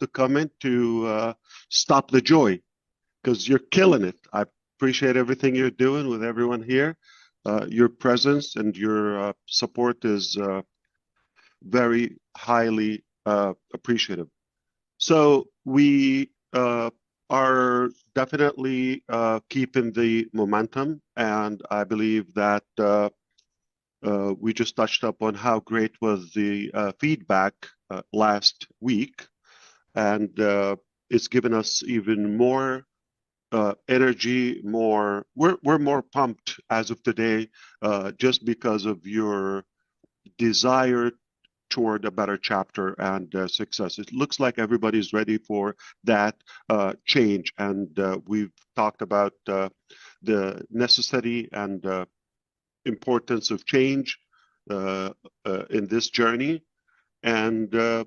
to come in to stop the joy, because you're killing it. I appreciate everything you're doing with everyone here. Your presence and your support is very highly appreciative. So we are definitely keeping the momentum, and I believe that we just touched up on how great was the feedback last week, and it's given us even more energy. We're more pumped as of today, just because of your desire toward a better chapter and success. It looks like everybody's ready for that change, and we've talked about the necessity and importance of change in this journey, and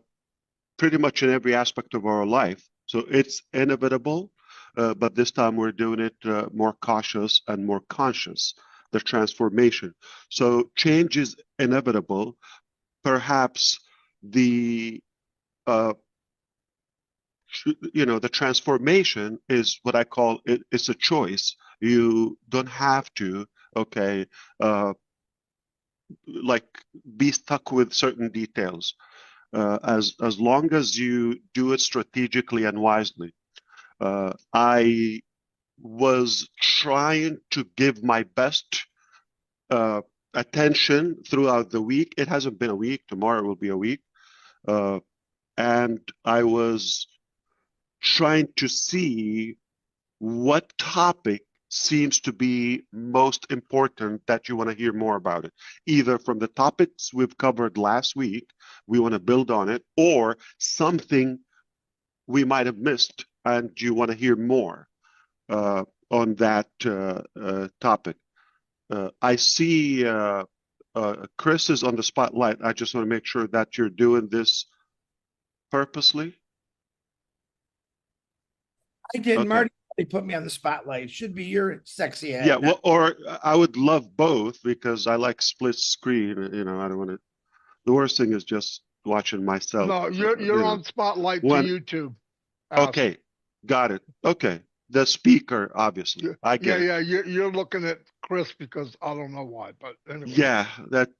pretty much in every aspect of our life. So it's inevitable, but this time we're doing it more cautious and more conscious, the transformation. So change is inevitable. Perhaps the the transformation is what I call it. It's a choice. You don't have to, okay, like be stuck with certain details. As long as you do it strategically and wisely. I was trying to give my best attention throughout the week. It hasn't been a week. Tomorrow will be a week. And I was trying to see what topic seems to be most important that you want to hear more about it. Either from the topics we've covered last week, we want to build on it, or something we might have missed and you want to hear more on that topic. I see Chris is on the spotlight. I just want to make sure that you're doing this purposely. I did. Okay. Marty put me on the spotlight. It should be your sexy head. Yeah, well, or I would love both, because I like split screen. I don't want to. The worst thing is just watching myself. No, you're on spotlight to YouTube. Okay, got it. Okay, the speaker, obviously. I get it. Yeah, you're looking at Chris because I don't know why, but anyway. Yeah, that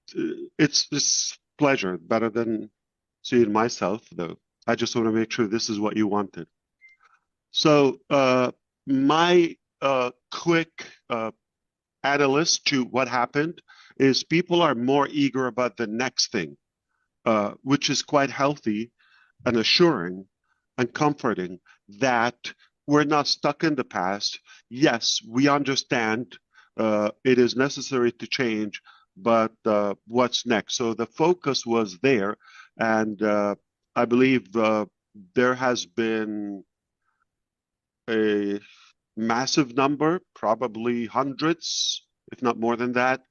it's pleasure. Better than seeing myself, though. I just want to make sure this is what you wanted. So my quick analysis to what happened is people are more eager about the next thing, which is quite healthy and assuring and comforting that we're not stuck in the past. Yes, we understand it is necessary to change, but what's next? So the focus was there, and I believe there has been a massive number, probably hundreds, if not more than that,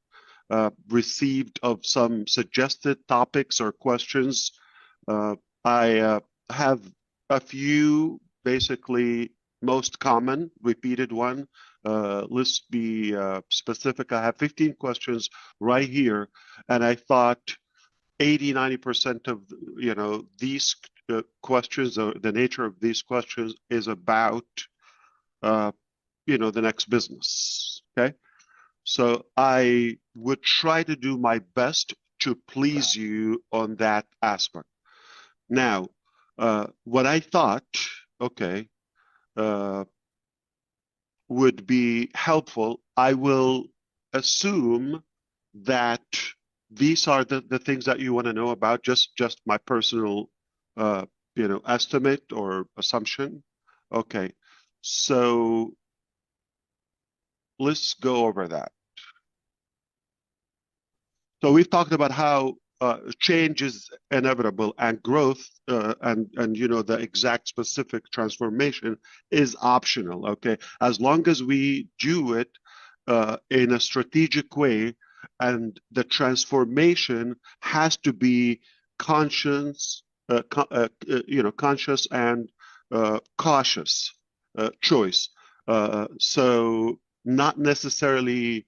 received of some suggested topics or questions. I have a few, basically most common, repeated one. Let's be specific. I have 15 questions right here, and I thought 80–90% of these questions, or the nature of these questions, is about the next business. Okay, so I would try to do my best to please you on that aspect. Now, what I thought, okay, would be helpful, I will assume that these are the things that you want to know about, just my personal estimate or assumption. Okay, so let's go over that. So we've talked about how change is inevitable, and growth and the exact specific transformation is optional. Okay, as long as we do it in a strategic way, and the transformation has to be conscious, conscious and cautious choice. So not necessarily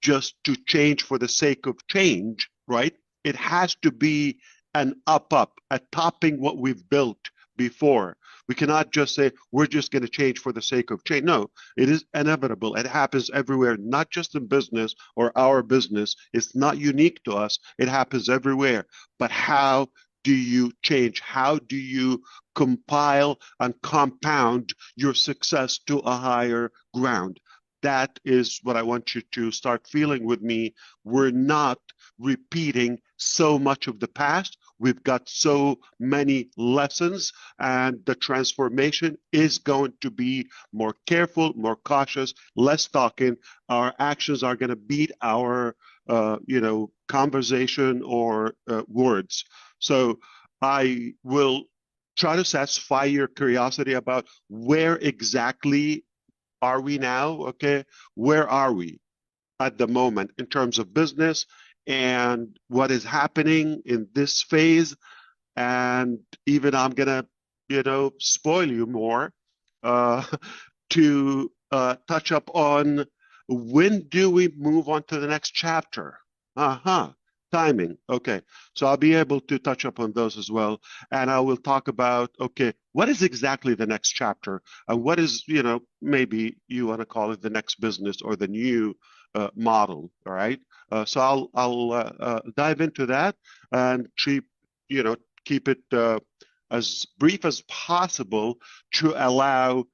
just to change for the sake of change, right? It has to be an up, a topping what we've built before. We cannot just say we're just going to change for the sake of change. No, it is inevitable. It happens everywhere, not just in business or our business. It's not unique to us. It happens everywhere. But how do you change? How do you compile and compound your success to a higher ground? That is what I want you to start feeling with me. We're not repeating so much of the past. We've got so many lessons, and the transformation is going to be more careful, more cautious, less talking. Our actions are going to beat our, conversation or words. So I will try to satisfy your curiosity about where exactly are we now? Okay, where are we at the moment in terms of business and what is happening in this phase? And even I'm gonna, spoil you more uh, to touch up on when do we move on to the next chapter? Uh-huh. Timing. Okay. So I'll be able to touch up on those as well. And I will talk about, okay, what is exactly the next chapter? And what is, maybe you want to call it the next business or the new model. All right. So I'll dive into that and you know, keep it as brief as possible to allow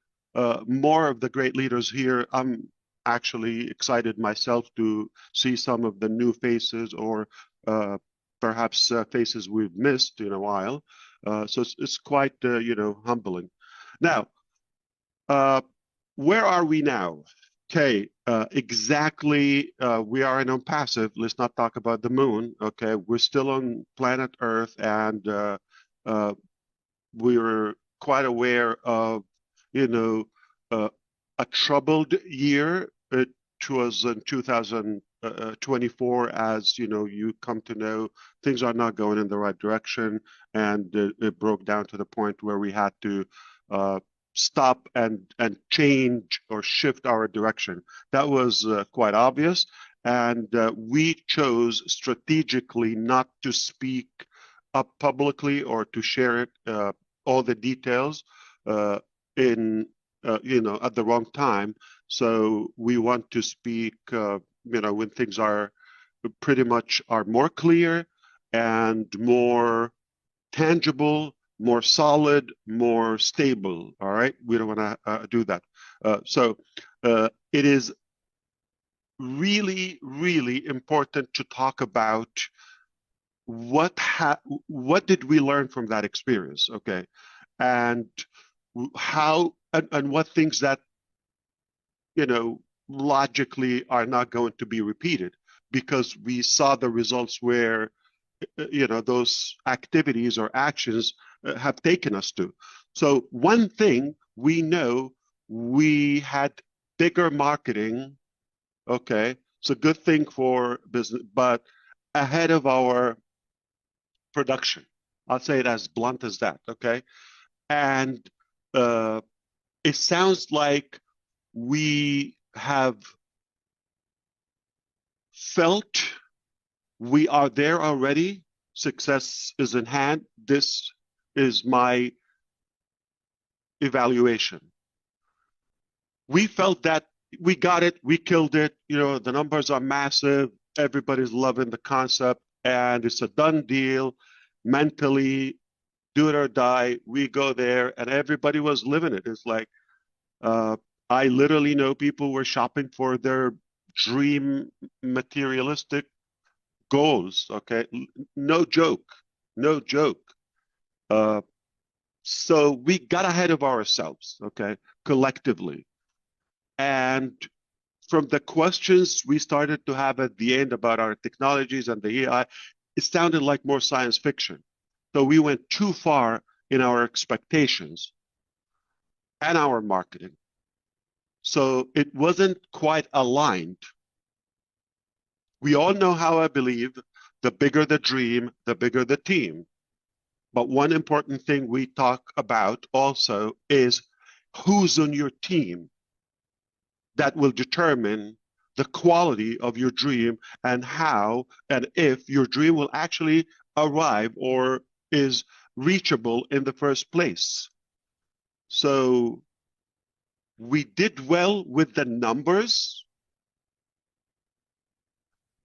more of the great leaders here. I'm actually excited myself to see some of the new faces or perhaps faces we've missed in a while. So it's quite, humbling. Now, uh, where are we now? Okay, exactly. We are in unpassive. Let's not talk about the moon. Okay, we're still on planet Earth, and uh, we're quite aware of, you know, uh, a troubled year. It was in 2024, as you come to know, things are not going in the right direction, and it broke down to the point where we had to uh, stop and change or shift our direction. That was quite obvious, and we chose strategically not to speak up publicly or to share it all the details in at the wrong time. So we want to speak when things are pretty much are more clear and more tangible, more solid, more stable. All right, we don't want to do that. So it is really, really important to talk about what did we learn from that experience, okay, and how and what things that logically are not going to be repeated because we saw the results where those activities or actions have taken us to. So one thing we know, we had bigger marketing. Okay, it's a good thing for business, but ahead of our production. I'll say it as blunt as that, okay? And uh, it sounds like we have felt we are there already. Success is in hand. This is my evaluation. We felt that we got it, we killed it. The numbers are massive. Everybody's loving the concept, and it's a done deal mentally. Do it or die. We go there, and everybody was living it. It's like uh, I literally know people were shopping for their dream materialistic goals. Okay, no joke, no joke. Uh, so we got ahead of ourselves. Okay, collectively, and from the questions we started to have at the end about our technologies and the AI, it sounded like more science fiction. So we went too far in our expectations and our marketing. So it wasn't quite aligned. We all know how I believe the bigger the dream, the bigger the team. But one important thing we talk about also is who's on your team. That will determine the quality of your dream and how and if your dream will actually arrive or is reachable in the first place. So we did well with the numbers,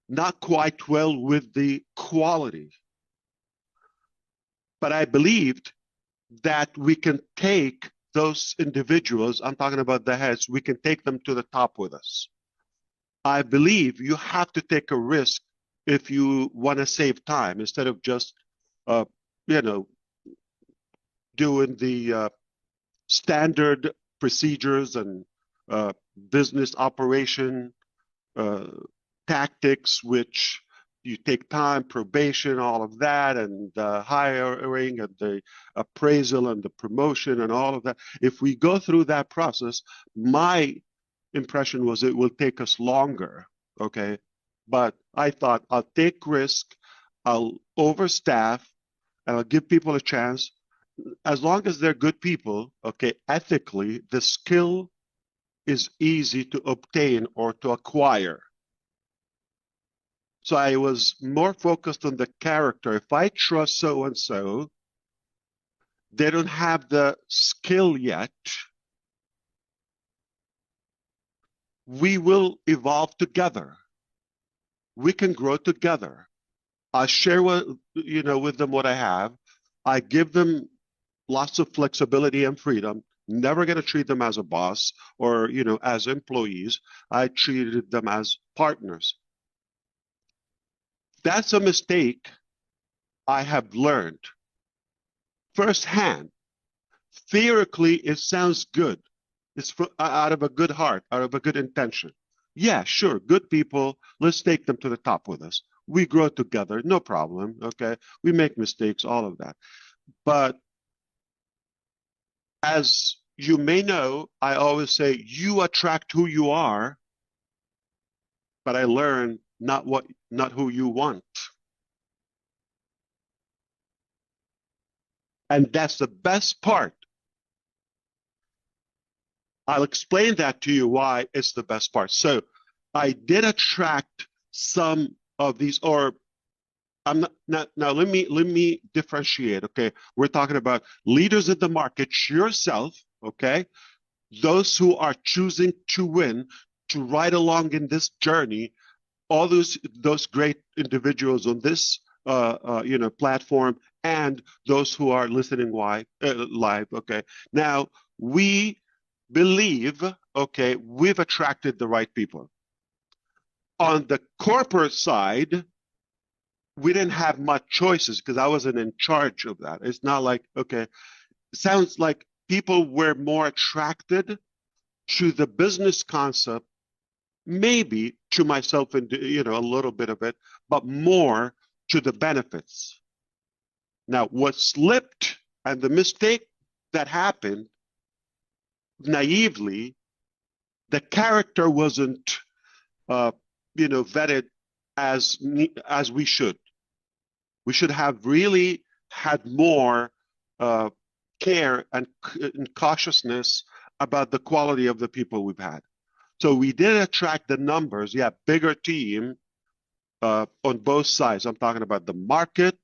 not quite well with the quality. But I believed that we can take those individuals, I'm talking about the heads, we can take them to the top with us. I believe you have to take a risk if you want to save time instead of just, you know, doing the standard procedures and business operation uh, tactics, which you take time, probation, all of that, and the hiring and the appraisal and the promotion and all of that. If we go through that process, my impression was it will take us longer. Okay. But I thought I'll take risk, I'll overstaff, and I'll give people a chance. As long as they're good people, okay, ethically, the skill is easy to obtain or to acquire. So I was more focused on the character. If I trust so and so, they don't have the skill yet. We will evolve together. We can grow together. I share with them what I have. I give them lots of flexibility and freedom. Never going to treat them as a boss or, as employees. I treated them as partners. That's a mistake I have learned firsthand. Theoretically, it sounds good. It's out of a good heart, out of a good intention. Yeah, sure, good people. Let's take them to the top with us. We grow together, no problem. Okay, we make mistakes, all of that. But as you may know, I always say you attract who you are. But I learned not who you want. And that's the best part. I'll explain that to you why it's the best part. So I did attract some of these, or I'm not now let me differentiate. Okay. We're talking about leaders in the market, yourself, okay, those who are choosing to win, to ride along in this journey, all those great individuals on this platform, and those who are listening live. Okay. Now we believe, okay, we've attracted the right people. On the corporate side, we didn't have much choices because I wasn't in charge of that. It's not like, okay, it sounds like people were more attracted to the business concept, maybe to myself and, a little bit of it, but more to the benefits. Now, what slipped and the mistake that happened naively, the character wasn't, vetted as we should. We should have really had more care and cautiousness about the quality of the people we've had. So we did attract the numbers, bigger team on both sides. I'm talking about the market.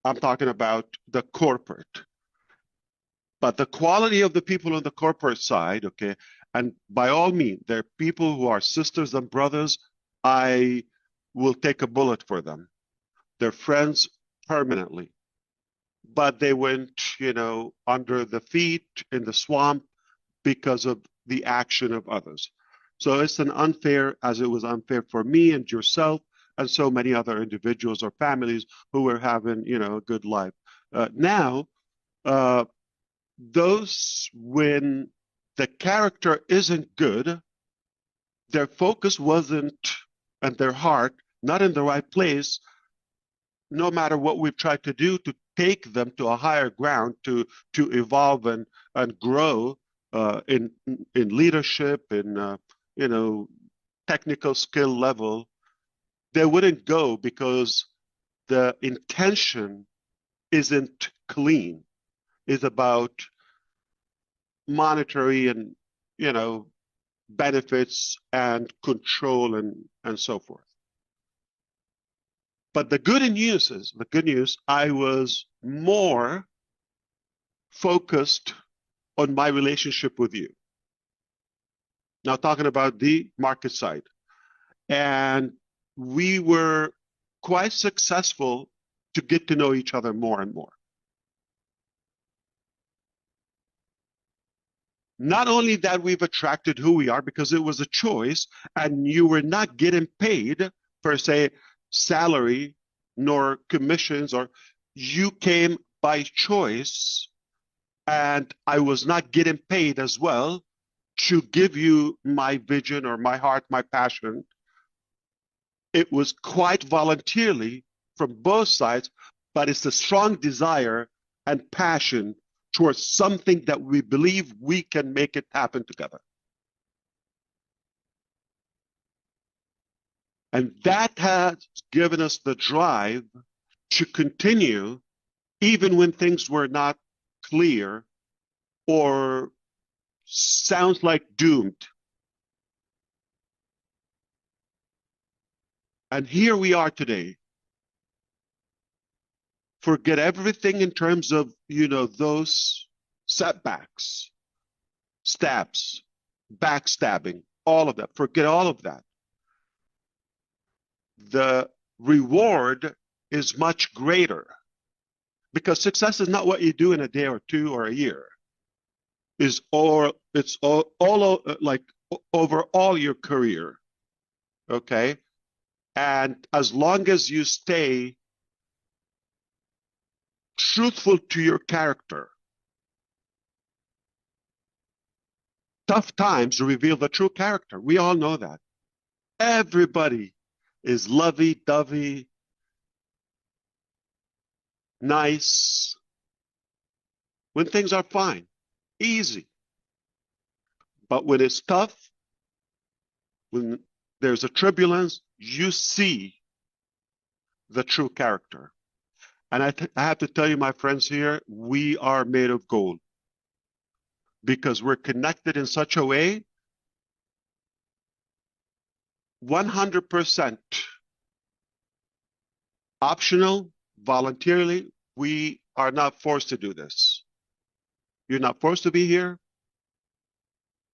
I'm talking about the corporate. But the quality of the people on the corporate side, okay, and by all means, they're people who are sisters and brothers. I will take a bullet for them. They're friends permanently. But they went, under the feet in the swamp because of the action of others. So it's unfair, as it was unfair for me and yourself and so many other individuals or families who were having, a good life. Now, those when the character isn't good, their focus wasn't, and their heart not in the right place, no matter what we've tried to do to take them to a higher ground, to evolve and grow in leadership, in technical skill level, they wouldn't go because the intention isn't clean. It's about monetary and benefits and control and so forth. But the good news, I was more focused on my relationship with you. Now talking about the market side. And we were quite successful to get to know each other more and more. Not only that we've attracted who we are because it was a choice and you were not getting paid per se salary nor commissions, or you came by choice and I was not getting paid as well to give you my vision or my heart, my passion. It was quite voluntarily from both sides, but it's a strong desire and passion towards something that we believe we can make it happen together. And that has given us the drive to continue even when things were not clear or sounds like doomed. And here we are today. Forget everything in terms of, those setbacks, stabs, backstabbing, all of that. Forget all of that. The reward is much greater because success is not what you do in a day or two or a year. It's all like over all your career. Okay. And as long as you stay truthful to your character, tough times reveal the true character. We all know that. Everybody is lovey-dovey, nice, when things are fine, easy. But when it's tough, when there's a turbulence, you see the true character. And I have to tell you, my friends here, we are made of gold because we're connected in such a way, 100% optional, voluntarily. We are not forced to do this. You're not forced to be here.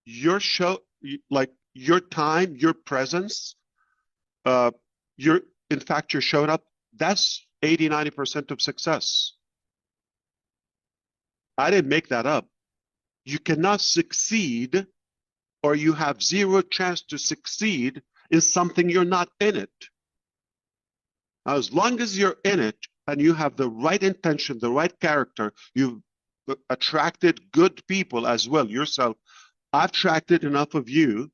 Your show, like your time, your presence, in fact, you're showing up. That's 80, 90% of success. I didn't make that up. You cannot succeed, or you have zero chance to succeed in something you're not in it. Now, as long as you're in it and you have the right intention, the right character, you've attracted good people as well yourself. I've attracted enough of you.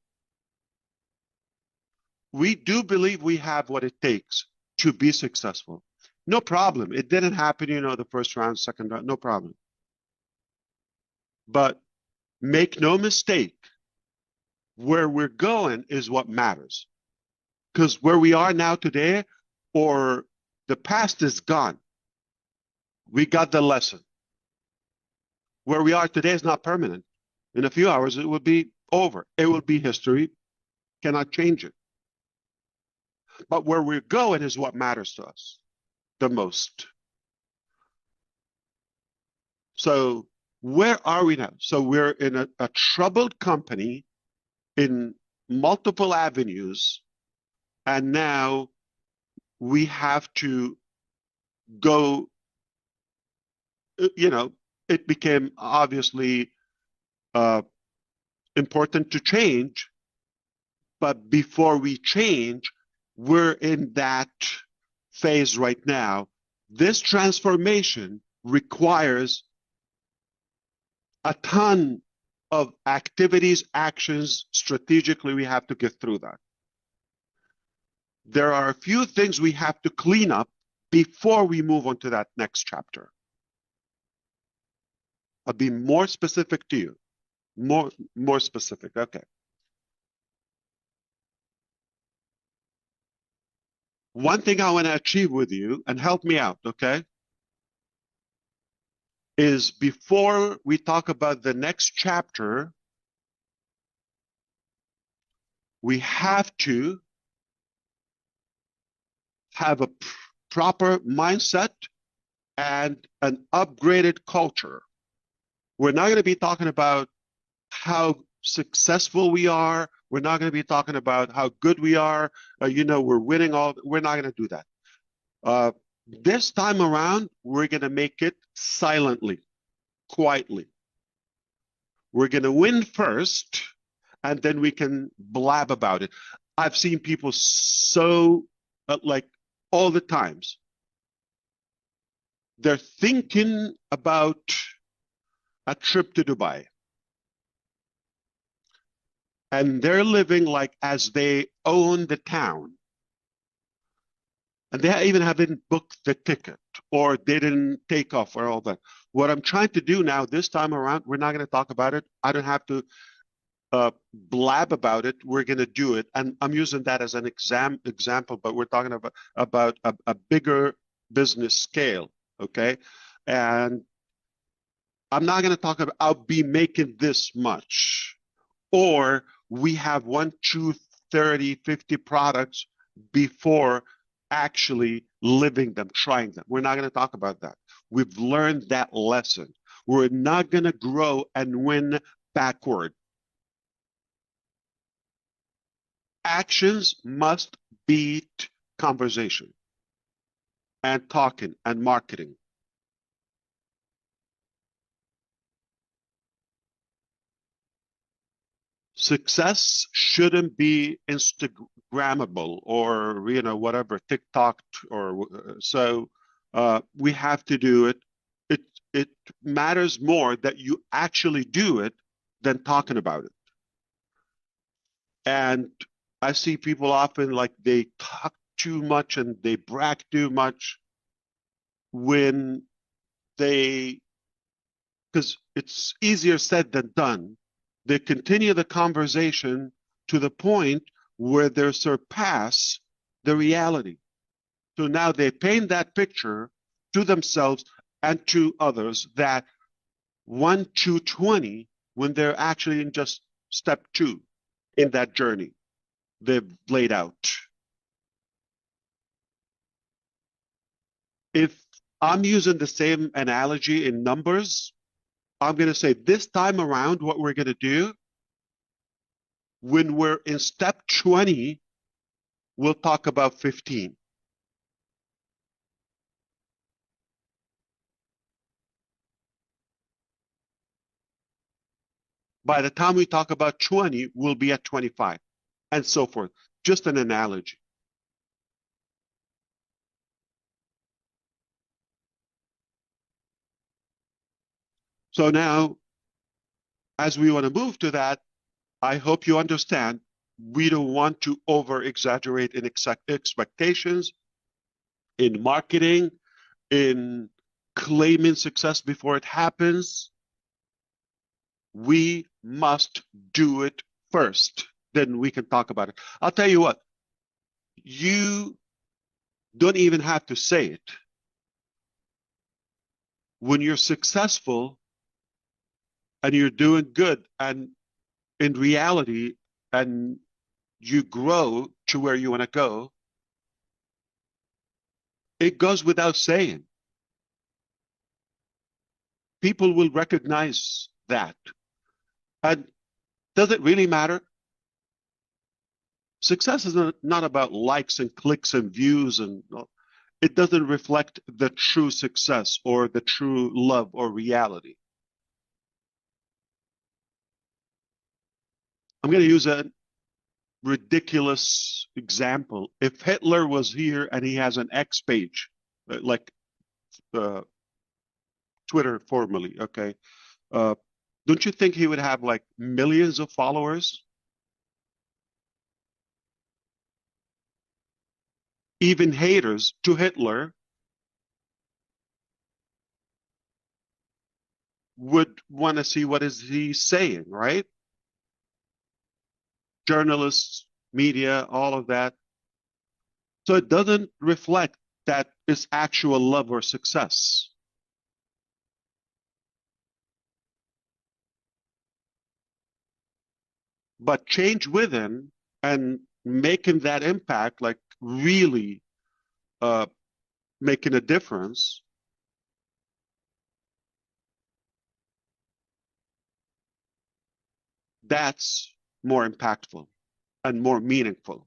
We do believe we have what it takes to be successful. No problem. It didn't happen, the first round, second round, no problem. But make no mistake, where we're going is what matters. Because where we are now today, or the past is gone. We got the lesson. Where we are today is not permanent. In a few hours, it will be over. It will be history. Cannot change it. But where we're going is what matters to us the most. So where are we now? So we're in a troubled company in multiple avenues, and now we have to go, it became obviously important to change, but before we change, we're in that phase right now. This transformation requires a ton of activities, actions. Strategically, we have to get through that. There are a few things we have to clean up before we move on to that next chapter. I'll be more specific to you. More specific. Okay. One thing I want to achieve with you, and help me out, okay, is before we talk about the next chapter, we have to have proper mindset and an upgraded culture. We're not going to be talking about how successful we are. We're not going to be talking about how good we are. We're winning all. We're not going to do that. This time around, we're going to make it silently, quietly. We're going to win first, and then we can blab about it. I've seen people so, like, all the times. They're thinking about a trip to Dubai. And they're living like as they own the town. And they even haven't booked the ticket or they didn't take off or all that. What I'm trying to do now, this time around, we're not going to talk about it. I don't have to blab about it. We're going to do it. And I'm using that as an example, but we're talking about a bigger business scale, okay? And I'm not going to talk about, I'll be making this much. Or we have 1, 2, 30, 50 products before actually living them, trying them. We're not going to talk about that. We've learned that lesson. We're not going to grow and win backward. Actions must beat conversation and talking and marketing. Success shouldn't be Instagrammable or whatever, TikTok or so. We have to do it. It matters more that you actually do it than talking about it. And I see people often like they talk too much and they brag too much when because it's easier said than done. They continue the conversation to the point where they surpass the reality. So now they paint that picture to themselves and to others that 1 to 20 when they're actually in just step 2 in that journey they've laid out. If I'm using the same analogy in numbers, I'm going to say this time around, what we're going to do, when we're in step 20, we'll talk about 15. By the time we talk about 20, we'll be at 25, and so forth. Just an analogy. So now, as we want to move to that, I hope you understand we don't want to over-exaggerate in expectations, in marketing, in claiming success before it happens. We must do it first, then we can talk about it. I'll tell you what, you don't even have to say it. When you're successful and you're doing good and in reality and you grow to where you want to go, it goes without saying. People will recognize that. And does it really matter? Success is not about likes and clicks and views, and it doesn't reflect the true success or the true love or reality. I'm going to use a ridiculous example. If Hitler was here and he has an X page, like Twitter formerly, okay, don't you think he would have like millions of followers? Even haters to Hitler would want to see what is he saying, right? Journalists, media, all of that. So it doesn't reflect that it's actual love or success. But change within and making that impact, like really making a difference, that's more impactful and more meaningful.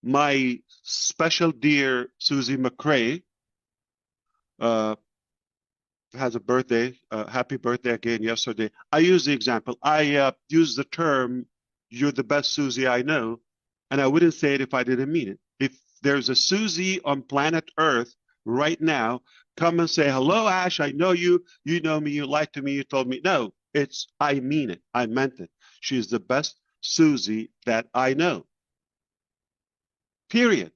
My special dear Susie McCrae has a birthday. Happy birthday again yesterday. I use the example. I use the term, "You're the best Susie I know," and I wouldn't say it if I didn't mean it. If there's a Susie on planet Earth right now, come and say, "Hello, Ash. I know you. You know me. You lied to me. You told me." No, it's I mean it. I meant it. She's the best Susie that I know. Period.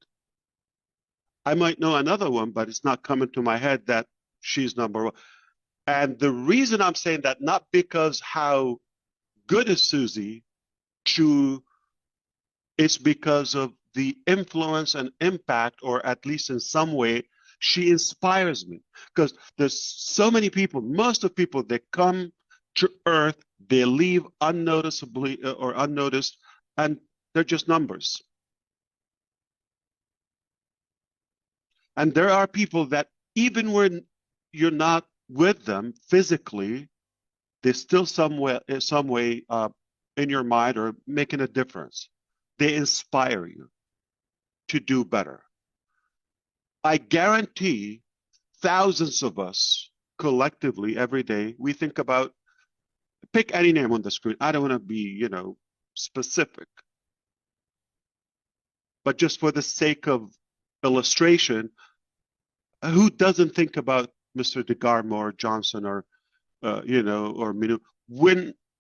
I might know another one, but it's not coming to my head that she's number one. And the reason I'm saying that, not because how good is Susie, to it's because of the influence and impact, or at least in some way, she inspires me. Because there's so many people, most of people, they come to Earth, they leave unnoticeably or unnoticed, and they're just numbers. And there are people that even when you're not with them physically, they still some way in your mind or making a difference. They inspire you to do better. I guarantee thousands of us collectively every day, we think about, pick any name on the screen. I don't want to be, specific, but just for the sake of illustration, who doesn't think about Mr. DeGarmo or Johnson or or Minu,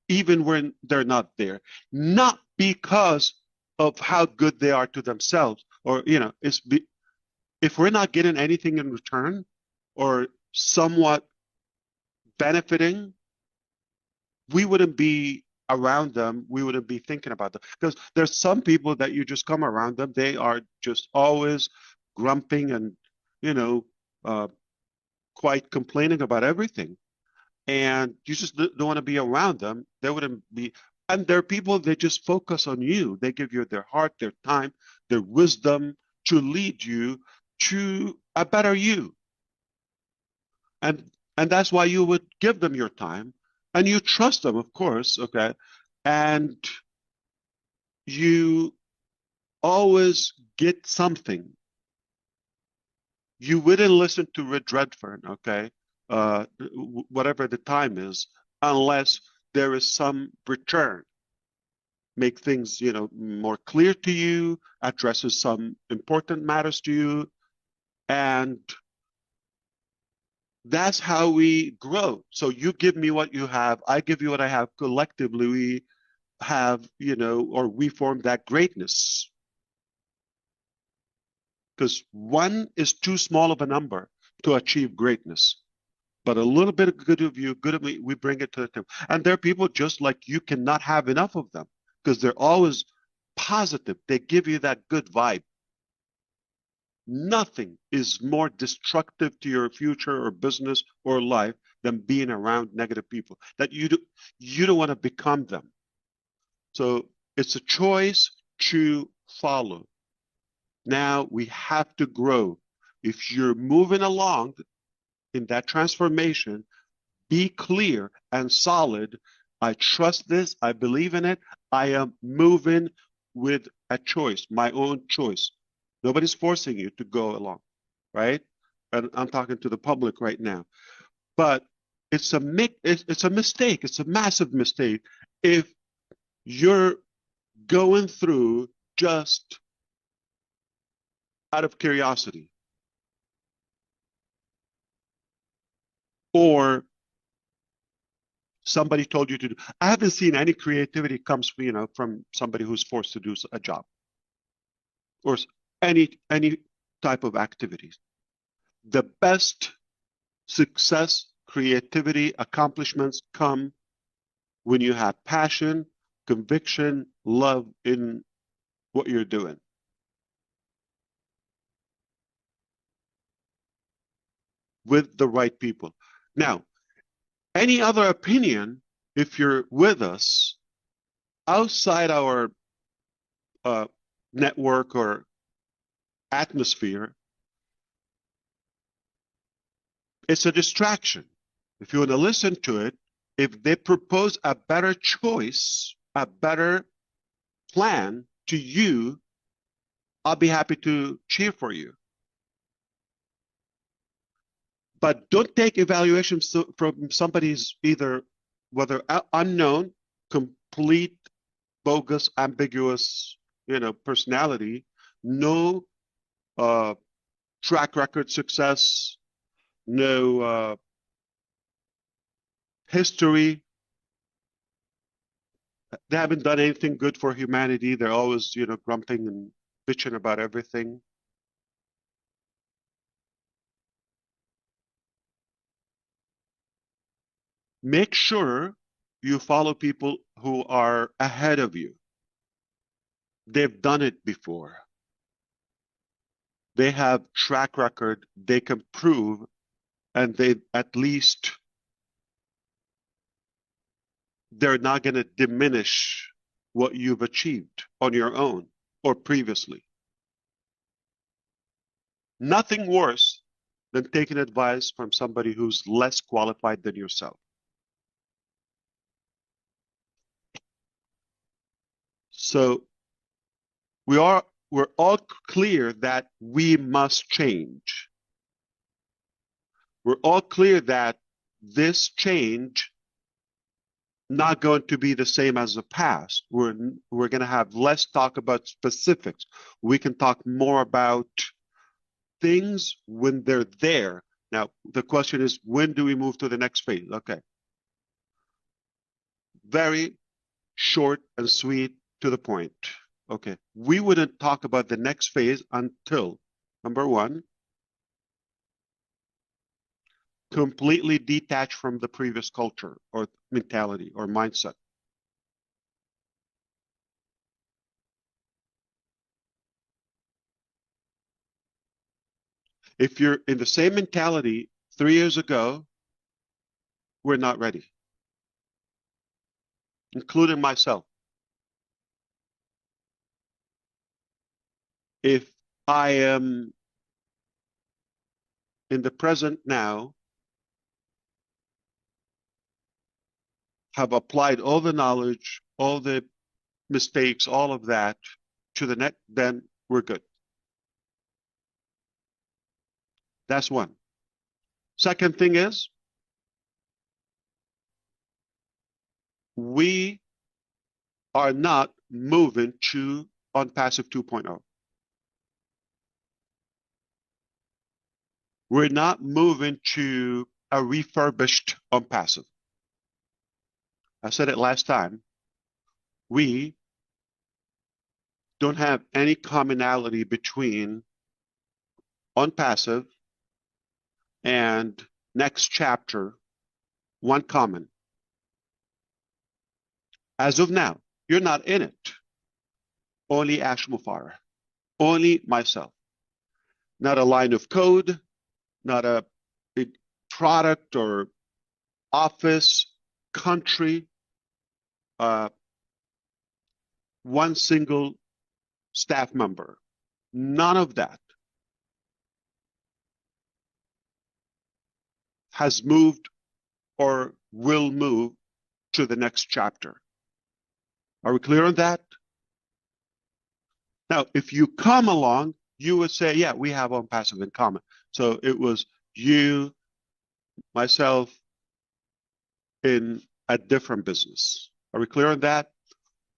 even when they're not there, not because of how good they are to themselves, or if we're not getting anything in return or somewhat benefiting, we wouldn't be around them. We wouldn't be thinking about them, because there's some people that you just come around them, they are just always grumping and quite complaining about everything. And you just don't want to be around them. They wouldn't be. And there are people, they just focus on you. They give you their heart, their time, their wisdom to lead you to a better you. And that's why you would give them your time, and you trust them, of course, okay? And you always get something. You wouldn't listen to Rich Redfern, okay? Whatever the time is, unless there is some return. Make things, more clear to you, addresses some important matters to you, and that's how we grow. So you give me what you have, I give you what I have. Collectively, we have, or we form that greatness. Because one is too small of a number to achieve greatness. But a little bit of good of you, good of me, we bring it to the table. And there are people just like you, cannot have enough of them, because they're always positive. They give you that good vibe. Nothing is more destructive to your future or business or life than being around negative people that you don't want to become them. So it's a choice to follow. Now we have to grow. If you're moving along in that transformation, be clear and solid. I trust this. I believe in it. I am moving with a choice, my own choice. Nobody's forcing you to go along, right? And I'm talking to the public right now. But it's a mistake. It's a massive mistake if you're going through just out of curiosity, or somebody told you to do. I haven't seen any creativity comes, from somebody who's forced to do a job or any type of activities. The best success, creativity, accomplishments come when you have passion, conviction, love in what you're doing. With the right people. Now, any other opinion, if you're with us outside our network or atmosphere, it's a distraction. If you want to listen to it, if they propose a better choice, a better plan to you, I'll be happy to cheer for you. But don't take evaluations from somebody's either whether unknown, complete, bogus, ambiguous, personality, no track record success, no history. They haven't done anything good for humanity. They're always, grumping and bitching about everything. Make sure you follow people who are ahead of you. They've done it before. They have track record. They can prove, and they at least they're not going to diminish what you've achieved on your own or previously. Nothing worse than taking advice from somebody who's less qualified than yourself. So we're all clear that we must change. We're all clear that this change not going to be the same as the past. We're going to have less talk about specifics. We can talk more about things when they're there. Now, the question is, when do we move to the next phase? Okay. Very short and sweet, to the point. Okay. We wouldn't talk about the next phase until, number one, completely detached from the previous culture or mentality or mindset. If you're in the same mentality 3 years ago, we're not ready, including myself. If I am in the present now, have applied all the knowledge, all the mistakes, all of that to the next, then we're good. That's one. Second thing is, we are not moving to ONPASSIVE 2.0. We're not moving to a refurbished ONPASSIVE. I said it last time. We don't have any commonality between ONPASSIVE and next chapter, one common. As of now, you're not in it. Only Ash Mufareh. Only myself. Not a line of code, not a product or office, country, one single staff member. None of that has moved or will move to the next chapter. Are we clear on that? Now, if you come along, you would say, yeah, we have ONPASSIVE in common. So it was you, myself, in a different business. Are we clear on that?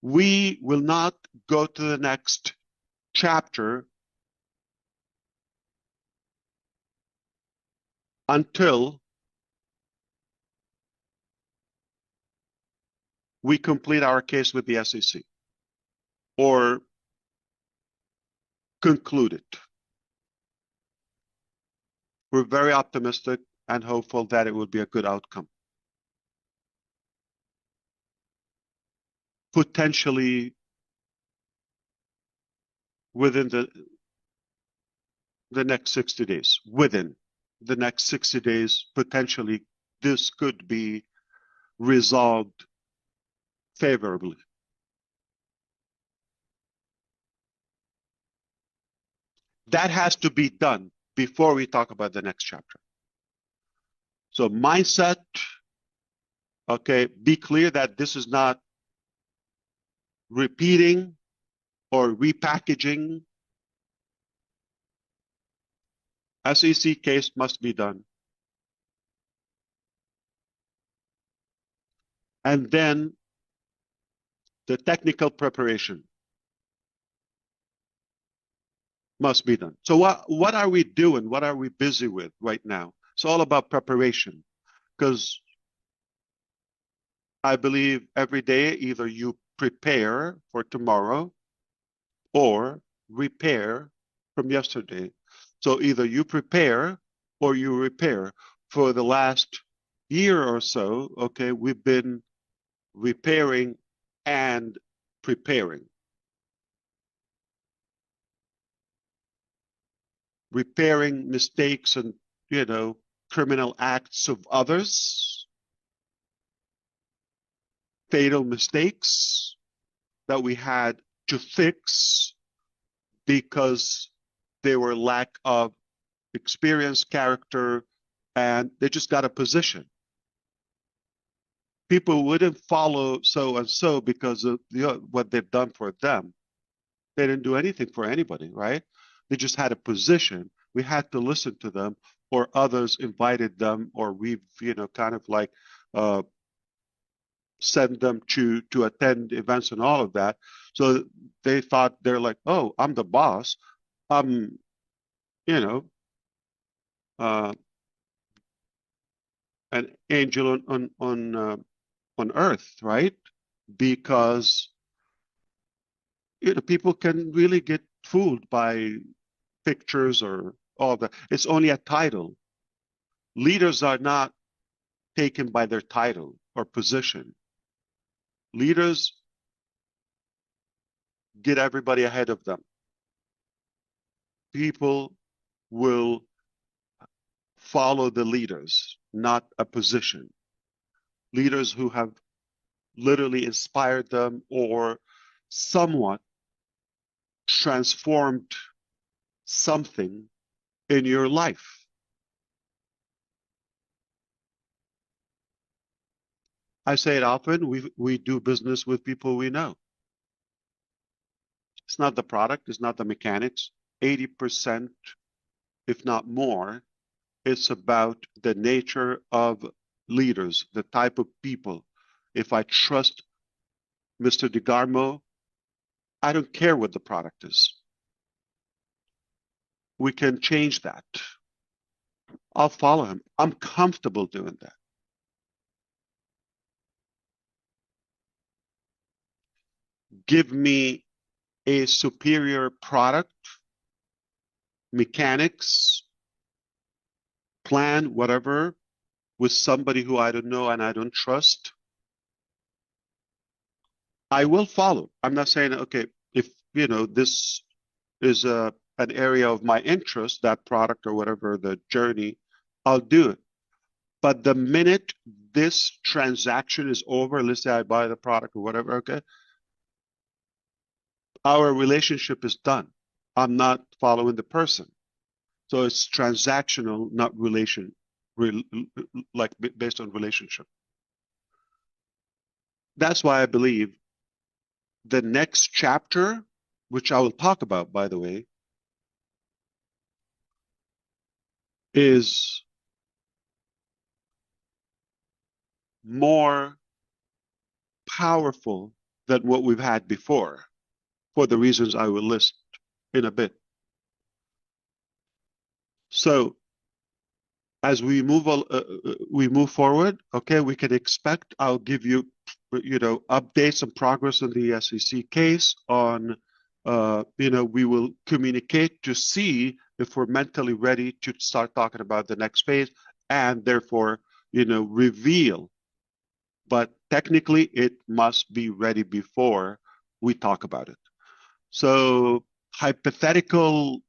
We will not go to the next chapter until we complete our case with the SEC or conclude it. We're very optimistic and hopeful that it will be a good outcome. Potentially within the next 60 days. Within the next 60 days, potentially this could be resolved favorably. That has to be done before we talk about the next chapter. So mindset, okay, be clear that this is not repeating or repackaging. SEC case must be done. And then the technical preparation must be done. So what are we doing? What are we busy with right now? It's all about preparation, because I believe every day either you prepare for tomorrow or repair from yesterday. So either you prepare or you repair. For the last year or so, okay, we've been repairing and preparing. Repairing mistakes and, criminal acts of others, fatal mistakes that we had to fix because they were lack of experience, character, and they just got a position. People wouldn't follow so and so because of what they've done for them. They didn't do anything for anybody, right? They just had a position. We had to listen to them, or others invited them, or we've, kind of like uh, sent them to attend events and all of that. So they thought they're like, oh, I'm the boss. I'm, you know, uh, an angel on earth, right? Because people can really get fooled by pictures or all that. It's only a title. Leaders are not taken by their title or position. Leaders get everybody ahead of them. People will follow the leaders, not a position. Leaders who have literally inspired them or somewhat transformed something in your life. I say it often, we do business with people we know. It's not the product, it's not the mechanics. 80%, if not more, it's about the nature of leaders, the type of people. If I trust Mr. DeGarmo, I don't care what the product is. We can change that. I'll follow him. I'm comfortable doing that. Give me a superior product, mechanics, plan, whatever, with somebody who I don't know and I don't trust. I will follow. I'm not saying, okay, if, this is an area of my interest, that product or whatever, the journey, I'll do it. But the minute this transaction is over, let's say I buy the product or whatever, okay, our relationship is done. I'm not following the person. So it's transactional, not like based on relationship. That's why I believe the next chapter, which I will talk about, by the way, is more powerful than what we've had before, for the reasons I will list in a bit. So as we move forward, okay, we can expect, I'll give you, updates and progress on the SEC case on, we will communicate to see if we're mentally ready to start talking about the next phase and therefore, reveal. But technically, it must be ready before we talk about it. So hypothetical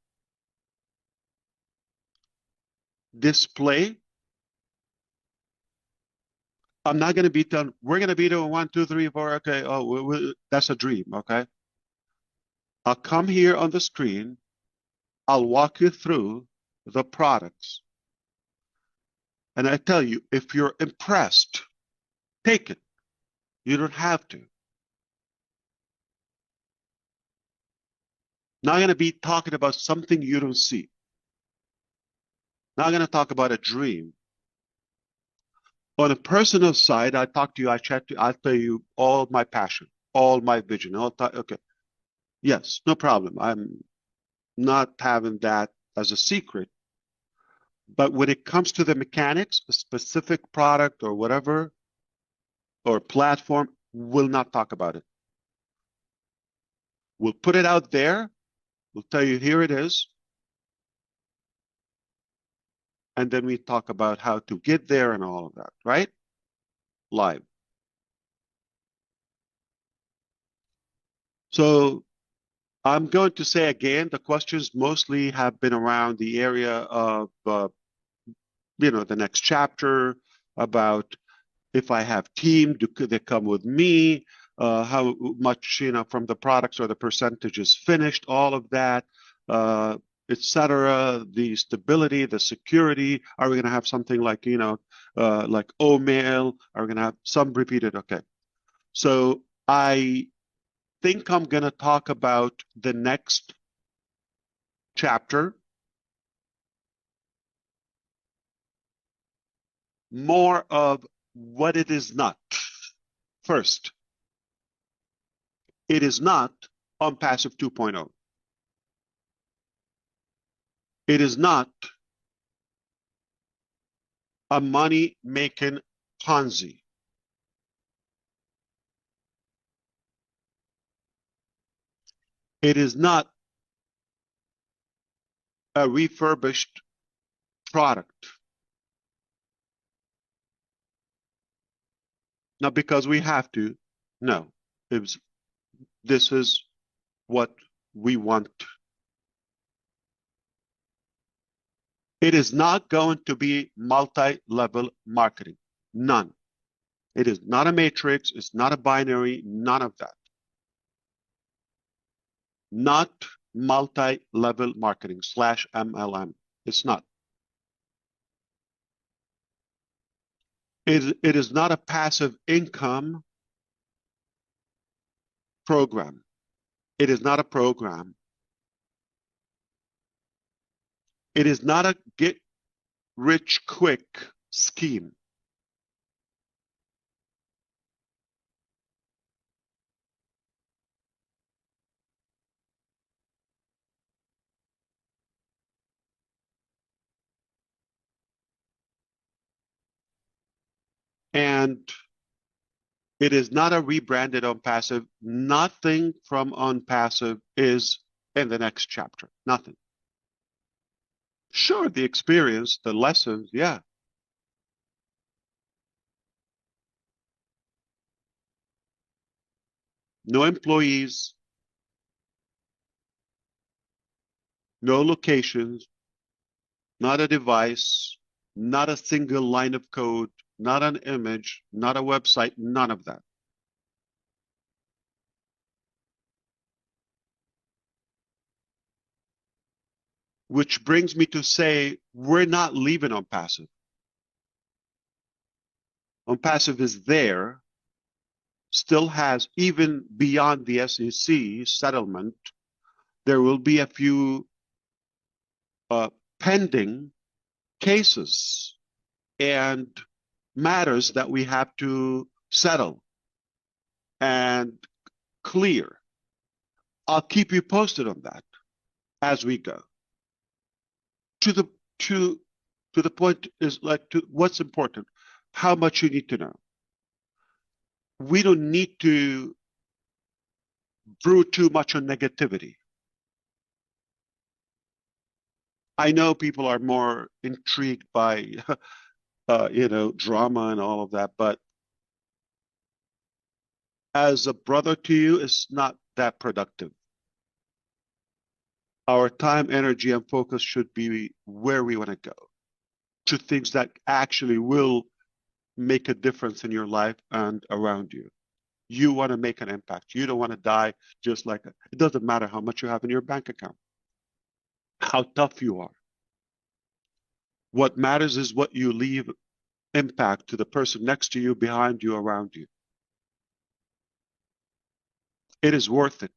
display, I'm not going to beat them. We're going to beat them 1, 2, 3, 4. Okay. Oh, that's a dream. Okay. I'll come here on the screen I'll walk you through the products. And I tell you, if you're impressed, take it. You don't have to. Now I'm going to be talking about something you don't see. Now I'm going to talk about a dream. On a personal side, I talk to you, I chat to you, I'll tell you all my passion, all my vision. Okay. Yes, no problem. I'm not having that as a secret. But when it comes to the mechanics, a specific product or whatever, or platform, we'll not talk about it. We'll put it out there. We'll tell you, here it is. And then we talk about how to get there and all of that, right? Live. So I'm going to say again, the questions mostly have been around the area of, the next chapter, about if I have team, could they come with me? How much, from the products or the percentages finished, all of that, etc. The stability, the security. Are we going to have something like, like OMail? Are we going to have some repeated? Okay. So I think I'm going to talk about the next chapter more of what it is not. First, it is not ONPASSIVE 2.0. It is not a money-making Ponzi. It is not a refurbished product. Not because we have to. No, this is what we want. It is not going to be multi-level marketing. None. It is not a matrix. It's not a binary. None of that. Not multi-level marketing / MLM. It's not. It is not a passive income program. It is not a program. It is not a get rich quick scheme. And it is not a rebranded ONPASSIVE. Nothing from ONPASSIVE is in the next chapter. Nothing. Sure, the experience, the lessons, yeah. No employees, no locations, not a device, not a single line of code, not an image, not a website, none of that. Which brings me to say, we're not leaving ONPASSIVE. ONPASSIVE is there, still has, even beyond the SEC settlement, there will be a few pending cases and matters that we have to settle and clear. I'll keep you posted on that as we go. To the point is like, to what's important, how much you need to know. We don't need to brew too much on negativity. I know people are more intrigued by, drama and all of that, but as a brother to you, it's not that productive. Our time, energy, and focus should be where we want to go, to things that actually will make a difference in your life and around you. You want to make an impact. You don't want to die just like it doesn't matter how much you have in your bank account. how tough you are. What matters is what you leave impact to the person next to you, behind you, around you. It is worth it.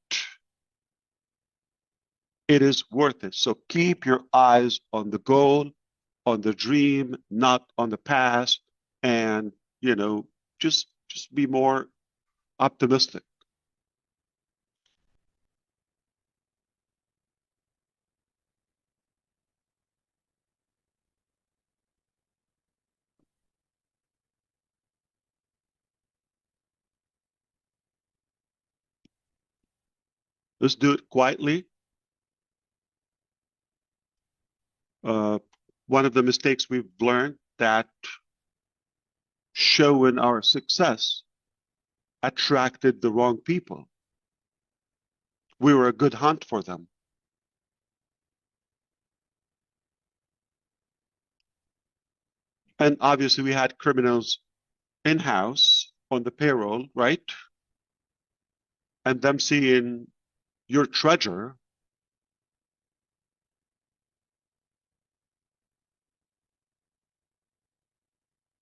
It is worth it. So keep your eyes on the goal, on the dream, not on the past, and just be more optimistic. Let's do it quietly. Uh, one of the mistakes we've learned that showing our success attracted the wrong people. We were a good hunt for them. And obviously we had criminals in-house on the payroll, right? And them seeing your treasure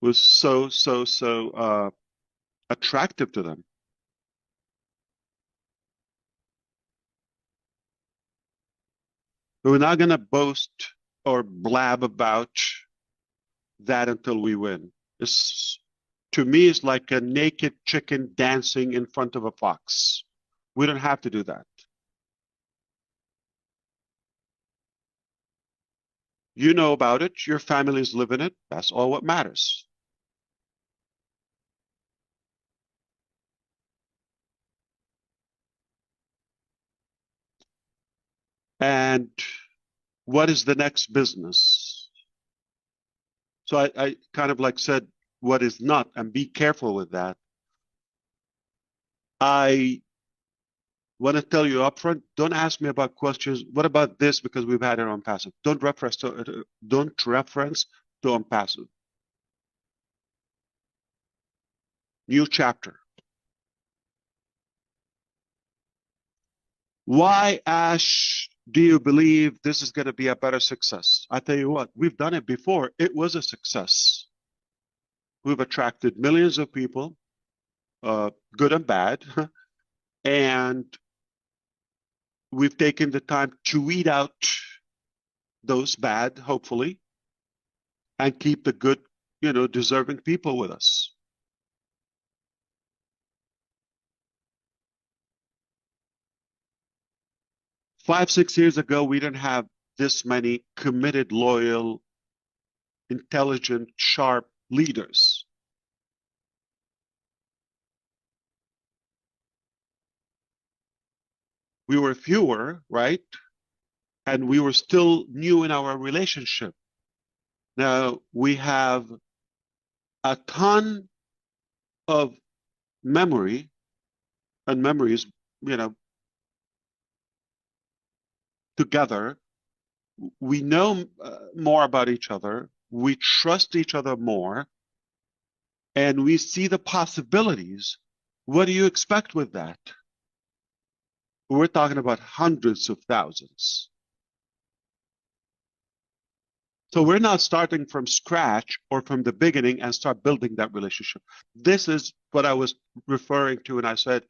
was so attractive to them. But we're not going to boast or blab about that until we win. It's, to me, it's like a naked chicken dancing in front of a fox. We don't have to do that. You know about it. Your families live in it. That's all what matters. And what is the next business? So I kind of like said what is not, and be careful with that. I want to tell you upfront, don't ask me about questions. What about this? Because we've had it on passive. Don't reference to unpassive. New chapter. Why, Ash, do you believe this is going to be a better success? I tell you what, we've done it before. It was a success. We've attracted millions of people, good and bad, and we've taken the time to weed out those bad, hopefully, and keep the good, deserving people with us. Five, 6 years ago, we didn't have this many committed, loyal, intelligent, sharp leaders. We were fewer, right? And we were still new in our relationship. Now we have a ton of memory and memories, together. We know more about each other. We trust each other more, and we see the possibilities. What do you expect with that? We're talking about hundreds of thousands. So we're not starting from scratch or from the beginning and start building that relationship. This is what I was referring to when I said,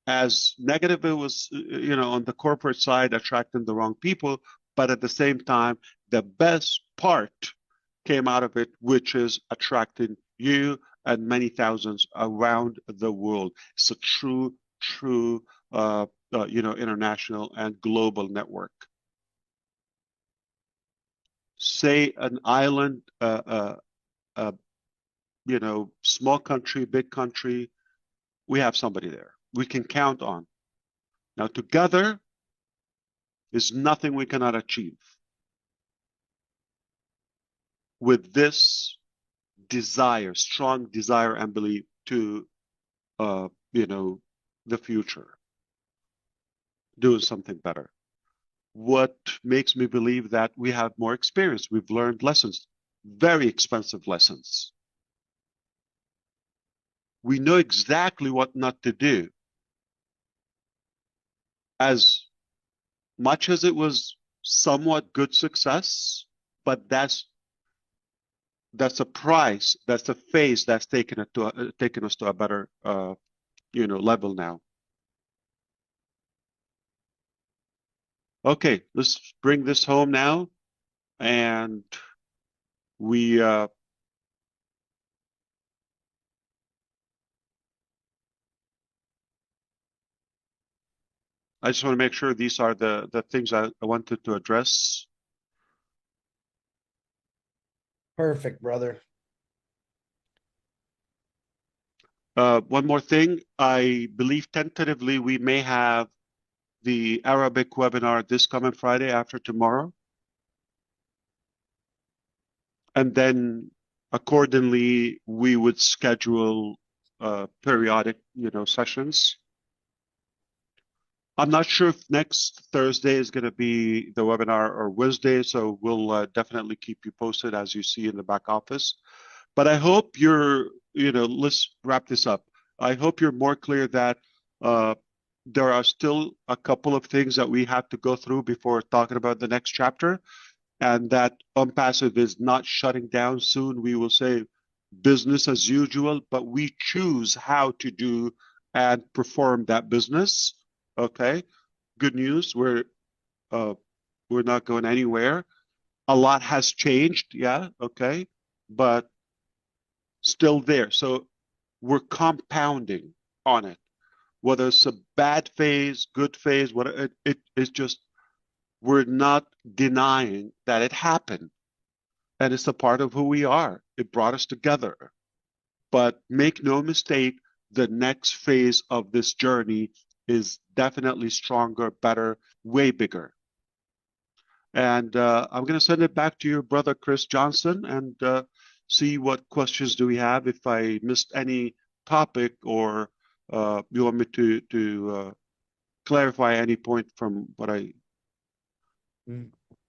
as negative it was, on the corporate side, attracting the wrong people, but at the same time, the best part came out of it, which is attracting you and many thousands around the world. It's a true, international and global network. Say an island, small country, big country, we have somebody there we can count on. Now, together is nothing we cannot achieve. With this desire, strong desire and belief to, the future, doing something better. What makes me believe that we have more experience? We've learned lessons, very expensive lessons. We know exactly what not to do. As much as it was somewhat good success, but that's a price, that's a phase that's taken us to a better level now. Okay, let's bring this home now, and we I just want to make sure these are the things I wanted to address. Perfect, brother. One more thing, I believe tentatively we may have the Arabic webinar this coming Friday after tomorrow. And then accordingly, we would schedule periodic, sessions. I'm not sure if next Thursday is going to be the webinar or Wednesday, so we'll definitely keep you posted as you see in the back office. But I hope let's wrap this up. I hope you're more clear that there are still a couple of things that we have to go through before talking about the next chapter, and that ONPASSIVE is not shutting down soon. We will say business as usual, but we choose how to do and perform that business. Okay, good news. We're not going anywhere. A lot has changed, yeah, okay, but still there. So we're compounding on it. Whether it's a bad phase, good phase, it's just we're not denying that it happened, and it's a part of who we are. It brought us together. But make no mistake, the next phase of this journey is definitely stronger, better, way bigger. And I'm going to send it back to your brother, Chris Johnson, and see what questions do we have. If I missed any topic, or you want me to clarify any point from what I...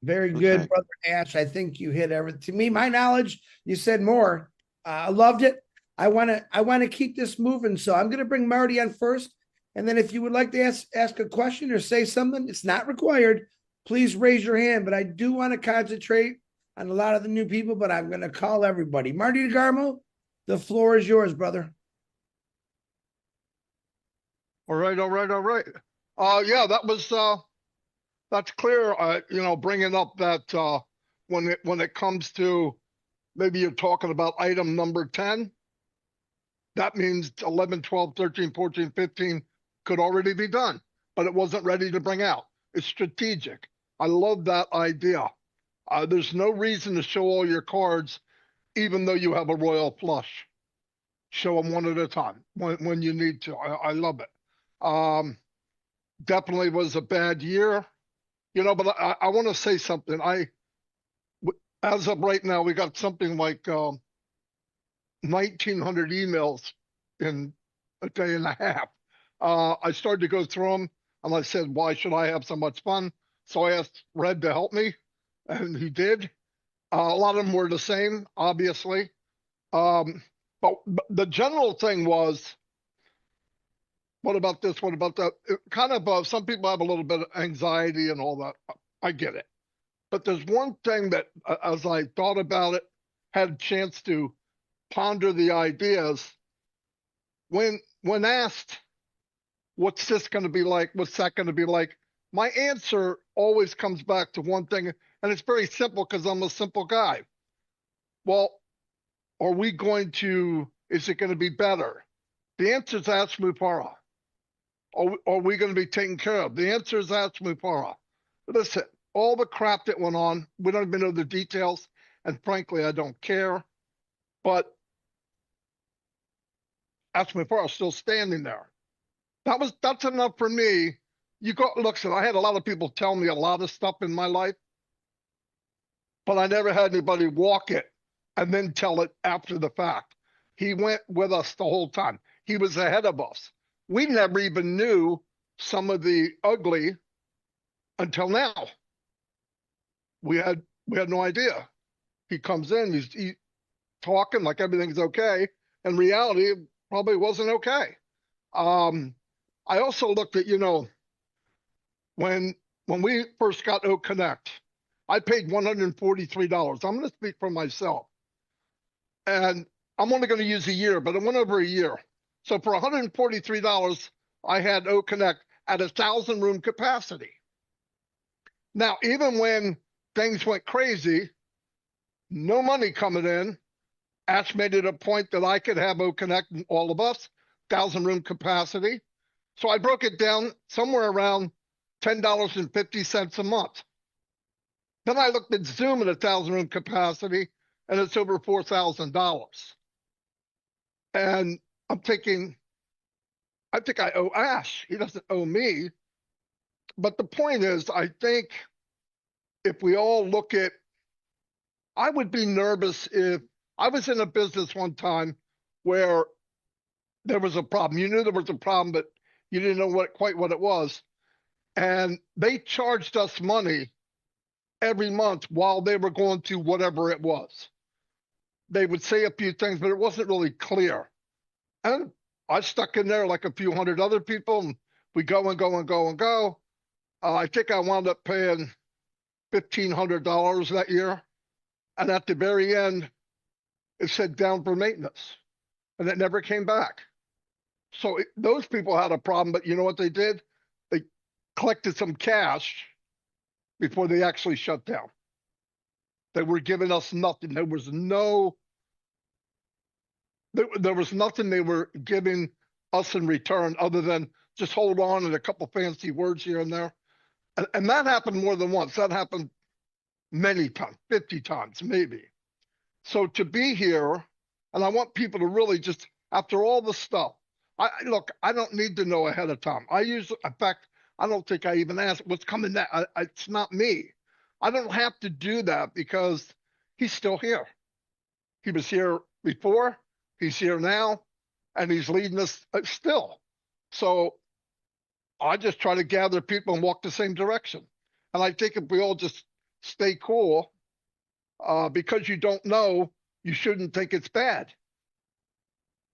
Very good, Okay. brother Ash. I think you hit everything. To me, my knowledge, you said more. I loved it. I want to keep this moving. So I'm going to bring Marty on first. And then if you would like to ask a question or say something, it's not required. Please raise your hand. But I do want to concentrate on a lot of the new people, but I'm going to call everybody. Marty DeGarmo, the floor is yours, brother. All right. Yeah, that's clear. Bringing up that when it comes to, maybe you're talking about item number 10, that means 11, 12, 13, 14, 15 could already be done, but it wasn't ready to bring out. It's strategic. I love that idea. There's no reason to show all your cards, even though you have a royal flush. Show them one at a time when you need to. I love it. Definitely was a bad year, but I want to say something. As of right now, we got something like 1,900 emails in a day and a half. I started to go through them, and I said, why should I have so much fun? So I asked Red to help me, and he did. A lot of them were the same, obviously. But the general thing was, what about this? What about that? Kind of, some people have a little bit of anxiety and all that. I get it. But there's one thing that, as I thought about it, had a chance to ponder the ideas, when asked, what's this going to be like? What's that going to be like? My answer always comes back to one thing, and it's very simple because I'm a simple guy. Well, is it going to be better? The answer is ask Mufareh. Are we going to be taken care of? The answer is ask Mufareh. Listen, all the crap that went on, we don't even know the details, and frankly, I don't care. But ask Mufareh still standing there. That's enough for me. Look, I had a lot of people tell me a lot of stuff in my life, but I never had anybody walk it and then tell it after the fact. He went with us the whole time. He was ahead of us. We never even knew some of the ugly until now. We had no idea. He comes in, he's talking like everything's okay. In reality, it probably wasn't okay. I also looked at, when when we first got O Connect, I paid $143. I'm going to speak for myself. And I'm only going to use a year, but it went over a year. So for $143, I had O Connect at 1,000 room capacity. Now, even when things went crazy, no money coming in, Ash made it a point that I could have O Connect and all of us, 1,000 room capacity. So I broke it down somewhere around $10.50 a month. Then I looked at Zoom at 1,000 room capacity, and it's over $4,000. And I'm thinking, I think I owe Ash. He doesn't owe me. But the point is, I think if we all look at, I would be nervous if I was in a business one time where there was a problem. You knew there was a problem, but you didn't know quite what it was. And they charged us money every month while they were going to whatever it was. They would say a few things, but it wasn't really clear. And I stuck in there like a few hundred other people, and we go and go and go and go. I think I wound up paying $1,500 that year. And at the very end, it said down for maintenance, and it never came back. So those people had a problem, but you know what they did? They collected some cash before they actually shut down. They were giving us nothing. There was nothing they were giving us in return other than just hold on and a couple fancy words here and there. And that happened more than once. That happened many times, 50 times, maybe. So to be here, and I want people to really just, after all the stuff, look, I don't need to know ahead of time. In fact, I don't think I even ask what's coming next. It's not me. I don't have to do that because he's still here. He was here before, he's here now, and he's leading us still. So I just try to gather people and walk the same direction. And I think if we all just stay cool, because you don't know, you shouldn't think it's bad.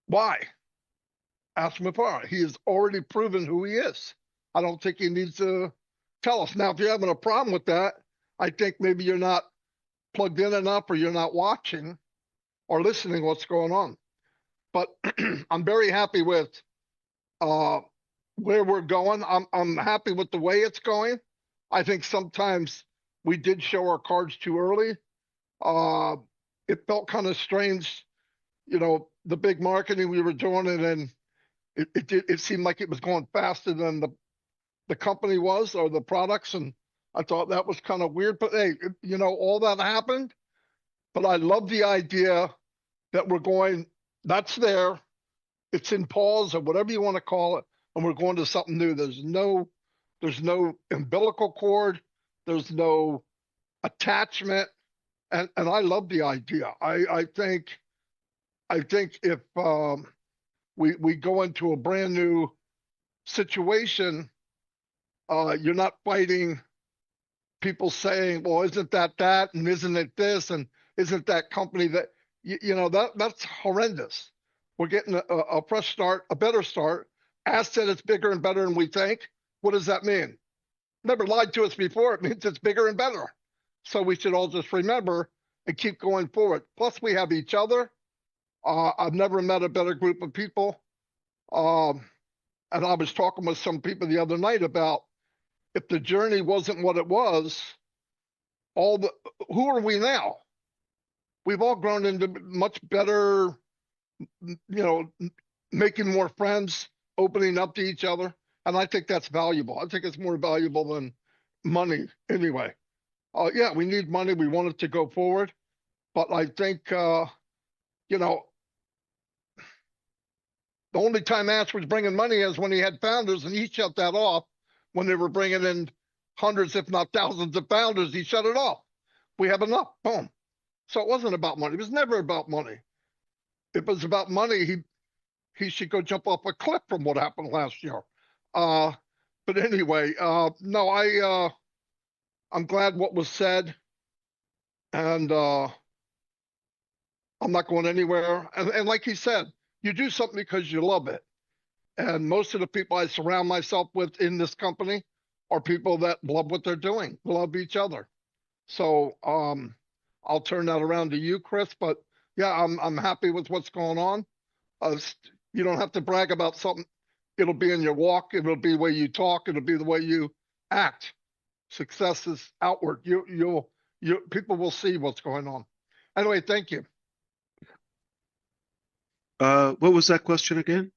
Why? Ask Mufareh. He has already proven who he is. I don't think he needs to tell us. Now, if you're having a problem with that, I think maybe you're not plugged in enough, or you're not watching or listening what's going on. But I'm very happy with where we're going. I'm happy with the way it's going. I think sometimes we did show our cards too early. It felt kind of strange, the big marketing we were doing, and then it seemed like it was going faster than the company was, or the products, and I thought that was kind of weird. But hey, all that happened. But I love the idea that we're going, that's there, it's in pause or whatever you want to call it, and we're going to something new. There's no umbilical cord, there's no attachment, and I love the idea. I think if we go into a brand new situation, you're not fighting people saying, well, isn't that, and isn't it this, and isn't that company that, that's horrendous. We're getting a fresh start, a better start. Ash said it's bigger and better than we think. What does that mean? Never lied to us before. It means it's bigger and better. So we should all just remember and keep going forward. Plus, we have each other. I've never met a better group of people. And I was talking with some people the other night about, if the journey wasn't what it was, who are we now? We've all grown into much better, making more friends, opening up to each other. And I think that's valuable. I think it's more valuable than money anyway. Yeah, we need money. We want it to go forward. But I think, the only time Ash was bringing money is when he had founders, and he shut that off. When they were bringing in hundreds, if not thousands of founders, he shut it off. We have enough, boom. So it wasn't about money. It was never about money. If it was about money, he should go jump off a cliff from what happened last year. But anyway, no, I'm glad what was said, and I'm not going anywhere. And like he said, you do something because you love it. And most of the people I surround myself with in this company are people that love what they're doing, love each other. So I'll turn that around to you, Chris. But yeah, I'm happy with what's going on. You don't have to brag about something. It'll be in your walk. It'll be the way you talk. It'll be the way you act. Success is outward. People will see what's going on. Anyway, thank you. What was that question again?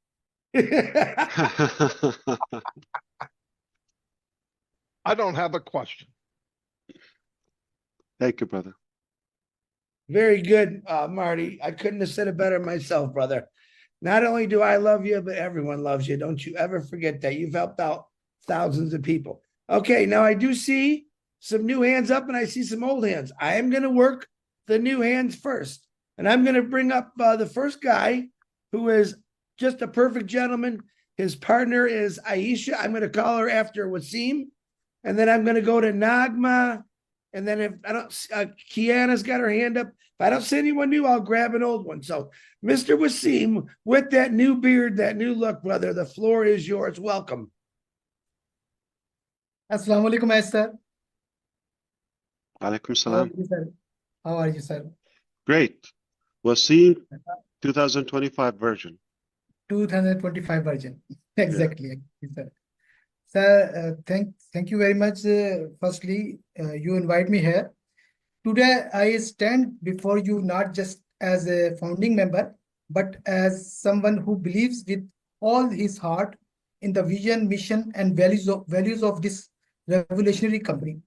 I don't have a question. Thank you, brother. Very good, Marty. I couldn't have said it better myself, brother. Not only do I love you, but everyone loves you. Don't you ever forget that. You've helped out thousands of people. Okay, now I do see some new hands up and I see some old hands. I am going to work the new hands first. And I'm going to bring up the first guy who is just a perfect gentleman. His partner is Aisha. I'm going to call her after Wasim. And then I'm going to go to Nagma. And then if I don't, Kiana's got her hand up. If I don't see anyone new, I'll grab an old one. So, Mr. Wasim, with that new beard, that new look, brother, the floor is yours. Welcome. Assalamu alaikum, sir. Alaikum How are salam. you, sir? How are you, sir? Great. Wasim 2025 version. 2025 version. Exactly, sir. Sir, thank you very much. Firstly, you invite me here. Today, I stand before you not just as a founding member, but as someone who believes with all his heart in the vision, mission, and values of this revolutionary company.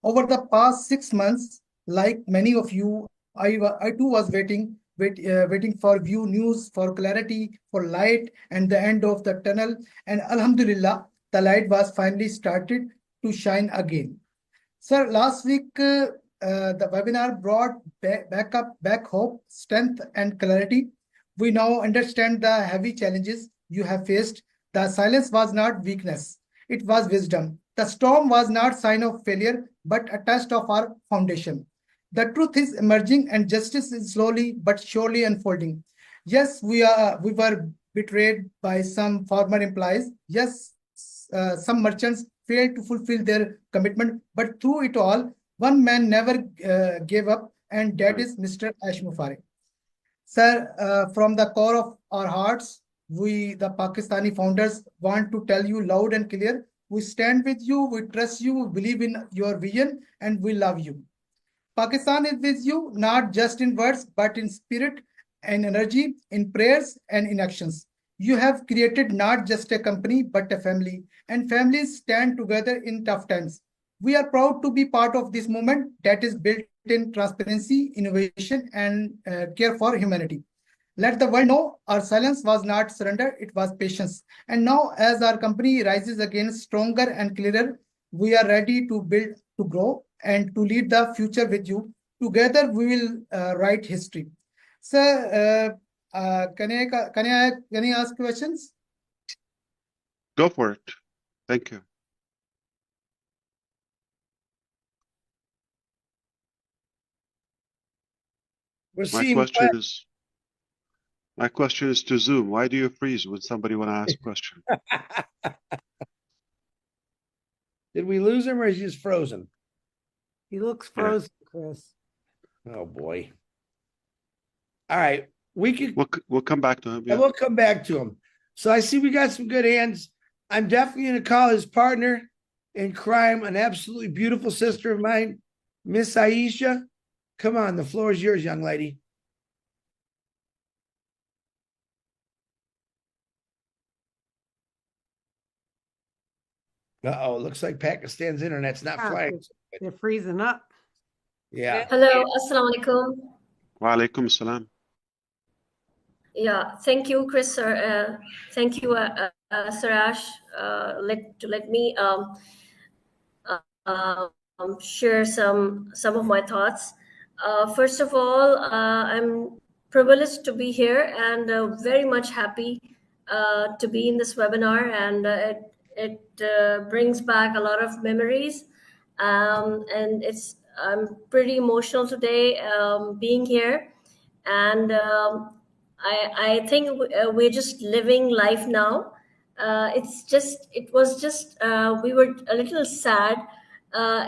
Over the past 6 months, like many of you, I too was waiting for view news, for clarity, for light, and the end of the tunnel. And Alhamdulillah, the light was finally started to shine again. Sir, last week, the webinar brought back hope, strength, and clarity. We now understand the heavy challenges you have faced. The silence was not weakness, it was wisdom. The storm was not sign of failure, but a test of our foundation. The truth is emerging and justice is slowly but surely unfolding. Yes, we were betrayed by some former employees. Yes, some merchants failed to fulfill their commitment, but through it all, one man never gave up, and that is Mr. Ash Mufareh. Sir, from the core of our hearts, we, the Pakistani founders, want to tell you loud and clear, we stand with you, we trust you, we believe in your vision, and we love you. Pakistan is with you, not just in words, but in spirit and energy, in prayers and in actions. You have created not just a company, but a family, and families stand together in tough times. We are proud to be part of this movement that is built in transparency, innovation, and care for humanity. Let the world know our silence was not surrender, it was patience. And now, as our company rises again stronger and clearer, we are ready to build, to grow, and to lead the future with you. Together, we will write history. Sir, can I ask questions? Go for it. Thank you. My question is to Zoom. Why do you freeze when somebody want to ask a question? Did we lose him or is he just frozen? He looks frozen, Chris. Oh boy. All right. We'll come back to him. Yeah. We'll come back to him. So I see we got some good hands. I'm definitely going to call his partner in crime, an absolutely beautiful sister of mine, Miss Aisha. Come on, the floor is yours, young lady. Uh-oh, it looks like Pakistan's internet's not flying. They're freezing up. Yeah. Hello, Assalamu alaikum. Wa alaikum salam. Yeah, thank you, Chris, sir. Thank you, Sir Ash, let me share some of my thoughts. First of all, I'm privileged to be here and very much happy to be in this webinar, and it brings back a lot of memories, and I'm pretty emotional today being here, and I think we're just living life now. it was just we were a little sad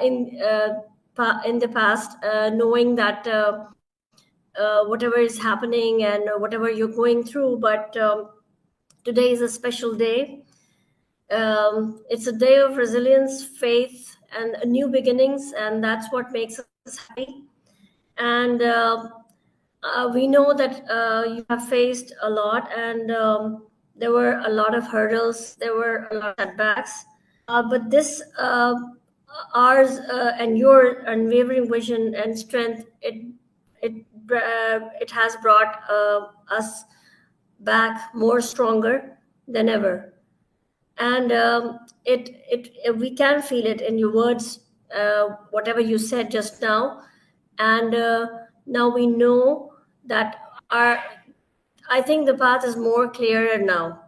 in the past, knowing that whatever is happening and whatever you're going through. But today is a special day. It's a day of resilience, faith, and new beginnings, and that's what makes us happy. And we know that you have faced a lot, and there were a lot of hurdles, there were a lot of setbacks, but this ours and your unwavering vision and strength, it has brought us back more stronger than ever. And we can feel it in your words, whatever you said just now. And now we know that I think the path is more clearer now.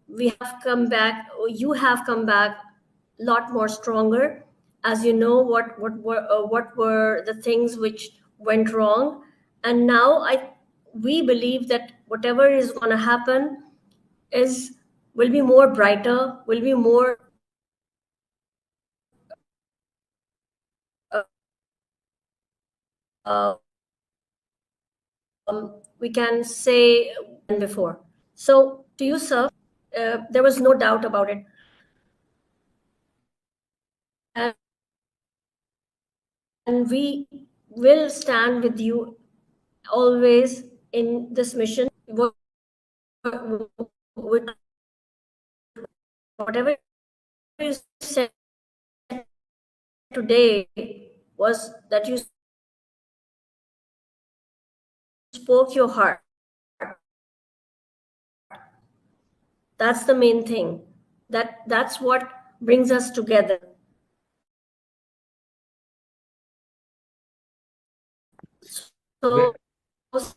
We have come back, you have come back a lot more stronger, as you know what were the things which went wrong. And now we believe that whatever is going to happen will be more brighter, will be more we can say than before. So to you, sir, there was no doubt about it. And we will stand with you always in this mission. Whatever you said today was that you spoke your heart. That's the main thing. That's what brings us together. So,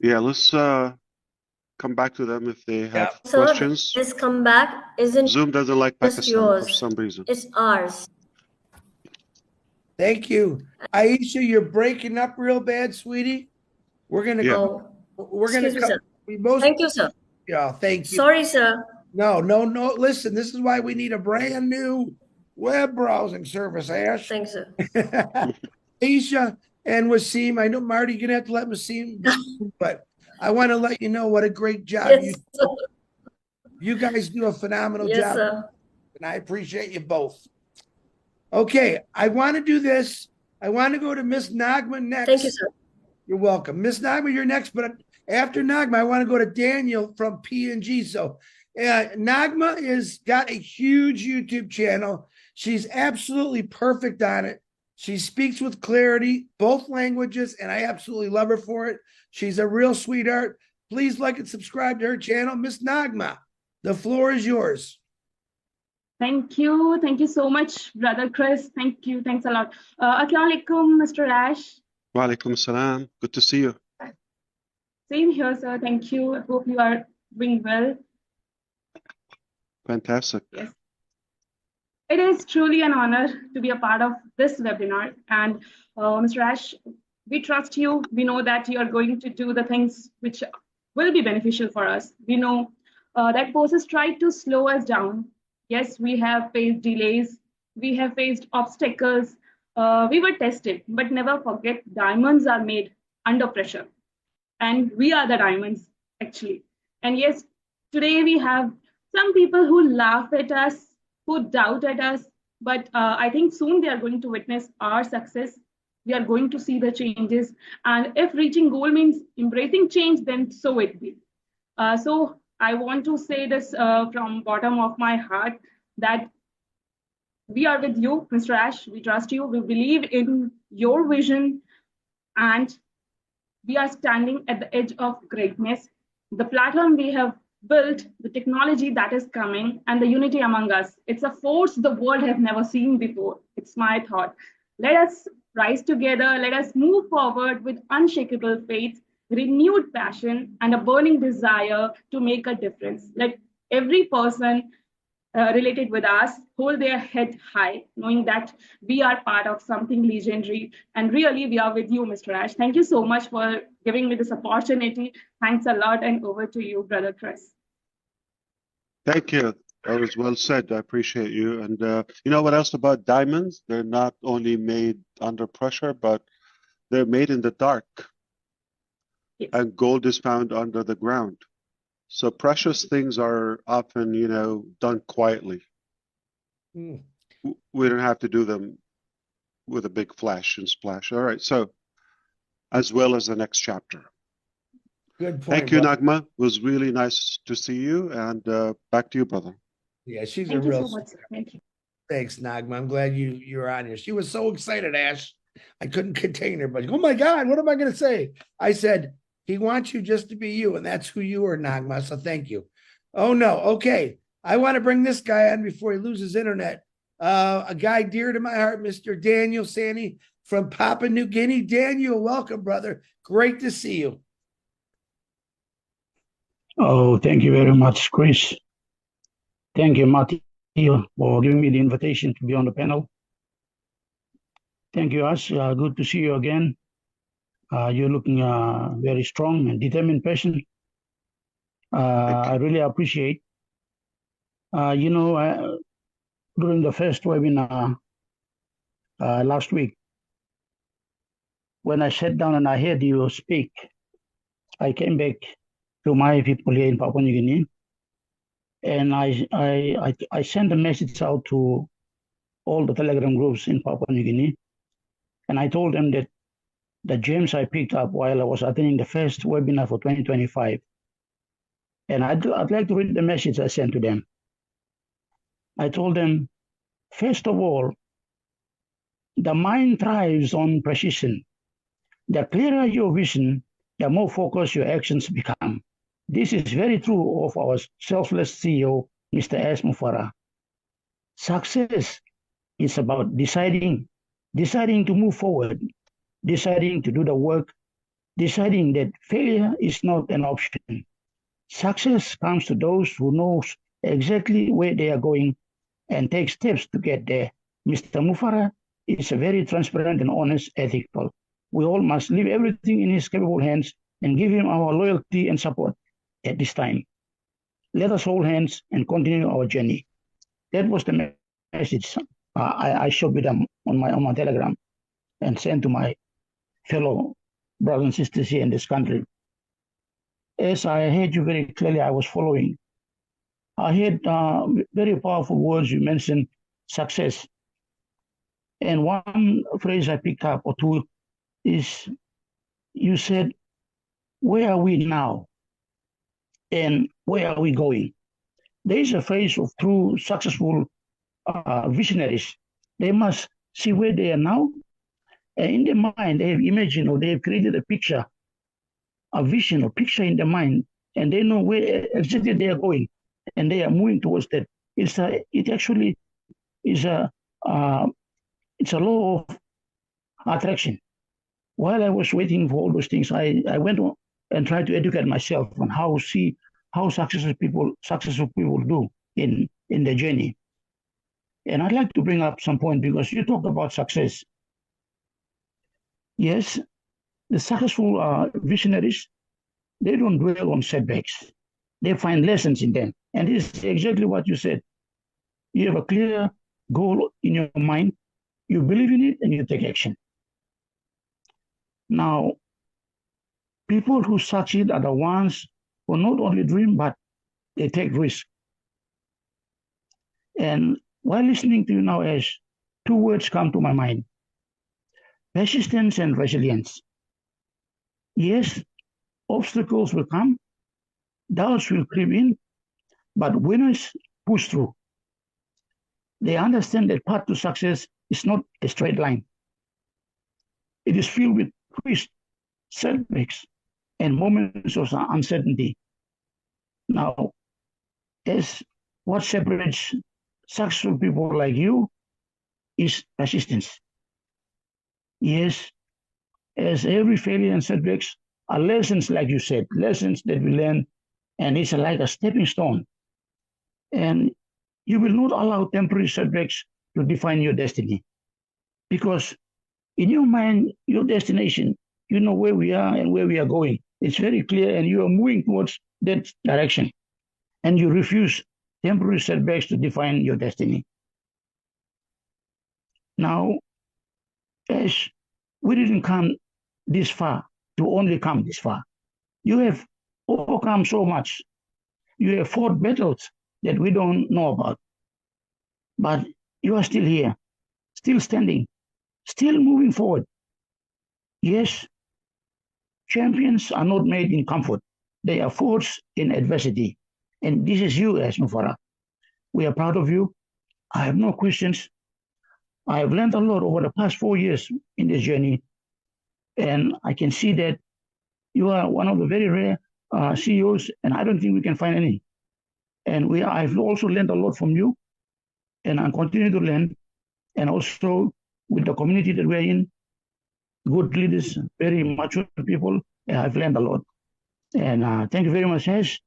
Yeah, let's come back to them if they have sir, questions. this comeback isn't Zoom doesn't like just Pakistan for yours, some reason. it's ours. Thank you. Aisha, you're breaking up real bad, sweetie. We're gonna Yeah. go. We're gonna Excuse me, come. sir. We most Thank you, sir. yeah, thank you. Sorry, sir. No. Listen, this is why we need a brand new web browsing service, Ash. Thanks, sir. Aisha and Wasim, I know Marty, you're gonna have to let Wasim, but I want to let you know what a great job Yes, sir. you guys do a phenomenal Yes, job, sir. and I appreciate you both. Okay, I want to do this. I want to go to Miss Nagma next. Thank you, sir. You're welcome. Miss Nagma, you're next, but after Nagma, I want to go to Daniel from P&G. So Nagma is got a huge YouTube channel. She's absolutely perfect on it. She speaks with clarity, both languages, and I absolutely love her for it. She's a real sweetheart. Please like and subscribe to her channel. Miss Nagma, the floor is yours. Thank you. Thank you so much, Brother Chris. Thank you. Thanks a lot. Assalamu alaikum, Mr. Ash. Wa alaikum salam. Good to see you. Same here, sir. Thank you. I hope you are doing well. Fantastic. Yes. It is truly an honor to be a part of this webinar. And Mr. Ash, we trust you. We know that you are going to do the things which will be beneficial for us. We know that forces tried to slow us down. Yes, we have faced delays. We have faced obstacles. We were tested, but never forget, diamonds are made under pressure. And we are the diamonds, actually. And yes, today we have some people who laugh at us, who doubt at us, but I think soon they are going to witness our success. We are going to see the changes. And if reaching goal means embracing change, then so it be. So I want to say this from bottom of my heart, that we are with you, Mr. Ash. We trust you. We believe in your vision, and we are standing at the edge of greatness. The platform we have built, the technology that is coming, and the unity among us, it's a force the world has never seen before. It's my thought. Let us rise together. Let us move forward with unshakable faith, renewed passion, and a burning desire to make a difference. Let every person related with us hold their head high, knowing that we are part of something legendary. And really, we are with you, Mr. Ash. Thank you so much for giving me this opportunity. Thanks a lot, and over to you, Brother Chris. Thank you. That was well said. I appreciate you. And you know what else about diamonds? They're not only made under pressure, but they're made in the dark. Yes. And gold is found under the ground. So precious things are often, done quietly. Hmm. We don't have to do them with a big flash and splash. All right. So, as well as the next chapter. Good point. Thank you, brother. Nagma. It was really nice to see you. And back to you, brother. Yeah, she's a Thank you real. so much. Thank you. Thanks, Nagma. I'm glad you're on here. She was so excited, Ash. I couldn't contain her, but oh my God, what am I gonna say? I said, he wants you just to be you, and that's who you are, Nagma. So thank you. Oh no, okay. I want to bring this guy on before he loses internet. A guy dear to my heart, Mr. Daniel Sani from Papua New Guinea. Daniel, welcome, brother. Great to see you. Oh, thank you very much, Chris. Thank you, Matthew, for giving me the invitation to be on the panel. Thank you, Ash. Good to see you again. You're looking very strong and determined person. I really appreciate. During the first webinar last week, when I sat down and I heard you speak, I came back to my people here in Papua New Guinea, and I sent a message out to all the Telegram groups in Papua New Guinea, and I told them that the gems I picked up while I was attending the first webinar for 2025. And I'd like to read the message I sent to them. I told them, first of all, the mind thrives on precision. The clearer your vision, the more focused your actions become. This is very true of our selfless CEO, Mr. S. Mufareh. Success is about deciding to move forward, deciding to do the work, deciding that failure is not an option. Success comes to those who know exactly where they are going and take steps to get there. Mr. Mufareh is very transparent and honest, ethical. We all must leave everything in his capable hands and give him our loyalty and support at this time. Let us hold hands and continue our journey. That was the message I shared with them on my Telegram and sent to my fellow brothers and sisters here in this country. As I heard you very clearly, I was following. I heard very powerful words you mentioned, success. And one phrase I picked up or two is you said, where are we now? And where are we going? There is a phrase of true successful visionaries. They must see where they are now. And in their mind, they have imagined or they have created a picture, a vision or picture in their mind, and they know where exactly they are going, and they are moving towards that. It actually is it's a law of attraction. While I was waiting for all those things, I went on and tried to educate myself on how successful people do in their journey. And I'd like to bring up some point because you talked about success. Yes, the successful visionaries, they don't dwell on setbacks. They find lessons in them. And this is exactly what you said. You have a clear goal in your mind, you believe in it, and you take action. Now, people who succeed are the ones who not only dream, but they take risks. And while listening to you now, Ash, two words come to my mind: persistence and resilience. Yes, obstacles will come, doubts will creep in, but winners push through. They understand that path to success is not a straight line. It is filled with twists, setbacks, and moments of uncertainty. Now, as what separates successful people like you is persistence. Yes, as every failure and setbacks are lessons, like you said, lessons that we learn, and it's like a stepping stone. And you will not allow temporary setbacks to define your destiny. Because in your mind, your destination, you know where we are and where we are going. It's very clear, and you are moving towards that direction. And you refuse temporary setbacks to define your destiny. Now, as we didn't come this far to only come this far, you have overcome so much. You have fought battles that we don't know about. But you are still here, still standing, still moving forward. Yes, champions are not made in comfort. They are forged in adversity. And this is you, as Mufareh. We are proud of you. I have no questions. I have learned a lot over the past 4 years in this journey. And I can see that you are one of the very rare CEOs, and I don't think we can find any. And I've also learned a lot from you, and I continue to learn. And also with the community that we're in, good leaders, very mature people, I've learned a lot. And thank you very much, Ash.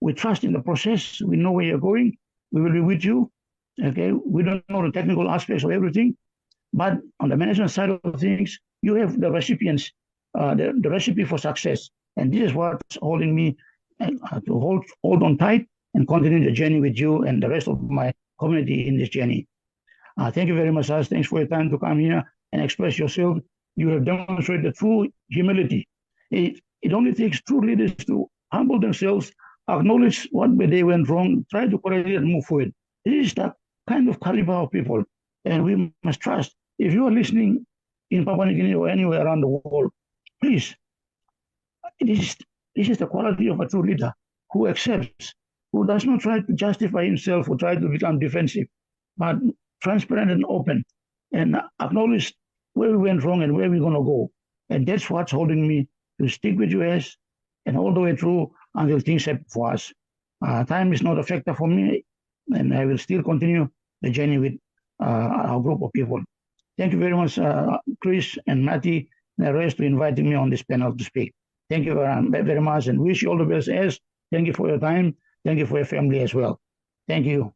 We trust in the process. We know where you're going. We will be with you. Okay, we don't know the technical aspects of everything, but on the management side of things, you have the recipients, the recipe for success. And this is what's holding me to hold on tight and continue the journey with you and the rest of my community in this journey. Thank you very much, Ash. Thanks for your time to come here and express yourself. You have demonstrated true humility. It only takes true leaders to humble themselves, acknowledge what they went wrong, try to correct it and move forward. This is the kind of caliber of people, and we must trust. If you are listening in Papua New Guinea or anywhere around the world, please, this is the quality of a true leader who accepts, who does not try to justify himself or try to become defensive, but transparent and open, and acknowledge where we went wrong and where we're going to go. And that's what's holding me to stick with you as and all the way through until things happen for us. Time is not a factor for me, and I will still continue the journey with our group of people. Thank you very much, Chris and Matty and the rest, for inviting me on this panel to speak. Thank you very much, and wish you all the best. As thank you for your time. Thank you for your family as well. Thank you.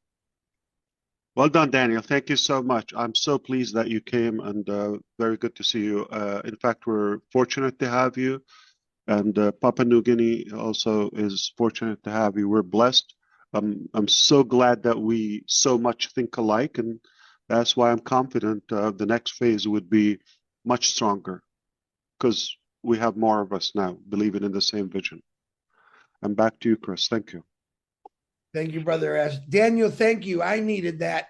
Well done, Daniel. Thank you so much. I'm so pleased that you came, and very good to see you. In fact, we're fortunate to have you, and Papua New Guinea also is fortunate to have you. We're blessed. I'm so glad that we so much think alike, and that's why I'm confident the next phase would be much stronger, because we have more of us now believing in the same vision. And back to you, Chris. Thank you. Thank you, Brother Ash. Daniel, thank you. I needed that.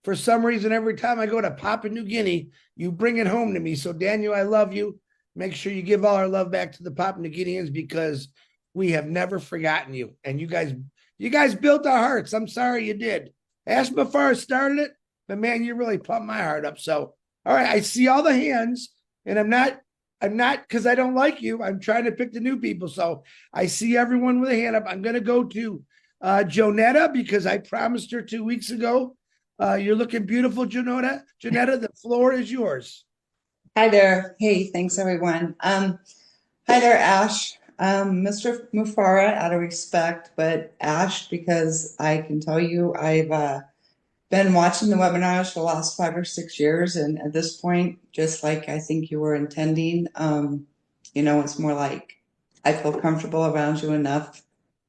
For some reason, every time I go to Papua New Guinea, you bring it home to me. So, Daniel, I love you. Make sure you give all our love back to the Papua New Guineans, because we have never forgotten you. And you guys built our hearts. I'm sorry you did. Ash Mufareh started it, but man, you really pumped my heart up. So, all right, I see all the hands, and I'm not because I don't like you. I'm trying to pick the new people. So I see everyone with a hand up. I'm going to go to Jonetta, because I promised her 2 weeks ago. You're looking beautiful, Jonetta. Jonetta, the floor is yours. Hi there. Hey, thanks everyone. Hi there, Ash. Mr. Mufareh, out of respect, but Ash, because I can tell you I've been watching the webinars for the last 5 or 6 years, and at this point, just like I think you were intending, it's more like I feel comfortable around you enough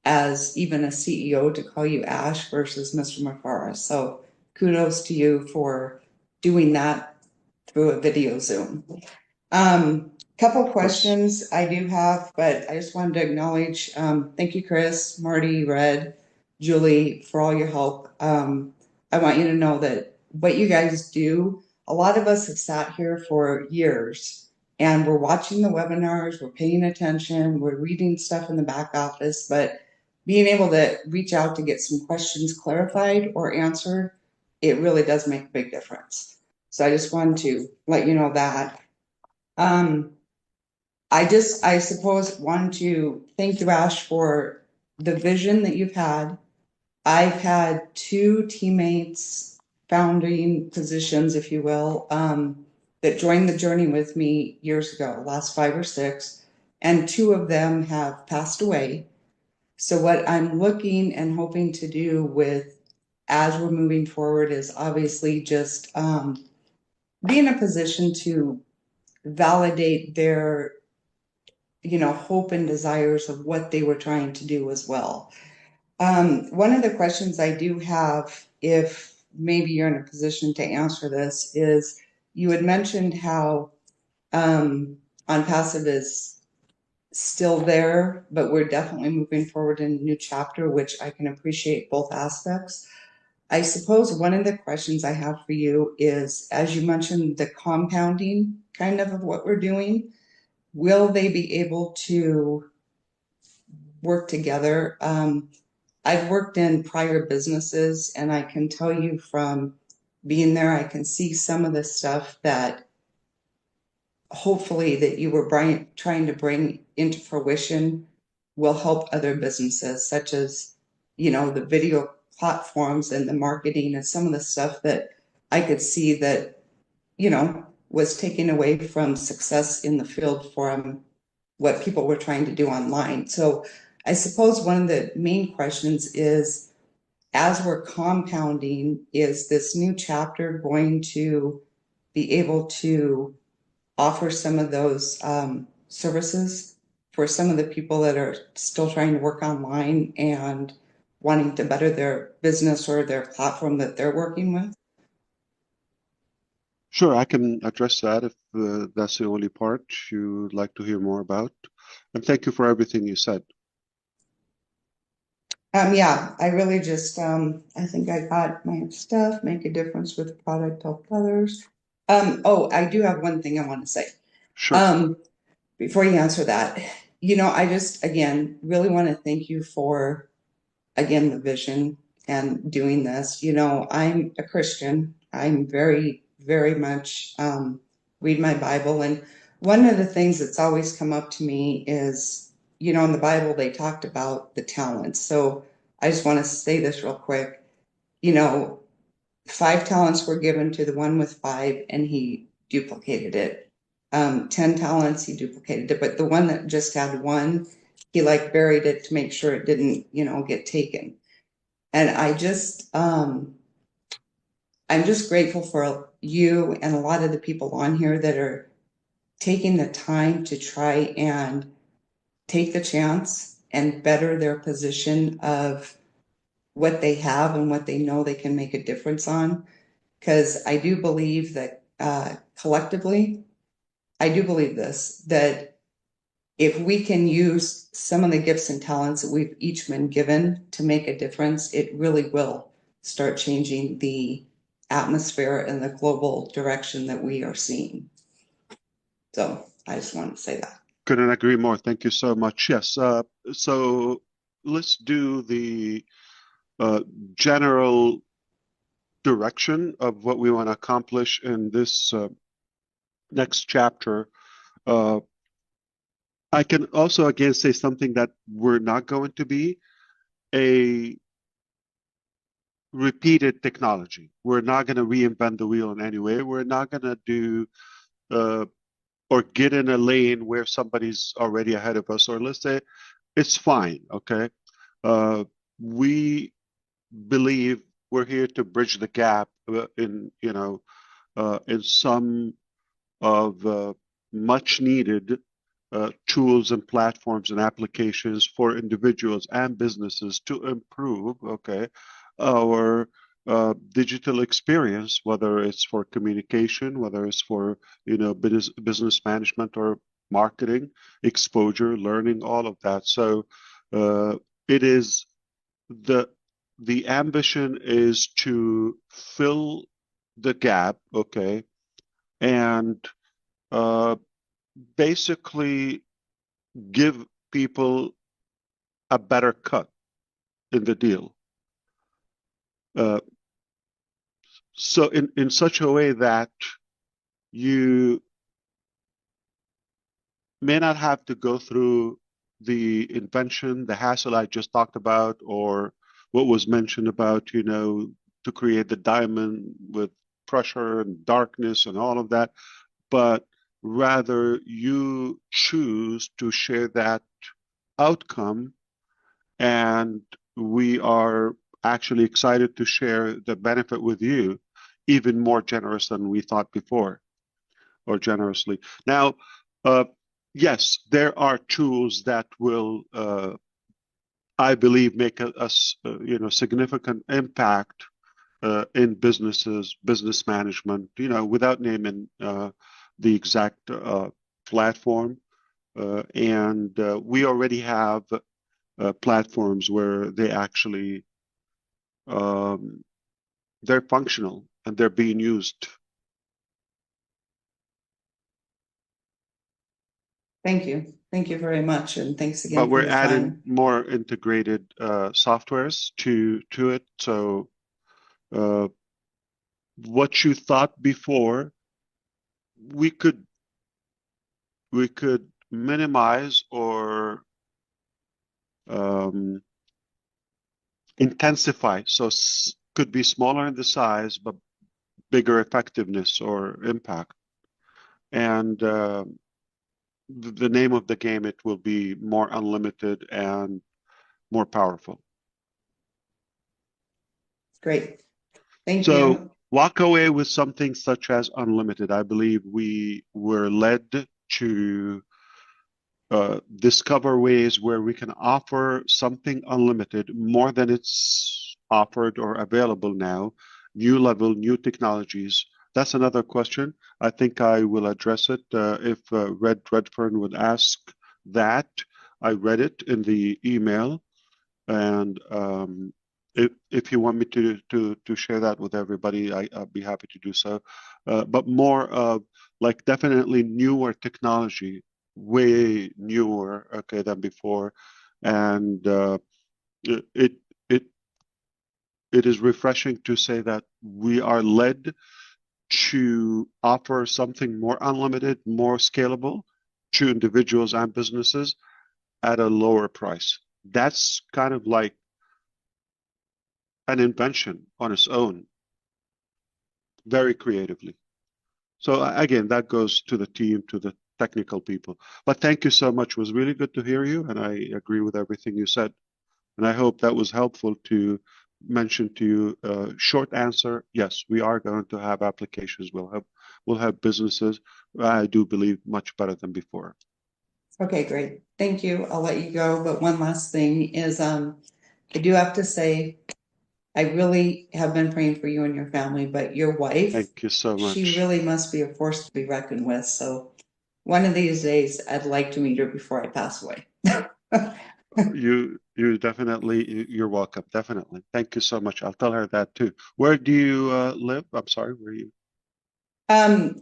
as even a CEO to call you Ash versus Mr. Mufareh. So kudos to you for doing that through a video Zoom. Couple questions I do have, but I just wanted to acknowledge, thank you, Chris, Marty, Red, Julie, for all your help. I want you to know that what you guys do, a lot of us have sat here for years and we're watching the webinars, we're paying attention, we're reading stuff in the back office, but being able to reach out to get some questions clarified or answered, it really does make a big difference. So I just wanted to let you know that. I suppose want to thank you, Ash, for the vision that you've had. I've had 2 teammates, founding positions, if you will, that joined the journey with me years ago, last 5 or 6, and 2 of them have passed away. So what I'm looking and hoping to do with, as we're moving forward, is obviously just be in a position to validate their, hope and desires of what they were trying to do as well. One of the questions I do have, if maybe you're in a position to answer this, is you had mentioned how ONPASSIVE is still there, but we're definitely moving forward in a new chapter, which I can appreciate both aspects. I suppose one of the questions I have for you is, as you mentioned, the compounding kind of what we're doing, will they be able to work together? I've worked in prior businesses, and I can tell you from being there, I can see some of the stuff that hopefully that you were trying to bring into fruition will help other businesses, such as, the video platforms and the marketing and some of the stuff that I could see that, was taken away from success in the field from what people were trying to do online. So I suppose one of the main questions is, as we're compounding, is this new chapter going to be able to offer some of those services for some of the people that are still trying to work online and wanting to better their business or their platform that they're working with? Sure, I can address that if that's the only part you'd like to hear more about. And thank you for everything you said. Yeah, I really just, I think I got my stuff, make a difference with product, help others. Oh, I do have one thing I want to say. Sure. Before you answer that, I just, again, really want to thank you for, again, the vision and doing this. I'm a Christian. I'm very, very much read my Bible. And one of the things that's always come up to me is, in the Bible, they talked about the talents. So I just want to say this real quick. 5 talents were given to the one with 5, and he duplicated it. 10 talents, he duplicated it. But the one that just had 1, he buried it to make sure it didn't, get taken. And I'm just grateful for you and a lot of the people on here that are taking the time to try and take the chance and better their position of what they have and what they know they can make a difference on. Because I do believe that collectively, I do believe this, that if we can use some of the gifts and talents that we've each been given to make a difference, it really will start changing the atmosphere and the global direction that we are seeing. So I just wanted to say that. Couldn't agree more. Thank you so much. Yes. So let's do the general direction of what we want to accomplish in this next chapter. I can also again say something that we're not going to be a repeated technology. We're not going to reinvent the wheel in any way. We're not going to do or get in a lane where somebody's already ahead of us, or let's say it's fine. Okay. We believe we're here to bridge the gap in some of much needed tools and platforms and applications for individuals and businesses to improve, our digital experience, whether it's for communication, whether it's for business management or marketing, exposure, learning, all of that. So it is the ambition is to fill the gap, and basically give people a better cut in the deal. So in such a way that you may not have to go through the invention, the hassle I just talked about, or what was mentioned about, to create the diamond with pressure and darkness and all of that, but rather you choose to share that outcome, and we are actually excited to share the benefit with you, even more generous than we thought before, or generously. Now, yes, there are tools that will I believe, make a significant impact in businesses, business management, without naming the exact platform. And we already have platforms where they actually they're functional and they're being used. Thank you. Thank you very much. And thanks again But for we're your adding time. more integrated softwares to it. So what you thought before, we could minimize or intensify. So could be smaller in the size, but bigger effectiveness or impact. And the name of the game, it will be more unlimited and more powerful. Great. Thank So you. walk away with something such as unlimited. I believe we were led to discover ways where we can offer something unlimited more than it's offered or available now, new level, new technologies. That's another question. I think I will address it if Redfern would ask that. I read it in the email, and if you want me to share that with everybody, I'll be happy to do so. But more of like definitely newer technology, way newer, okay, than before, and it it it is refreshing to say that we are led to offer something more unlimited, more scalable to individuals and businesses at a lower price. That's kind of like an invention on its own, very creatively. So again, that goes to the team, to the technical people. But thank you so much. It was really good to hear you, and I agree with everything you said. And I hope that was helpful to mention to you. Short answer: yes, we are going to have applications. We'll have businesses. I do believe much better than before. Okay, great. Thank you. I'll let you go. But one last thing is, I do have to say, I really have been praying for you and your family, but your wife, Thank you so much. she really must be a force to be reckoned with. So one of these days, I'd like to meet her before I pass away. You definitely, you're welcome. Definitely. Thank you so much. I'll tell her that too. Where do you live? I'm sorry, where are you?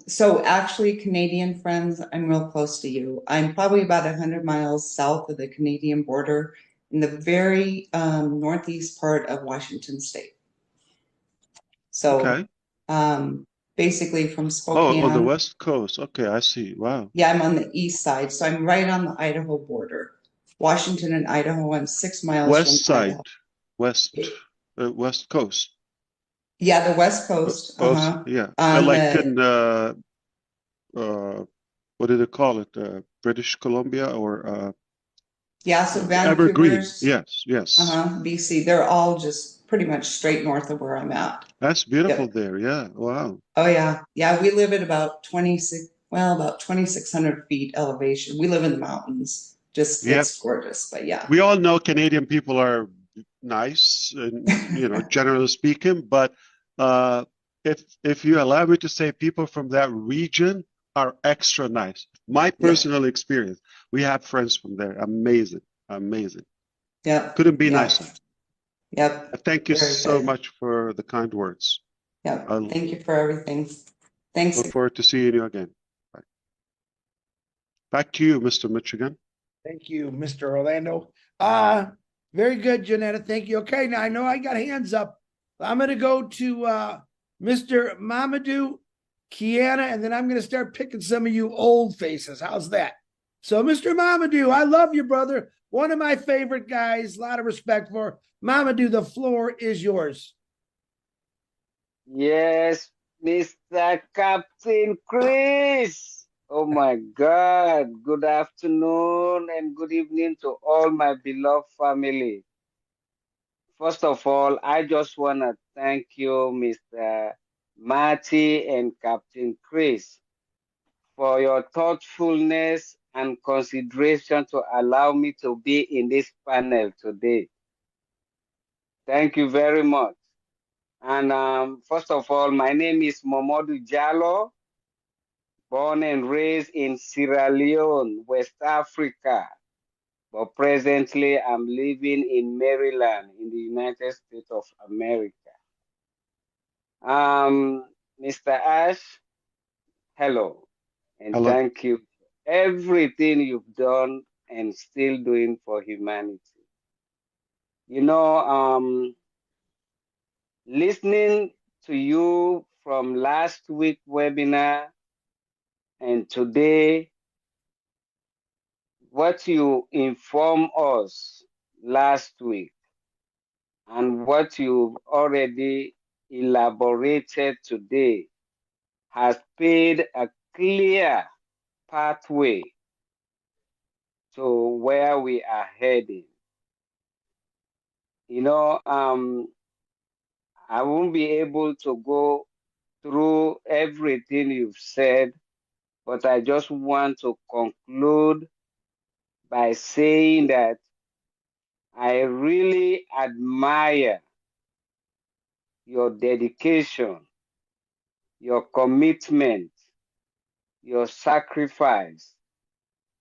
So actually, Canadian friends, I'm real close to you. I'm probably about 100 miles south of the Canadian border in the very northeast part of Washington State. So Okay. basically from Oh, Spokane. on the West Coast. Okay, I see. Wow. Yeah, I'm on the east side. So I'm right on the Idaho border. Washington and Idaho, I'm 6 miles West from side, Idaho. West Coast. Yeah, the West Coast. Yeah. On Like the, in what do they call it? British Columbia or yeah, so Evergreen. Vancouver's, yes. BC, they're all just pretty much straight north of where I'm at. That's beautiful Yep. there. Yeah. Wow. Oh yeah. Yeah, we live at about 2,600 feet elevation. We live in the mountains. Just Yeah. it's gorgeous, but yeah. We all know Canadian people are nice and generally speaking, but if you allow me to say, people from that region are extra nice. My personal experience. We have friends from there. Amazing. Yeah. Couldn't be nicer. Yep. Thank you Very so good. much for the kind words. Yep. I'll Thank you for everything. Thanks. look forward to seeing you again. Bye. Back to you, Mr. Michigan. Thank you, Mr. Orlando. Very good, Janetta. Thank you. Okay, now I know I got hands up. I'm going to go to Mr. Mamadou, Kiana, and then I'm going to start picking some of you old faces. How's that? So, Mr. Mamadou, I love you, brother. One of my favorite guys. A lot of respect for Mamadou. The floor is yours. Yes, Mr. Captain Chris. Oh my God. Good afternoon and good evening to all my beloved family. First of all, I just want to thank you, Mr. Marty and Captain Chris, for your thoughtfulness and consideration to allow me to be in this panel today. Thank you very much. And first of all, my name is Momodu Jallo, born and raised in Sierra Leone, West Africa. But presently, I'm living in Maryland in the United States of America. Mr. Ash, hello, and Hello. thank you for everything you've done and still doing for humanity. You know, listening to you from last week webinar and today, what you informed us last week and what you've already elaborated today has paid a clear pathway to where we are heading. You know, I won't be able to go through everything you've said, but I just want to conclude by saying that I really admire your dedication, your commitment, your sacrifice,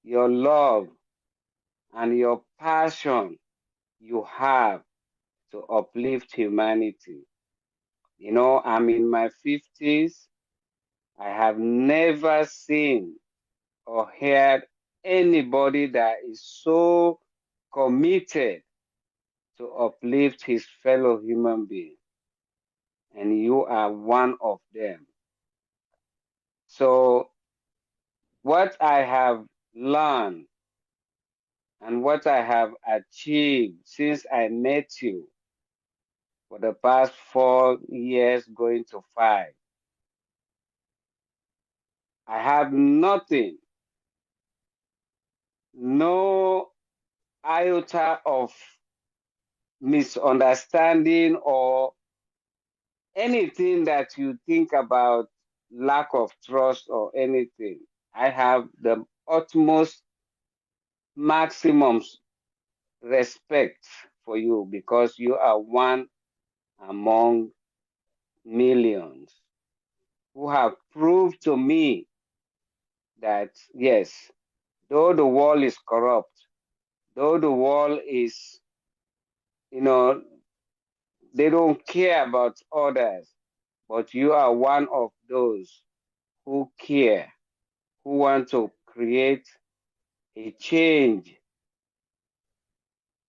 your love, and your passion you have to uplift humanity. You know, I'm in my 50s. I have never seen or heard anybody that is so committed to uplift his fellow human being. And you are one of them. So what I have learned and what I have achieved since I met you for the past 4 years going to 5, I have nothing, no iota of misunderstanding or anything that you think about lack of trust or anything. I have the utmost maximum respect for you because you are one among millions who have proved to me that yes, though the world is corrupt, though the world is, you know, they don't care about others, but you are one of those who care, who want to create a change.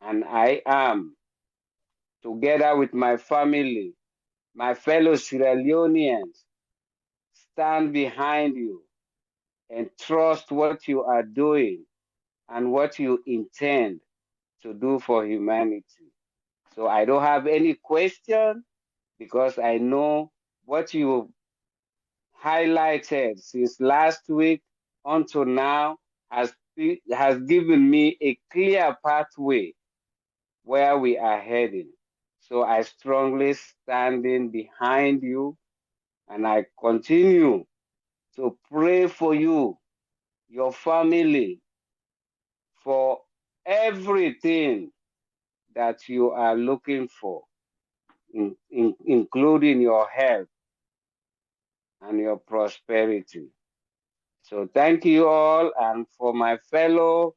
And I am, together with my family, my fellow Sierra Leoneans, stand behind you and trust what you are doing and what you intend to do for humanity. So I don't have any question because I know what you highlighted since last week until now has given me a clear pathway where we are heading. So I strongly standing behind you and I continue to pray for you, your family, for everything that you are looking for, including your health and your prosperity. So thank you all. And for my fellow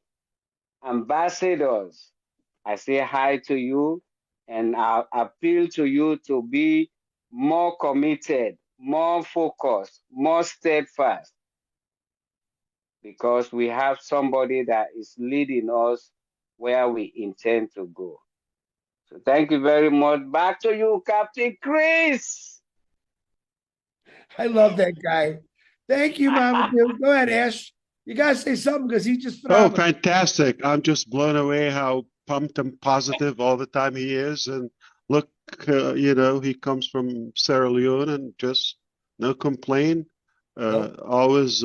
ambassadors, I say hi to you and I appeal to you to be more committed, more focused, more steadfast, because we have somebody that is leading us where we intend to go. So thank you very much. Back to you, Captain Chris. I love that guy. Thank you, Mama Dude. Go ahead, Ash. You gotta say something because he's just Oh, phenomenal. fantastic. I'm just blown away how pumped and positive all the time he is. And look, you know, he comes from Sierra Leone and just no complaint, always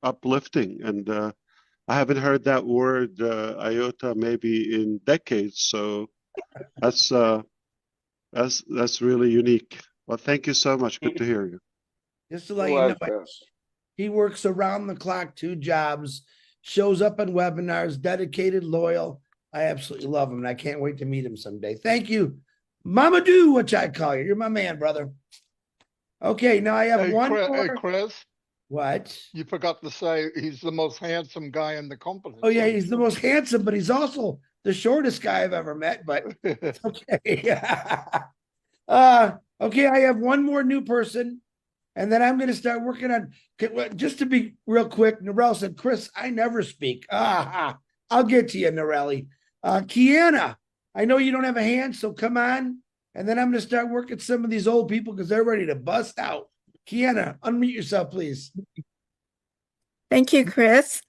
uplifting. And I haven't heard that word iota maybe in decades. So that's really unique. Well, thank you so much. Good to hear you. Just to let You're you know, welcome. he works around the clock, 2 jobs, shows up on webinars, dedicated, loyal. I absolutely love him, and I can't wait to meet him someday. Thank you, Mamadou, which I call you. You're my man, brother. Okay, now I have Hey, one Chris, hey, more. Chris, What? you forgot to say he's the most handsome guy in the company. Oh, yeah, so he's the most handsome, but he's also the shortest guy I've ever met, but it's okay. Okay, I have one more new person, and then I'm going to start working on, just to be real quick, Narelle said, Chris, I never speak. I'll get to you, Narelli. Kiana, I know you don't have a hand, so come on. And then I'm going to start working some of these old people because they're ready to bust out. Kiana, unmute yourself, please. Thank you, Chris.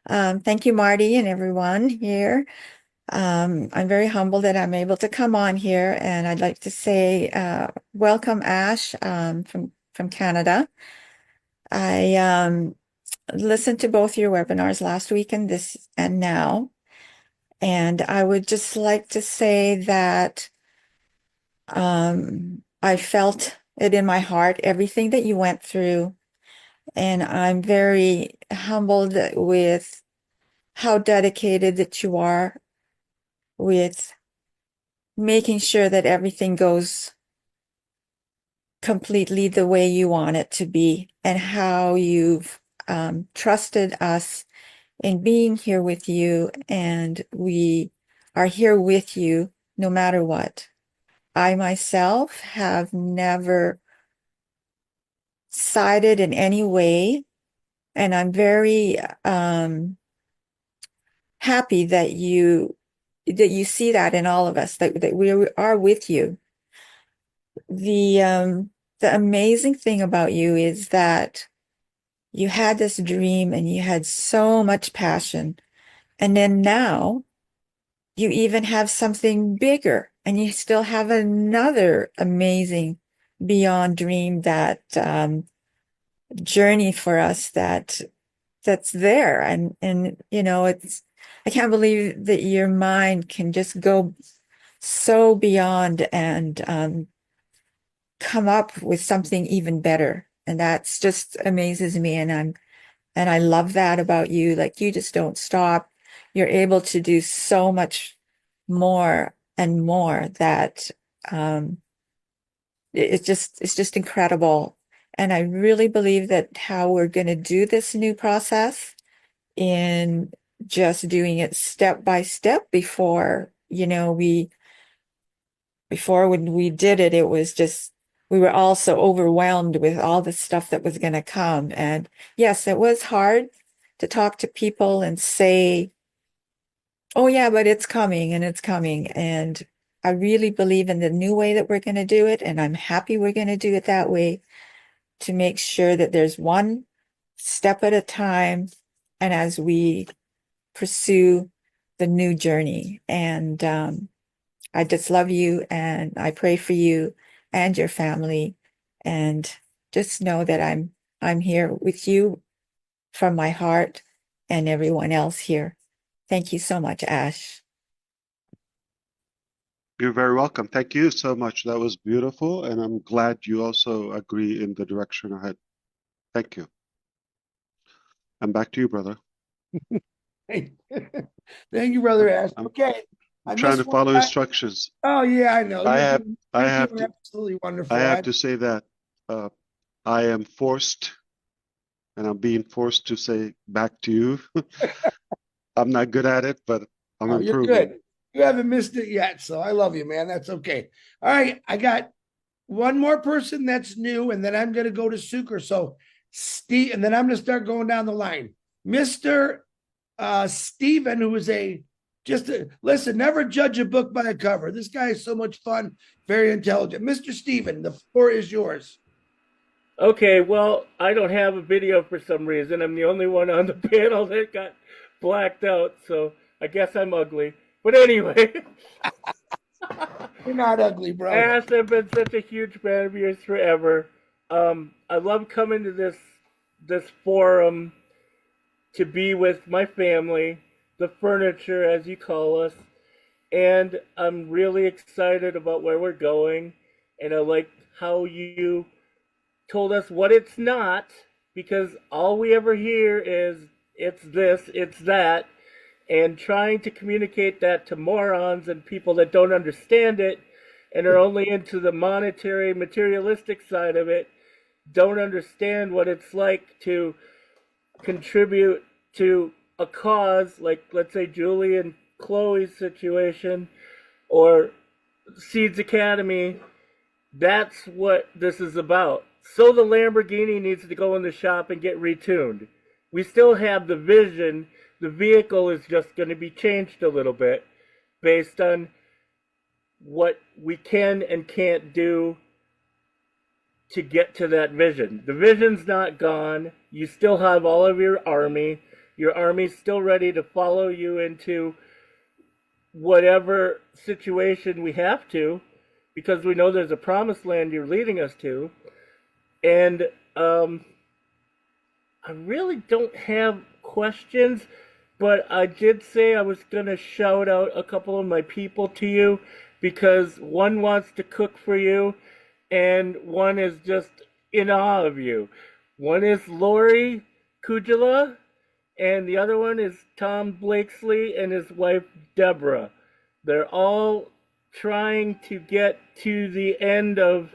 Thank you, Marty, and everyone here. I'm very humbled that I'm able to come on here, and I'd like to say welcome, Ash, from Canada. I listened to both your webinars last week and this and now, and I would just like to say that I felt it in my heart, everything that you went through, and I'm very humbled with how dedicated that you are with making sure that everything goes completely the way you want it to be, and how you've trusted us in being here with you, and we are here with you no matter what. I myself have never sided in any way, and I'm very happy that you see that in all of us, that we are with you. The amazing thing about you is that you had this dream and you had so much passion, and then now you even have something bigger, and you still have another amazing beyond dream, that journey for us that's there, and you know, I can't believe that your mind can just go so beyond and come up with something even better, and that's just amazes me, and I love that about you. Like, you just don't stop. You're able to do so much more and more, that it's just incredible. And I really believe that how we're going to do this new process, in just doing it step by step, before, you know, when we did it, it was just, we were all so overwhelmed with all the stuff that was going to come. And yes, it was hard to talk to people and say, oh yeah, but it's coming and it's coming. And I really believe in the new way that we're going to do it. And I'm happy we're going to do it that way, to make sure that there's one step at a time, and as we pursue the new journey. And I just love you, and I pray for you and your family, and just know that I'm here with you from my heart, and everyone else here. Thank you so much, Ash. You're very welcome. Thank you so much. That was beautiful, and I'm glad you also agree in the direction ahead. Thank you. And back to you, brother. Hey, thank you, brother Ash. Okay, I'm trying to follow instructions. Oh yeah, I know. I You're have doing to, absolutely wonderful. I have to say that I am forced, and I'm being forced to say back to you. I'm not good at it, but I'm You're improving. good. You haven't missed it yet, so I love you, man. That's okay. All right, I got one more person that's new, and then I'm going to go to Suker. So Steve, and then I'm going to start going down the line. Mr. Stephen, who is listen, never judge a book by a cover. This guy is so much fun, very intelligent. Mr. Stephen, the floor is yours. Okay, well, I don't have a video for some reason. I'm the only one on the panel that got blacked out, so I guess I'm ugly. But anyway. You're not ugly, bro. Ash, I've been such a huge fan of yours forever. I love coming to this forum to be with my family, the furniture, as you call us, and I'm really excited about where we're going, and I like how you told us what it's not, because all we ever hear is it's this, it's that, and trying to communicate that to morons and people that don't understand it and are only into the monetary, materialistic side of it, don't understand what it's like to contribute to a cause, like, let's say, Julie and Chloe's situation, or Seeds Academy. That's what this is about. So the Lamborghini needs to go in the shop and get retuned. We still have the vision. The vehicle is just going to be changed a little bit based on what we can and can't do to get to that vision. The vision's not gone. You still have all of your army. Your army's still ready to follow you into whatever situation we have to, because we know there's a promised land you're leading us to. And I really don't have questions, but I did say I was going to shout out a couple of my people to you, because one wants to cook for you and one is just in awe of you. One is Lori Kujala, and the other one is Tom Blakesley and his wife Deborah. They're all trying to get to the end of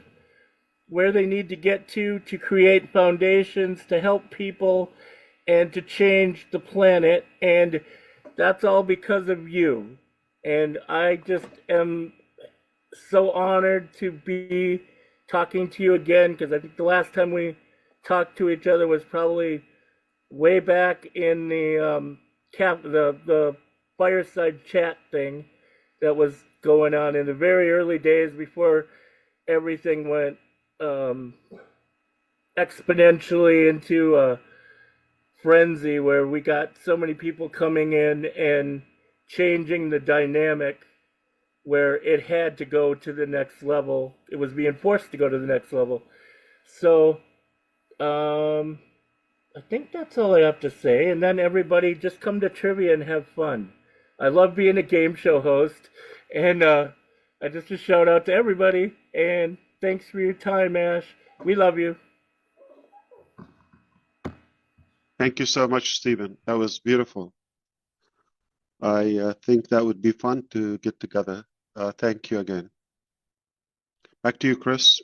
where they need to get to create foundations to help people and to change the planet, and that's all because of you. And I just am so honored to be talking to you again, because I think the last time we talked to each other was probably way back in the the fireside chat thing that was going on in the very early days before everything went exponentially into a frenzy, where we got so many people coming in and changing the dynamic, where it had to go to the next level. It was being forced to go to the next level. So I think that's all I have to say. And then everybody just come to trivia and have fun. I love being a game show host. And I just a shout out to everybody. And thanks for your time, Ash. We love you. Thank you so much, Stephen. That was beautiful. I think that would be fun to get together. Thank you again. Back to you, Chris.